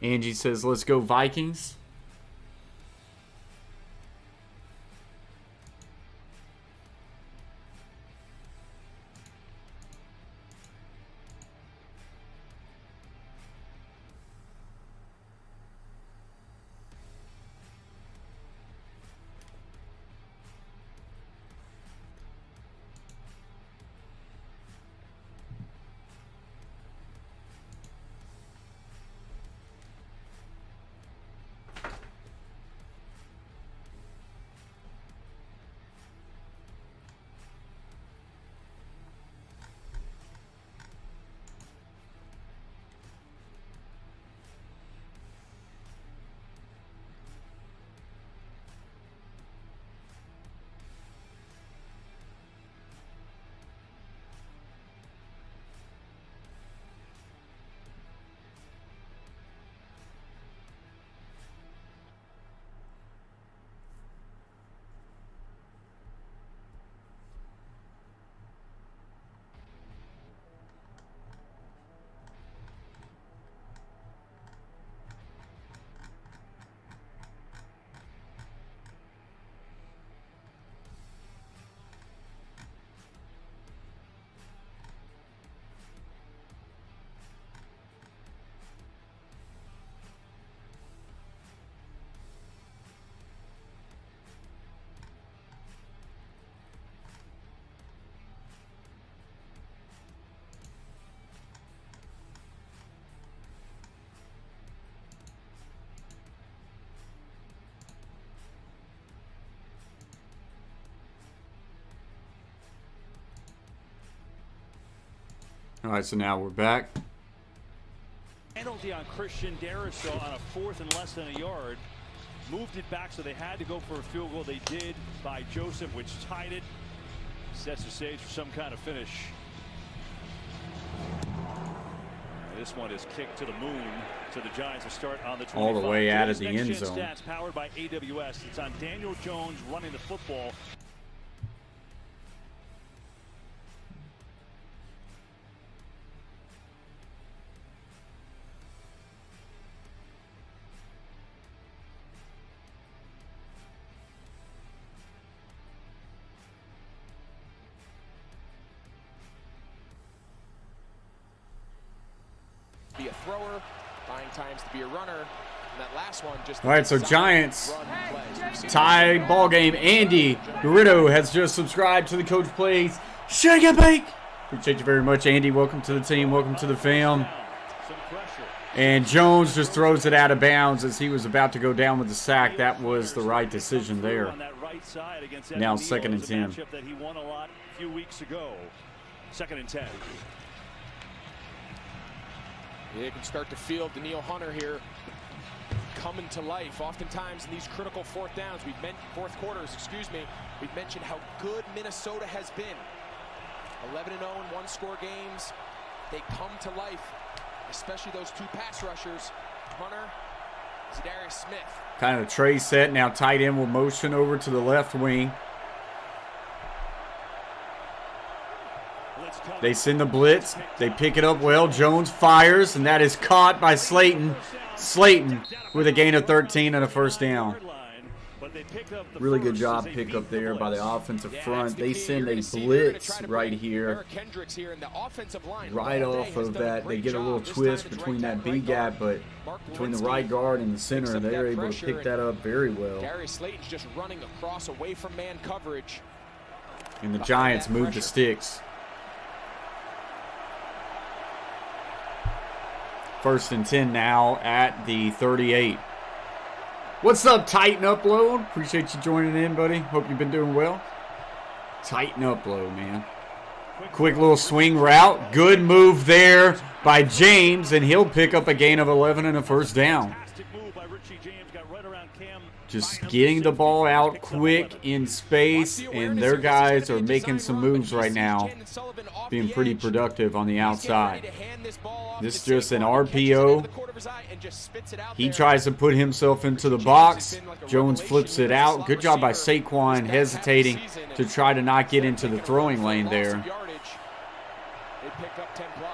Angie says, let's go Vikings. All right, so now we're back. Penalty on Christian Derisaw on a 4th and less than a yard. Moved it back, so they had to go for a field goal. They did by Joseph, which tied it. Sets the stage for some kind of finish. This one is kicked to the moon to the Giants to start on the 25. All the way out of the end zone. Stats powered by AWS. It's on Daniel Jones running the football. Be a thrower, buying times to be a runner, and that last one just. All right, so Giants tied ball game. Andy Garrido has just subscribed to the Coach Plays Shake and Bake. Appreciate you very much, Andy. Welcome to the team. Welcome to the fam. And Jones just throws it out of bounds as he was about to go down with the sack. That was the right decision there. Now 2nd and 10. That he won a lot a few weeks ago. 2nd and 10. You can start to feel Daniil Hunter here coming to life. Oftentimes in these critical fourth quarters, we've mentioned how good Minnesota has been. 11-0 in one-score games. They come to life, especially those two pass rushers. punter, Zadarius Smith. Kind of a tray set. Now tight end will motion over to the left wing. They send the blitz. They pick it up well. Jones fires, and that is caught by Slayton. Slayton with a gain of 13 and a first down. Really good job pick up there by the offensive front. They send a blitz right here. Right off of that, they get a little twist between that B gap, but between the right guard and the center, they're able to pick that up very well. Darius Slayton's just running across away from man coverage. And the Giants move the sticks. First and 10 now at the 38. What's up, Tighten Upload? Appreciate you joining in, buddy. Hope you've been doing well. Tighten Upload, man. Quick little swing route. Good move there by James, and he'll pick up a gain of 11 and a first down. Just getting the ball out quick in space, and their guys are making some moves right now, being pretty productive on the outside. This is just an RPO. He tries to put himself into the box. Jones flips it out. Good job by Saquon hesitating to try to not get into the throwing lane there.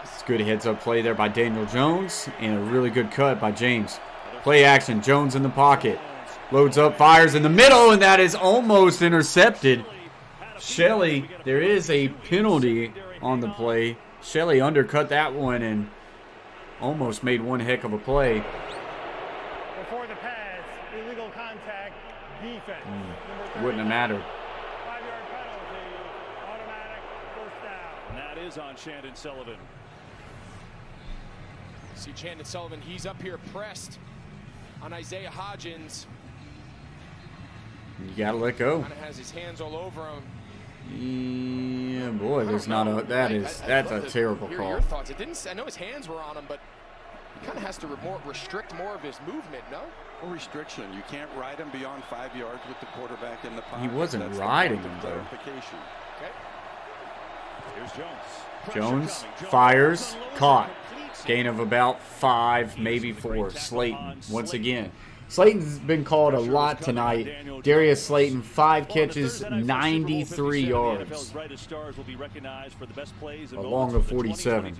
It's a good heads-up play there by Daniel Jones, and a really good cut by James. Play action. Jones in the pocket. Loads up, fires in the middle, and that is almost intercepted. Shelley, there is a penalty on the play. Shelley undercut that one and almost made one heck of a play. Before the pass, illegal contact, defense. Wouldn't have mattered. 5-yard penalty, automatic first down. And that is on Chandon Sullivan. See Chandon Sullivan, he's up here pressed on Isaiah Hodgins. You gotta let go. Kind of has his hands all over him. Yeah, boy, there's not a. That's a terrible call. Your thoughts? It didn't. I know his hands were on him, but he kind of has to restrict more of his movement. No. No restriction. You can't ride him beyond 5 yards with the quarterback in the pocket. He wasn't riding him though. Okay. Here's Jones. Jones fires, caught. Gain of about 5, maybe 4. Slayton once again. Slayton's been called a lot tonight. Darius Slayton, 5 catches, 93 yards. Along the 47.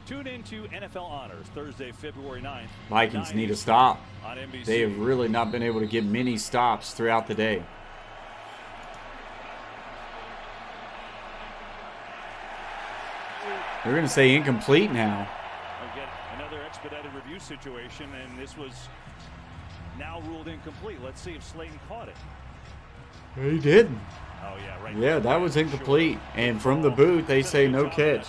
Tune into NFL Honors Thursday, February 9th. Vikings need a stop. They have really not been able to get many stops throughout the day. They're going to say incomplete now. Again, another expedited review situation, and this was now ruled incomplete. Let's see if Slayton caught it. He didn't. Oh, yeah, right. Yeah, that was incomplete. And from the booth, they say no catch.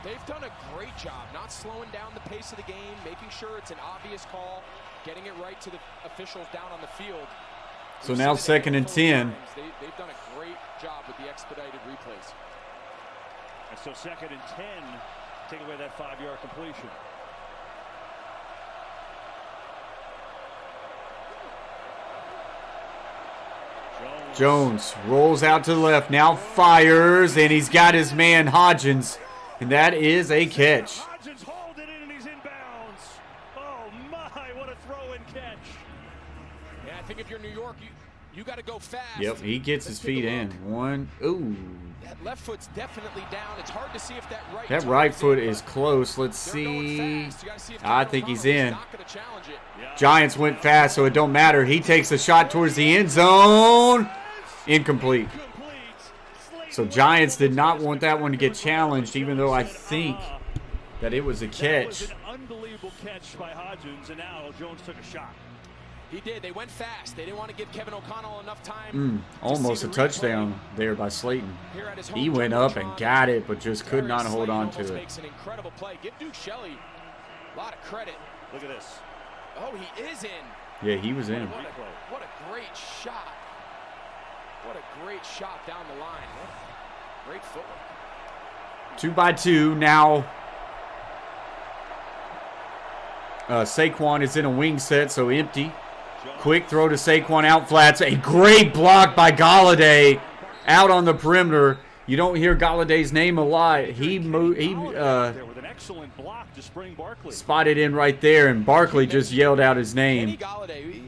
They've done a great job not slowing down the pace of the game, making sure it's an obvious call, getting it right to the officials down on the field. So now 2nd and 10. They've done a great job with the expedited replays. And so 2nd and 10, take away that 5-yard completion. Jones rolls out to the left, now fires, and he's got his man Hodgins, and that is a catch. Hodgins hauled it in and he's inbounds. Oh my, what a throw and catch. Yeah, I think if you're New York, you got to go fast. Yep, he gets his feet in. One, ooh. That left foot's definitely down. It's hard to see if that right foot is close. Let's see. I think he's in. Giants went fast, so it don't matter. He takes a shot towards the end zone. Incomplete. So Giants did not want that one to get challenged, even though I think that it was a catch. That was an unbelievable catch by Hodgins, and now Jones took a shot. He did. They went fast. They didn't want to give Kevin O'Connell enough time. Almost a touchdown there by Slayton. He went up and got it, but just could not hold on to it. Makes an incredible play. Give Duke Shelley a lot of credit. Look at this. Oh, he is in. Yeah, he was in. What a great shot. What a great shot down the line. What great footwork. 2 by 2 now. Saquon is in a wing set, so empty. Quick throw to Saquon out flats. A great block by Galladay out on the perimeter. You don't hear Galladay's name a lot. He excellent block to spring Barkley. Spotted in right there, and Barkley just yelled out his name.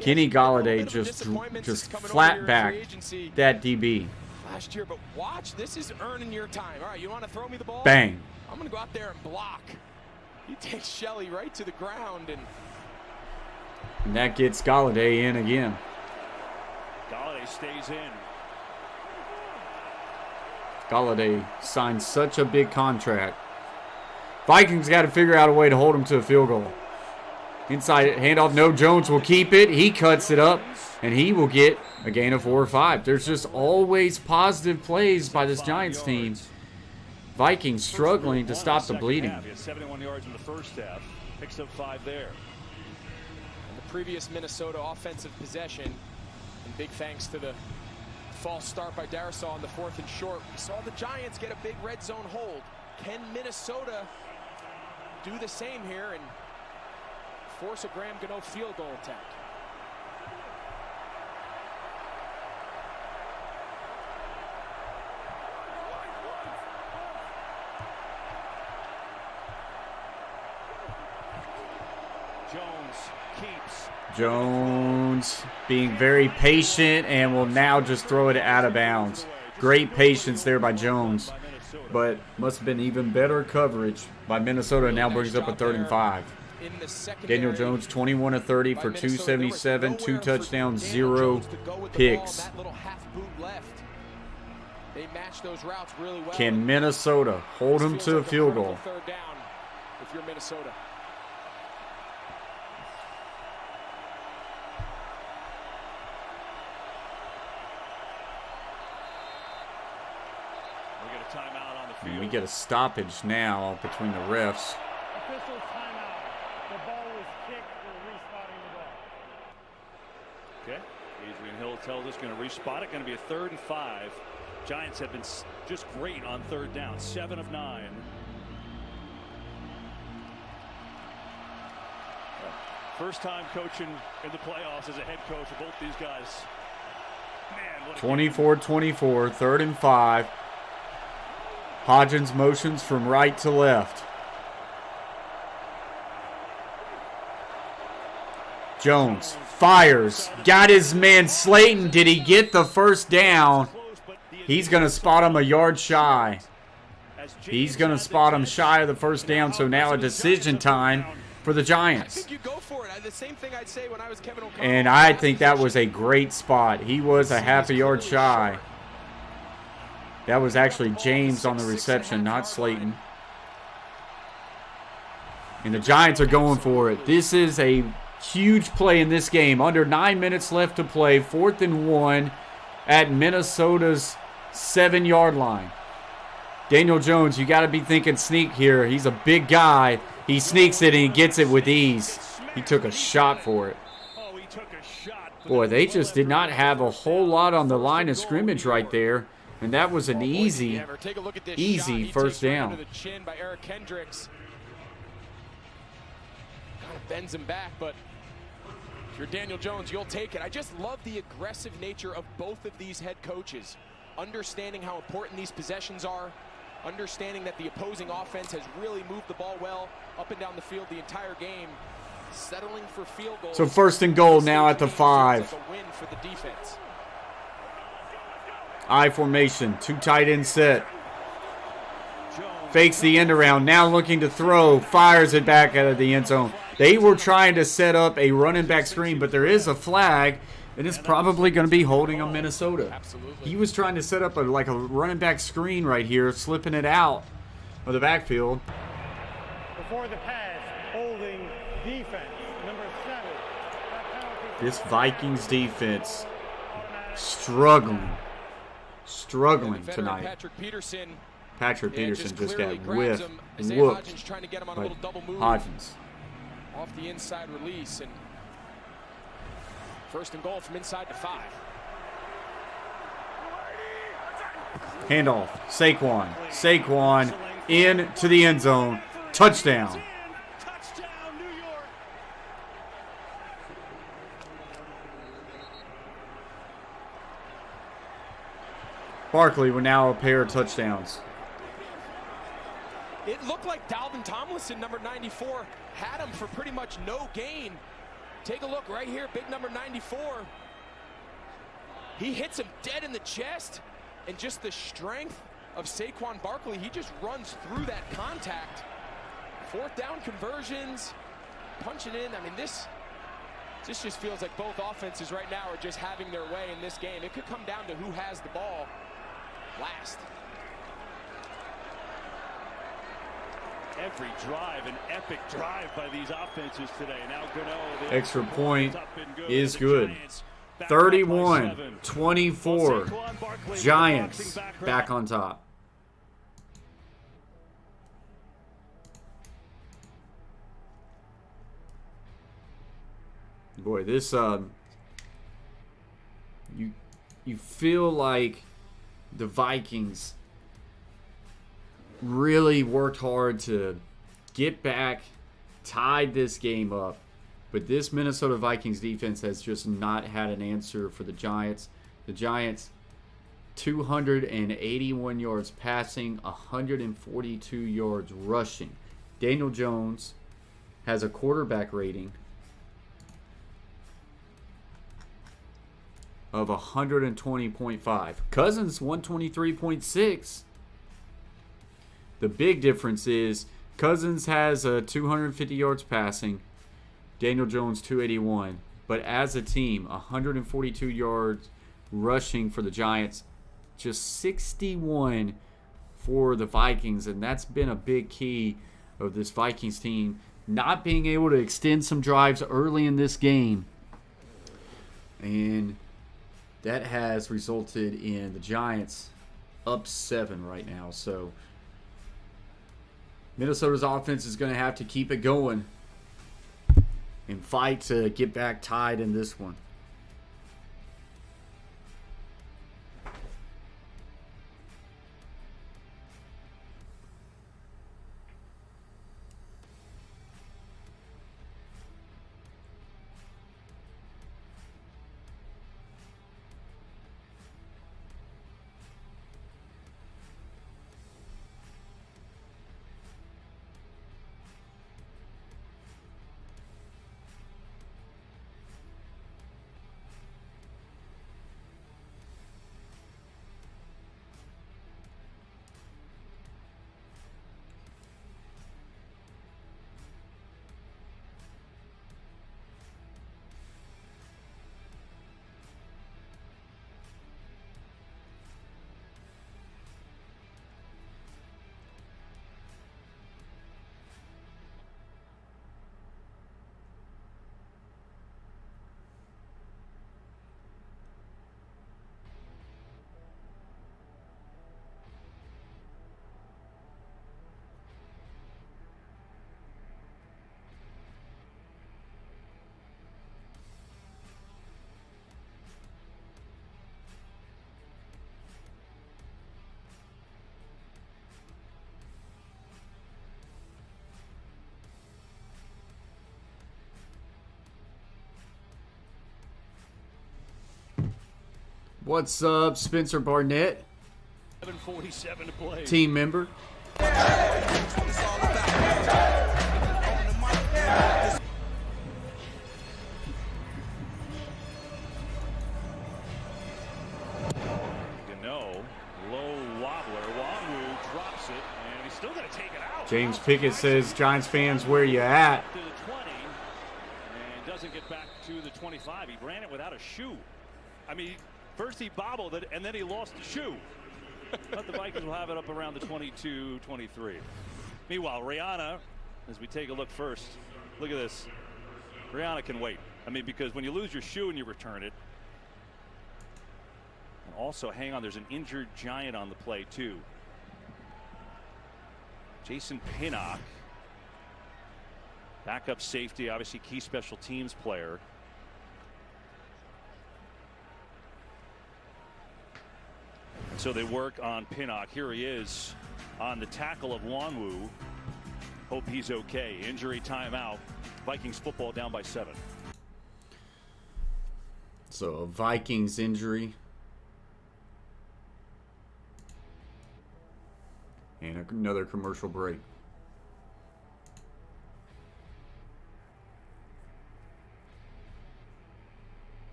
Kenny Galladay just flat backed that DB. Last year, but watch, this is earning your time. All right, you want to throw me the ball? Bang. I'm going to go out there and block. He takes Shelley right to the ground, and that gets Galladay in again. Galladay stays in. Galladay signed such a big contract. Vikings got to figure out a way to hold him to a field goal. Inside handoff, no, Jones will keep it. He cuts it up, and he will get a gain of 4 or 5. There's just always positive plays by this Giants team. Vikings struggling to stop the bleeding. He had 71 yards in the first half. Picks up 5 there. And the previous Minnesota offensive possession, and big thanks to the false start by Darrisaw on the 4th and short. We saw the Giants get a big red zone hold. Can Minnesota do the same here and force a Graham Gano field goal attempt? Jones being very patient and will now just throw it out of bounds. Great patience there by Jones, but must have been even better coverage by Minnesota. Now brings up a 3rd and 5. Daniel Jones 21 of 30 for 277, 2 touchdowns, 0 picks. Can Minnesota hold him to a field goal? If you're Minnesota. And we get a stoppage now between the refs. Official timeout. The ball was kicked. We're respotting the ball. Okay. Adrian Hill tells us going to respot it. Going to be a 3rd and 5. Giants have been just great on 3rd down. 7 of 9. First time coaching in the playoffs as a head coach for both these guys. Man, 24-24, 3rd and 5. Hodgins motions from right to left. Jones fires. Got his man Slayton. Did he get the first down? He's going to spot him a yard shy. He's going to spot him shy of the first down, so now a decision time for the Giants. And I think that was a great spot. He was a half a yard shy. That was actually James on the reception, not Slayton. And the Giants are going for it. This is a huge play in this game. Under 9 minutes left to play. 4th and 1 at Minnesota's 7-yard line. Daniel Jones, you got to be thinking sneak here. He's a big guy. He sneaks it and he gets it with ease. He took a shot for it. Boy, they just did not have a whole lot on the line of scrimmage right there. And that was an easy first down. Bends him back, but if you're Daniel Jones, you'll take it. I just love the aggressive nature of both of these head coaches, understanding how important these possessions are, understanding that the opposing offense has really moved the ball well up and down the field the entire game, settling for field goals. So 1st and goal now at the 5. Like a win for the defense. I formation, 2 tight end set. Fakes the end around, now looking to throw, fires it back out of the end zone. They were trying to set up a running back screen, but there is a flag, and it's probably going to be holding on Minnesota. Absolutely. He was trying to set up a running back screen right here, slipping it out of the backfield. Before the pass, holding defense, number 7. This Vikings defense struggling tonight. Patrick Peterson just got whooped by Hodgins. Off the inside release, and 1st and goal from inside the 5. Handoff, Saquon into the end zone, touchdown. Barkley with now a pair of touchdowns. It looked like Dalvin Tomlinson, number 94, had him for pretty much no gain. Take a look right here, big number 94. He hits him dead in the chest, and just the strength of Saquon Barkley, he just runs through that contact. 4th down conversions, punching in. I mean, this just feels like both offenses right now are just having their way in this game. It could come down to who has the ball last. Every drive, an epic drive by these offenses today. Now Gano, the extra point is good. 31-24. Giants back on top. Boy, this you feel like the Vikings really worked hard to get back, tied this game up. But this Minnesota Vikings defense has just not had an answer for the Giants. The Giants, 281 yards passing, 142 yards rushing. Daniel Jones has a quarterback rating of 120.5. Cousins, 123.6. The big difference is Cousins has 250 yards passing, Daniel Jones 281. But as a team, 142 yards rushing for the Giants, just 61 for the Vikings. And that's been a big key of this Vikings team, not being able to extend some drives early in this game. And that has resulted in the Giants up 7 right now. So Minnesota's offense is going to have to keep it going and fight to get back tied in this one. What's up, Spencer Barnett? 7:47 to play. Team member. Gano, low wobbler. Oneway drops it, and he's still going to take it out. James Pickett says, Giants fans, where you at? To the 20, and doesn't get back to the 25. He ran it without a shoe. I mean, first he bobbled it, and then he lost the shoe. But the Vikings will have it up around the 22-23. Meanwhile, Rihanna, as we take a look first, look at this. Rihanna can wait. I mean, because when you lose your shoe and you return it. And also, hang on, there's an injured Giant on the play, too. Jason Pinnock. Backup safety, obviously key special teams player. And so they work on Pinnock. Here he is on the tackle of Oneway. Hope he's okay. Injury timeout. Vikings football down by 7. So a Vikings injury. And another commercial break.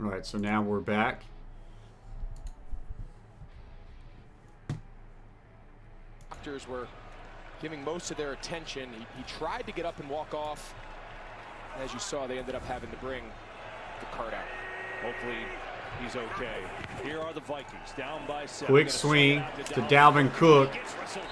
All right, so now we're back. Doctors were giving most of their attention. He tried to get up and walk off. As you saw, they ended up having to bring the cart out. Hopefully he's okay. Here are the Vikings down by 7. Quick swing to Dalvin Cook,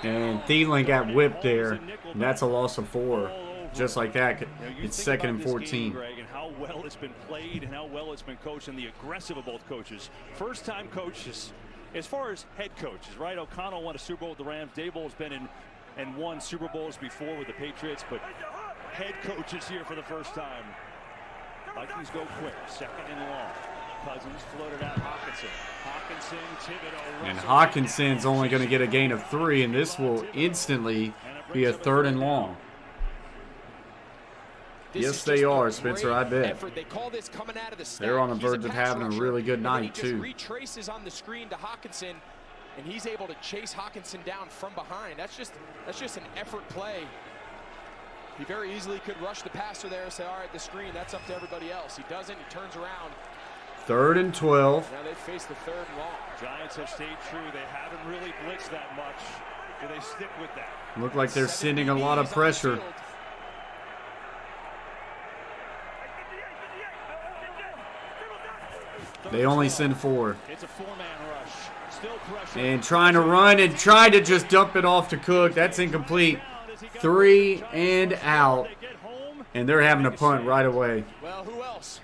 and Thielen got whipped there, and that's a loss of 4. Just like that, it's 2nd and 14. Greg, and how well it's been played and how well it's been coached, and the aggressive of both coaches. First-time coaches, as far as head coaches, right? O'Connell won a Super Bowl with the Rams. Daboll's been in and won Super Bowls before with the Patriots, but head coaches here for the first time. Vikings go quick, 2nd and long. Cousins floated out Hawkinson, Thibodeau. And Hawkinson's only going to get a gain of 3, and this will instantly be a 3rd and long. Yes, they are, Spencer, I bet. They call this coming out of the stack. They're on the verge of having a really good night, too. He just retraces on the screen to Hawkinson, and he's able to chase Hawkinson down from behind. That's just an effort play. He very easily could rush the passer there and say, all right, the screen, that's up to everybody else. He doesn't. He turns around. 3rd and 12. Now they face the 3rd and long. Giants have stayed true. They haven't really blitzed that much. Do they stick with that? Look like they're sending a lot of pressure. They only send 4. It's a 4-man rush. Still pressure. And trying to run and try to just dump it off to Cook. That's incomplete. 3 and out. And they're having to punt right away. Well, who else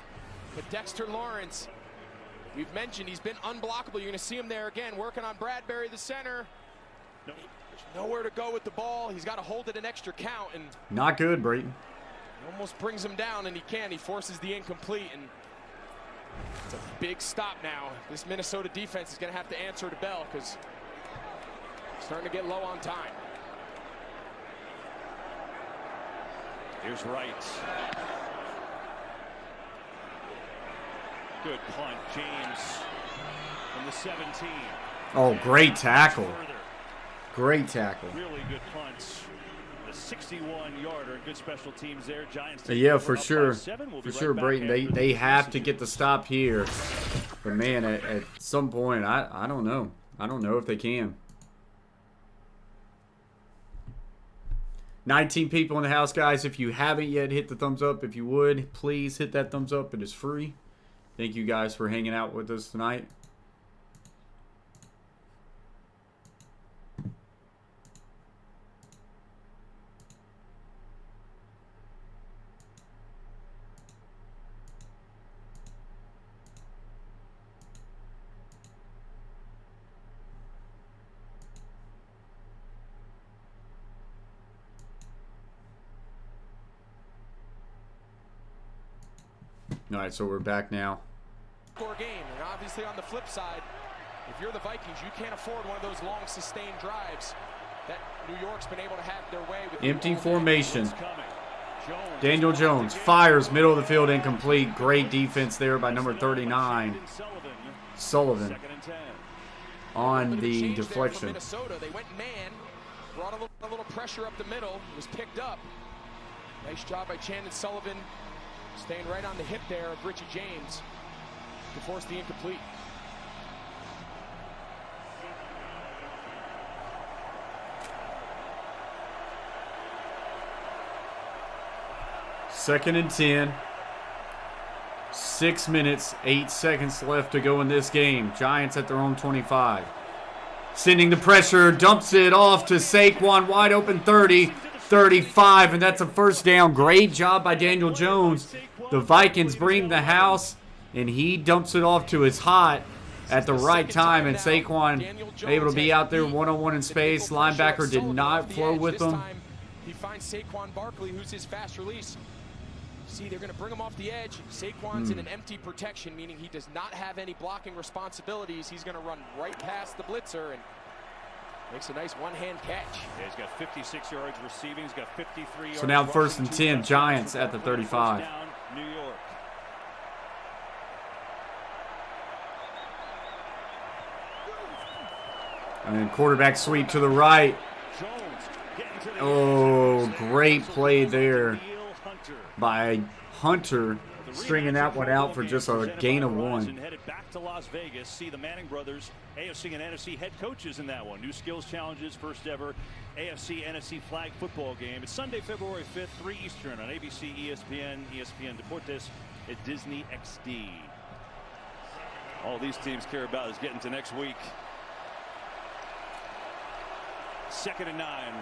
but Dexter Lawrence? We've mentioned he's been unblockable. You're going to see him there again, working on Bradbury, the center. There's nowhere to go with the ball. He's got to hold it an extra count. And not good, Brayton. Almost brings him down, and he can. He forces the incomplete, and it's a big stop now. This Minnesota defense is going to have to answer the bell because it's starting to get low on time. Here's Wright. Good punt, James from the 17. Oh, great tackle. Great tackle. Really good punch. The 61-yarder. Good special teams there. Giants. Yeah, for sure. For sure, Brayton. They have to get the stop here. But, man, at some point, I don't know. I don't know if they can. 19 people in the house, guys. If you haven't yet, hit the thumbs up. If you would, please hit that thumbs up. It is free. Thank you guys for hanging out with us tonight. All right, so we're back now. Score game, and obviously on the flip side, if you're the Vikings, you can't afford one of those long sustained drives that New York's been able to have their way with. Empty formation. Daniel Jones fires middle of the field, incomplete. Great defense there by number 39, Sullivan, on the deflection. Minnesota, they went man, brought a little pressure up the middle, was picked up. Nice job by Chandon Sullivan, staying right on the hip there of Richie James to force the incomplete. Second and 10. 6 minutes, 8 seconds left to go in this game. Giants at their own 25. Sending the pressure, dumps it off to Saquon, wide open 30, 35, and that's a first down. Great job by Daniel Jones. The Vikings bring the house, and he dumps it off to his hot at the right time, and Saquon able to be out there one-on-one in space. Linebacker did not flow with him. He finds Saquon Barkley, who's his fast release. See, they're going to bring him off the edge. Saquon's in an empty protection, meaning he does not have any blocking responsibilities. He's going to run right past the blitzer and makes a nice one-hand catch. Yeah, he's got 56 yards receiving. He's got 53 yards. So now first and 10, Giants at the 35. Down, New York. And quarterback sweep to the right. Oh, great play there by Hunter. stringing that one out for just a gain of 1. Headed back to Las Vegas. See the Manning brothers, AFC and NFC head coaches in that one. New skills challenges, first ever AFC NFC flag football game. It's Sunday, February 5th, 3 Eastern on ABC, ESPN, ESPN Deportes at Disney XD. All these teams care about is getting to next week. 2nd and 9.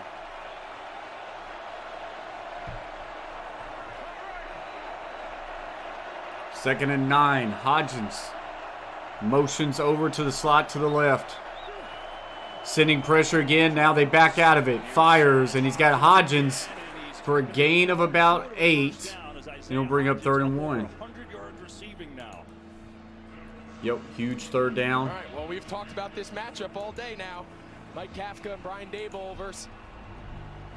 Second and 9. Hodgins motions over to the slot to the left. Sending pressure again. Now they back out of it. Fires, and he's got Hodgins for a gain of about 8. And he'll bring up 3rd and 1. Yep, huge 3rd down. All right, well, we've talked about this matchup all day now. Mike Kafka and Brian Daboll versus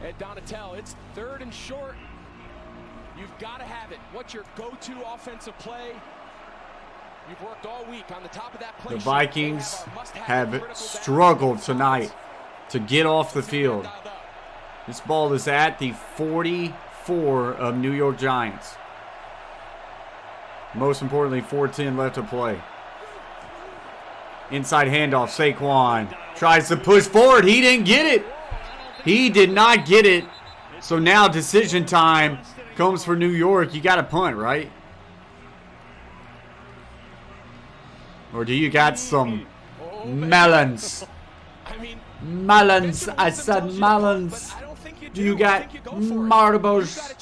Ed Donatel. It's 3rd and short. You've got to have it. What's your go-to offensive play? You've worked all week on the top of that play. The Vikings have struggled tonight to get off the field. This ball is at the 44 of New York Giants. Most importantly, 4:10 left to play. Inside handoff, Saquon tries to push forward. He didn't get it. He did not get it. So now decision time comes for New York. You got to punt, right? Or do you got some melons? Melons. I said melons. Do you got marbles?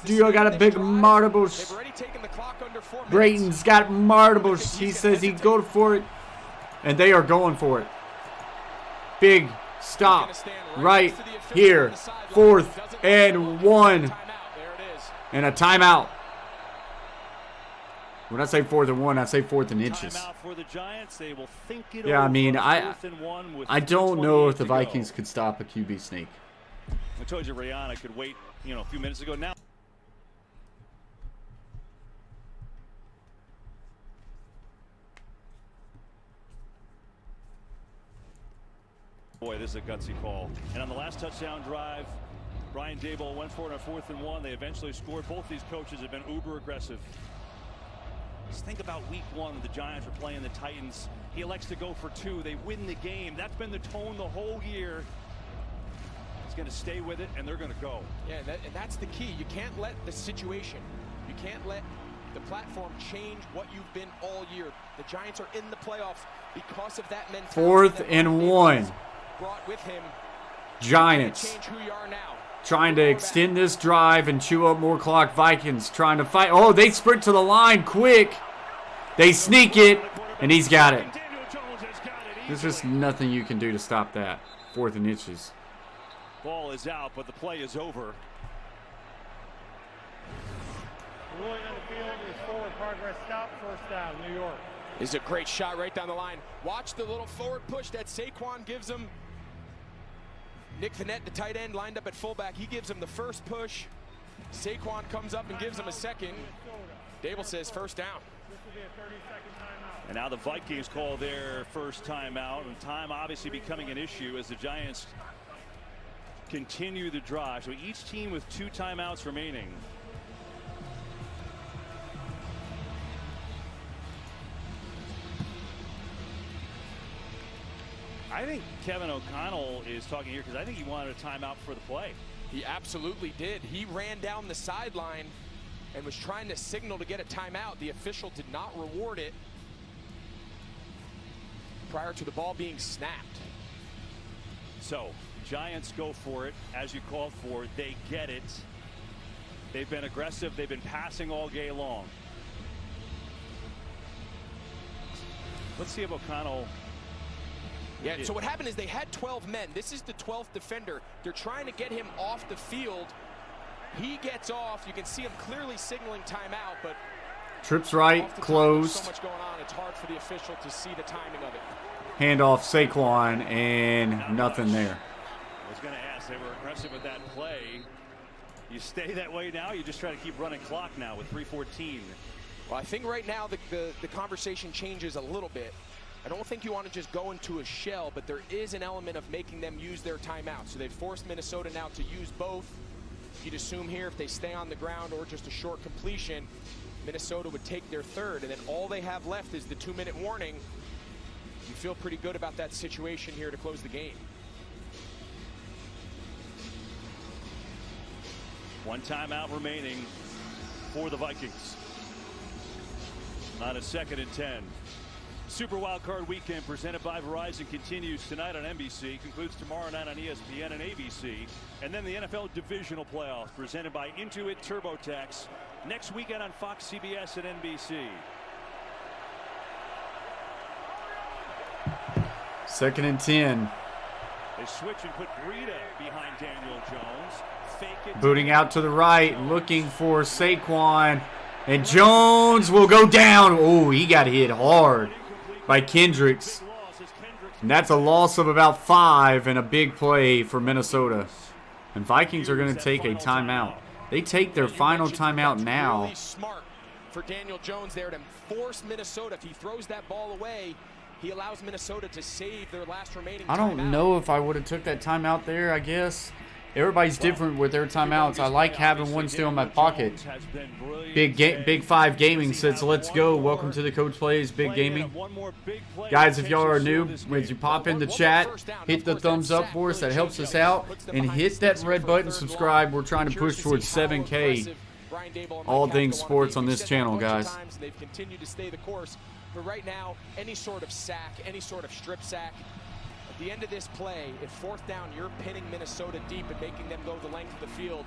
Do you got a big marbles? Brayton's got marbles. He says he'd go for it. And they are going for it. Big stop right here. 4th and 1. And a timeout. When I say 4th and 1, I say 4th and inches. Yeah, I mean, I don't know if the Vikings could stop a QB sneak. I told you Rihanna could wait, a few minutes ago. Now. Boy, this is a gutsy call. And on the last touchdown drive, Brian Daboll went for it on 4th and 1. They eventually scored. Both these coaches have been uber aggressive. Just think about week 1. The Giants were playing the Titans. He elects to go for 2. They win the game. That's been the tone the whole year. He's going to stay with it, and they're going to go. Yeah, and that's the key. You can't let the situation, you can't let the platform change what you've been all year. The Giants are in the playoffs because of that mentality. 4th and 1. Brought with him. Giants trying to extend this drive and chew up more clock. Vikings trying to fight. Oh, they sprint to the line quick. They sneak it, and he's got it. There's just nothing you can do to stop that. 4th and inches. Ball is out, but the play is over. Ruling on the field is forward progress stop, 1st down, New York. This is a great shot right down the line. Watch the little forward push that Saquon gives him. Nick Vannett, the tight end, lined up at fullback. He gives him the first push. Saquon comes up and gives him a second. Daboll says 1st down. And now the Vikings call their first timeout. And time obviously becoming an issue as the Giants continue the drive. So each team with 2 timeouts remaining. I think Kevin O'Connell is talking here because I think he wanted a timeout for the play. He absolutely did. He ran down the sideline and was trying to signal to get a timeout. The official did not reward it prior to the ball being snapped. So, Giants go for it, as you called for. They get it. They've been aggressive. They've been passing all game long. Let's see if O'Connell... Yeah, so what happened is they had 12 men. This is the 12th defender. They're trying to get him off the field. He gets off. You can see him clearly signaling timeout, but... Trips right, closed. So much going on, it's hard for the official to see the timing of it. Handoff Saquon, and nothing there. I was going to ask, they were aggressive with that play. You stay that way now, you just try to keep running clock now with 3:14. Well, I think right now the conversation changes a little bit. I don't think you want to just go into a shell, but there is an element of making them use their timeout. So they've forced Minnesota now to use both. You'd assume here if they stay on the ground or just a short completion, Minnesota would take their third, and then all they have left is the 2-minute warning. You feel pretty good about that situation here to close the game. One timeout remaining for the Vikings. On a 2nd and 10. Super Wildcard Weekend presented by Verizon continues tonight on NBC, concludes tomorrow night on ESPN and ABC, and then the NFL Divisional Playoffs presented by Intuit TurboTax next weekend on Fox, CBS, and NBC. 2nd and 10. They switch and put Breida behind Daniel Jones. Fake it. Booting out to the right, looking for Saquon. And Jones will go down. Oh, he got hit hard by Kendricks. And that's a loss of about 5 and a big play for Minnesota. And Vikings are going to take a timeout. They take their final timeout now. Really smart for Daniel Jones there to force Minnesota. If he throws that ball away, he allows Minnesota to save their last remaining I don't know if I would have took that timeout there, I guess. Everybody's different with their timeouts. I like having one still in my pocket. Big 5 Gaming says, let's go. Welcome to the Coach Plays Big Gaming. Guys, if y'all are new, as you pop in the chat, hit the thumbs up for us. That helps us out. And hit that red button, subscribe. We're trying to push towards 7K. All things sports on this channel, guys. They've continued to stay the course. But right now, any sort of sack, any sort of strip sack, at the end of this play, if 4th down, you're pinning Minnesota deep and making them go the length of the field.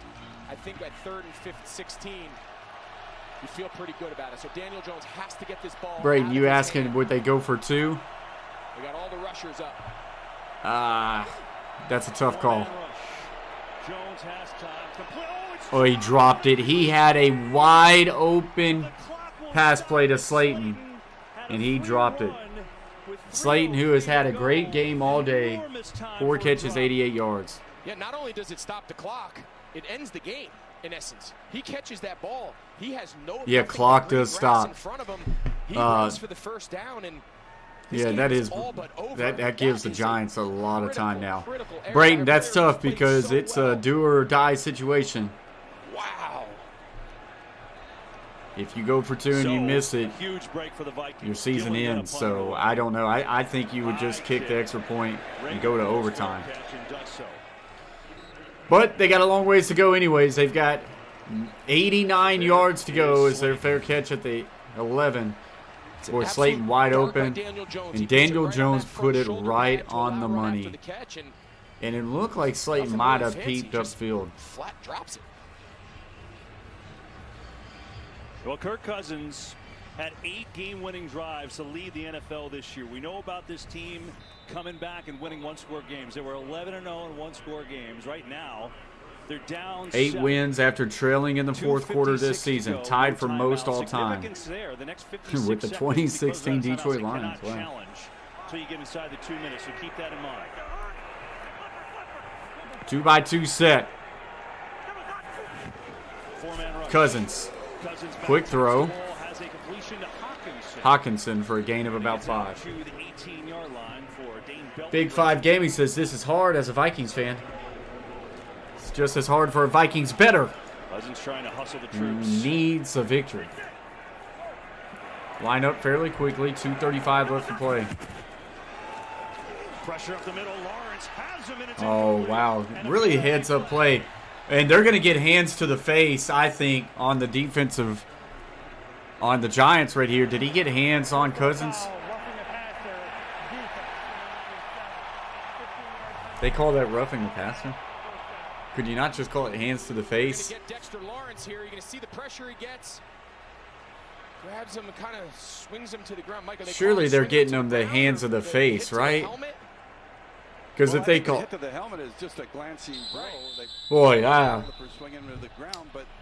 I think at 3rd and 5th, 16, you feel pretty good about it. So Daniel Jones has to get this ball. Brayden, you asking would they go for 2? We got all the rushers up. That's a tough call. Jones has time. Oh, he dropped it. He had a wide open pass play to Slayton, and he dropped it. Slayton, who has had a great game all day, 4 catches, 88 yards. Yeah, not only does it stop the clock, it ends the game, in essence. He catches that ball. He has no clock does stop. In front of him. He runs for the 1st down, and yeah, that gives the Giants a lot of time now. Brayton, that's tough because it's a do or die situation. Wow. If you go for 2 and you miss it, huge break for the Vikings. Your season ends. So I don't know. I think you would just kick the extra point and go to overtime. But they got a long ways to go anyways. They've got 89 yards to go as their fair catch at the 11. For Slayton wide open. And Daniel Jones put it right on the money. And it looked like Slayton might have peeped upfield. Flat drops it. Well, Kirk Cousins had 8 game-winning drives to lead the NFL this year. We know about this team coming back and winning one-score games. They were 11-0 in one-score games. Right now, they're down 8 7. wins after trailing in the 4th quarter this season, tied for most all time with the 2016 Detroit Lions. Wow. So you get inside the 2 minutes, so keep that in mind. 2-by-2 set. Four-man rush. Cousins. Quick throw. Hawkinson for a gain of about 5. Big 5 Gaming says this is hard as a Vikings fan. It's just as hard for a Vikings better. Cousins trying to hustle the troops. Needs a victory. Line up fairly quickly. 2:35 left to play. Pressure up the middle. Lawrence has him in its Oh, wow. Really heads up play. And they're going to get hands to the face, I think, on the defensive, on the Giants right here. Did he get hands on Cousins? They call that roughing the passer? Could you not just call it hands to the face? Get Dexter Lawrence here. You're going to see the pressure he gets. Grabs him and kind of swings him to the ground. Michael, surely they're getting him the hands of the face, right? Because if they call, hit to the helmet is just a glancing blow. Boy,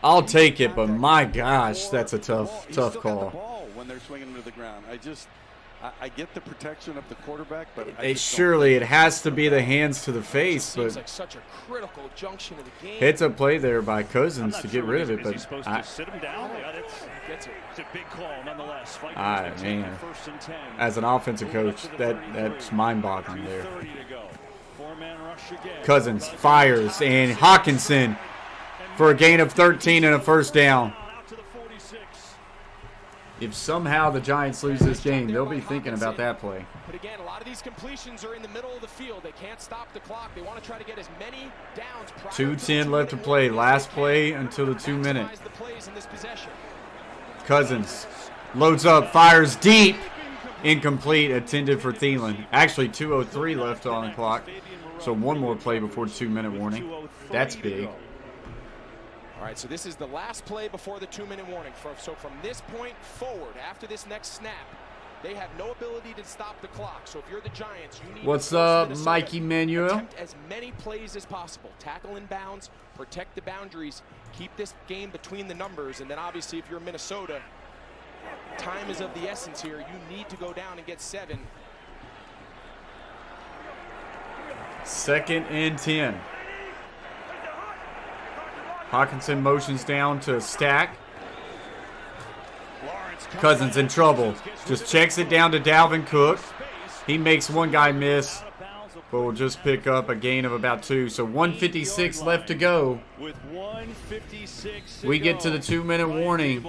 I'll take it, but my gosh, that's a tough call. When they're swinging to the ground, I get the protection of the quarterback, but surely it has to be the hands to the face. But like such a critical junction of the game. It's a play there by Cousins to get rid of it, but supposed to sit him down. It's a big call nonetheless. Man, as an offensive coach, that's mind-boggling there. Cousins fires, and Hawkinson for a gain of 13 and a 1st down. If somehow the Giants lose this game, they'll be thinking about that play. But again, a lot of these completions are in the middle of the field. They can't stop the clock. They want to try to get as many downs. 2:10 left to play. Last play until the 2-minute. Cousins loads up, fires deep. Incomplete, intended for Thielen. Actually, 2:03 left on the clock. So one more play before the 2-minute warning. That's big. All right, so this is the last play before the 2-minute warning. So from this point forward, after this next snap, they have no ability to stop the clock. So if you're the Giants, you need What's up, Mikey Manuel? Attempt as many plays as possible. Tackle in bounds, protect the boundaries, keep this game between the numbers, and then obviously if you're Minnesota, time is of the essence here. You need to go down and get 7. 2nd and 10. Hawkinson motions down to Stack. Cousins in trouble. Just checks it down to Dalvin Cook. He makes one guy miss, but will just pick up a gain of about 2. So 1:56 left to go. We get to the 2-minute warning.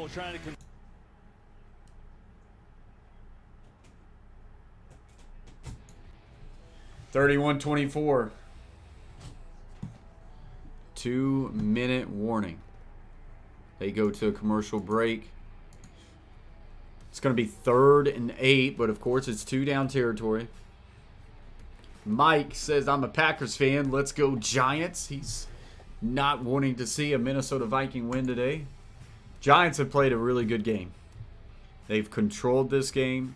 (31-24). 2-minute warning. They go to a commercial break. It's going to be 3rd and 8, but of course it's 2-down territory. Mike says, I'm a Packers fan. Let's go Giants. He's not wanting to see a Minnesota Viking win today. Giants have played a really good game. They've controlled this game.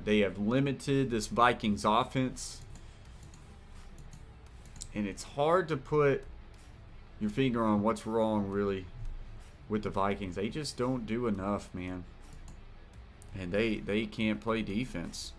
They have limited this Vikings offense. And it's hard to put your finger on what's wrong, really, with the Vikings. They just don't do enough, man. And they can't play defense.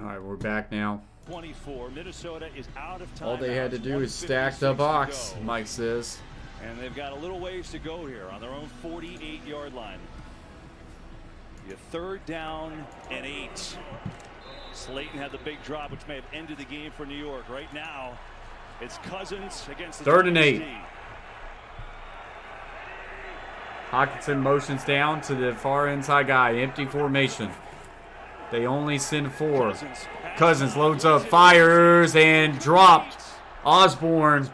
All right, we're back now. 24. Minnesota is out of time. All they had to do is stack the box, Mike says. And they've got a little ways to go here on their own 48-yard line. You 3rd down and 8. Slayton had the big drop, which may have ended the game for New York. Right now, it's Cousins against the 3rd and 8. Hawkinson motions down to the far inside guy. Empty formation. They only send 4. Cousins loads up, fires, and dropped. Osborne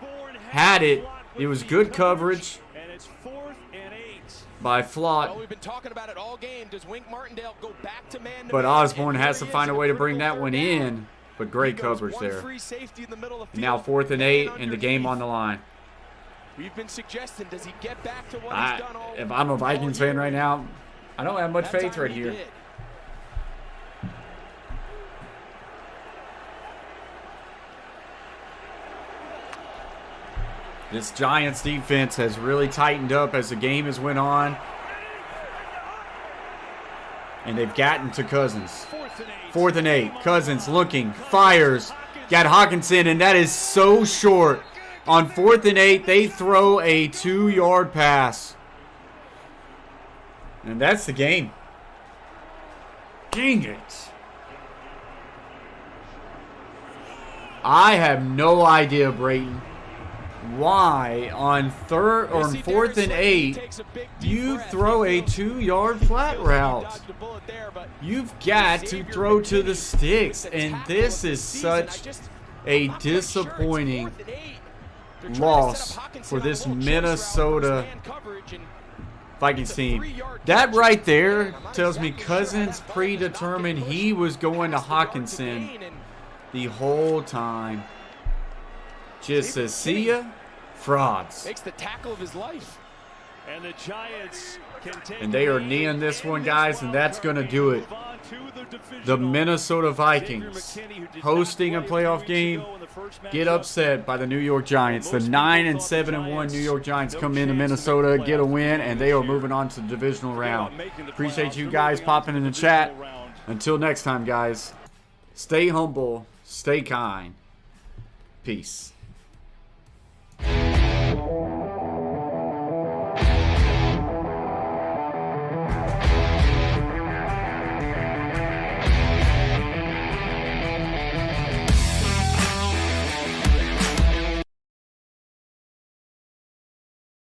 had it. It was good coverage by Flott. Well, we've been talking about it all game. Does Wink Martindale go back to man? But Osborne has to find a way to bring that one in. But great coverage there. Now 4th and 8, and the game on the line. We've been suggesting, does he get back to what he's done all? If I'm a Vikings fan right now, I don't have much faith right here. This Giants defense has really tightened up as the game has went on. And they've gotten to Cousins. 4th and 8. Cousins looking, fires, got Hawkinson, and that is so short. On 4th and 8, they throw a 2-yard pass. And that's the game. Dang it. I have no idea, Brayton, why on 4th and 8 you throw a 2-yard flat route. You've got to throw to the sticks, and this is such a disappointing loss for this Minnesota Vikings team. That right there tells me Cousins predetermined he was going to Hawkinson the whole time. Just says, see ya, frauds. Makes the tackle of his life. And the Giants and they are kneeing this one, guys, and that's going to do it. The Minnesota Vikings hosting a playoff game get upset by the New York Giants. The 9-7-1 New York Giants come into Minnesota, get a win, and they are moving on to the divisional round. Appreciate you guys popping in the chat. Until next time, guys, stay humble, stay kind. Peace.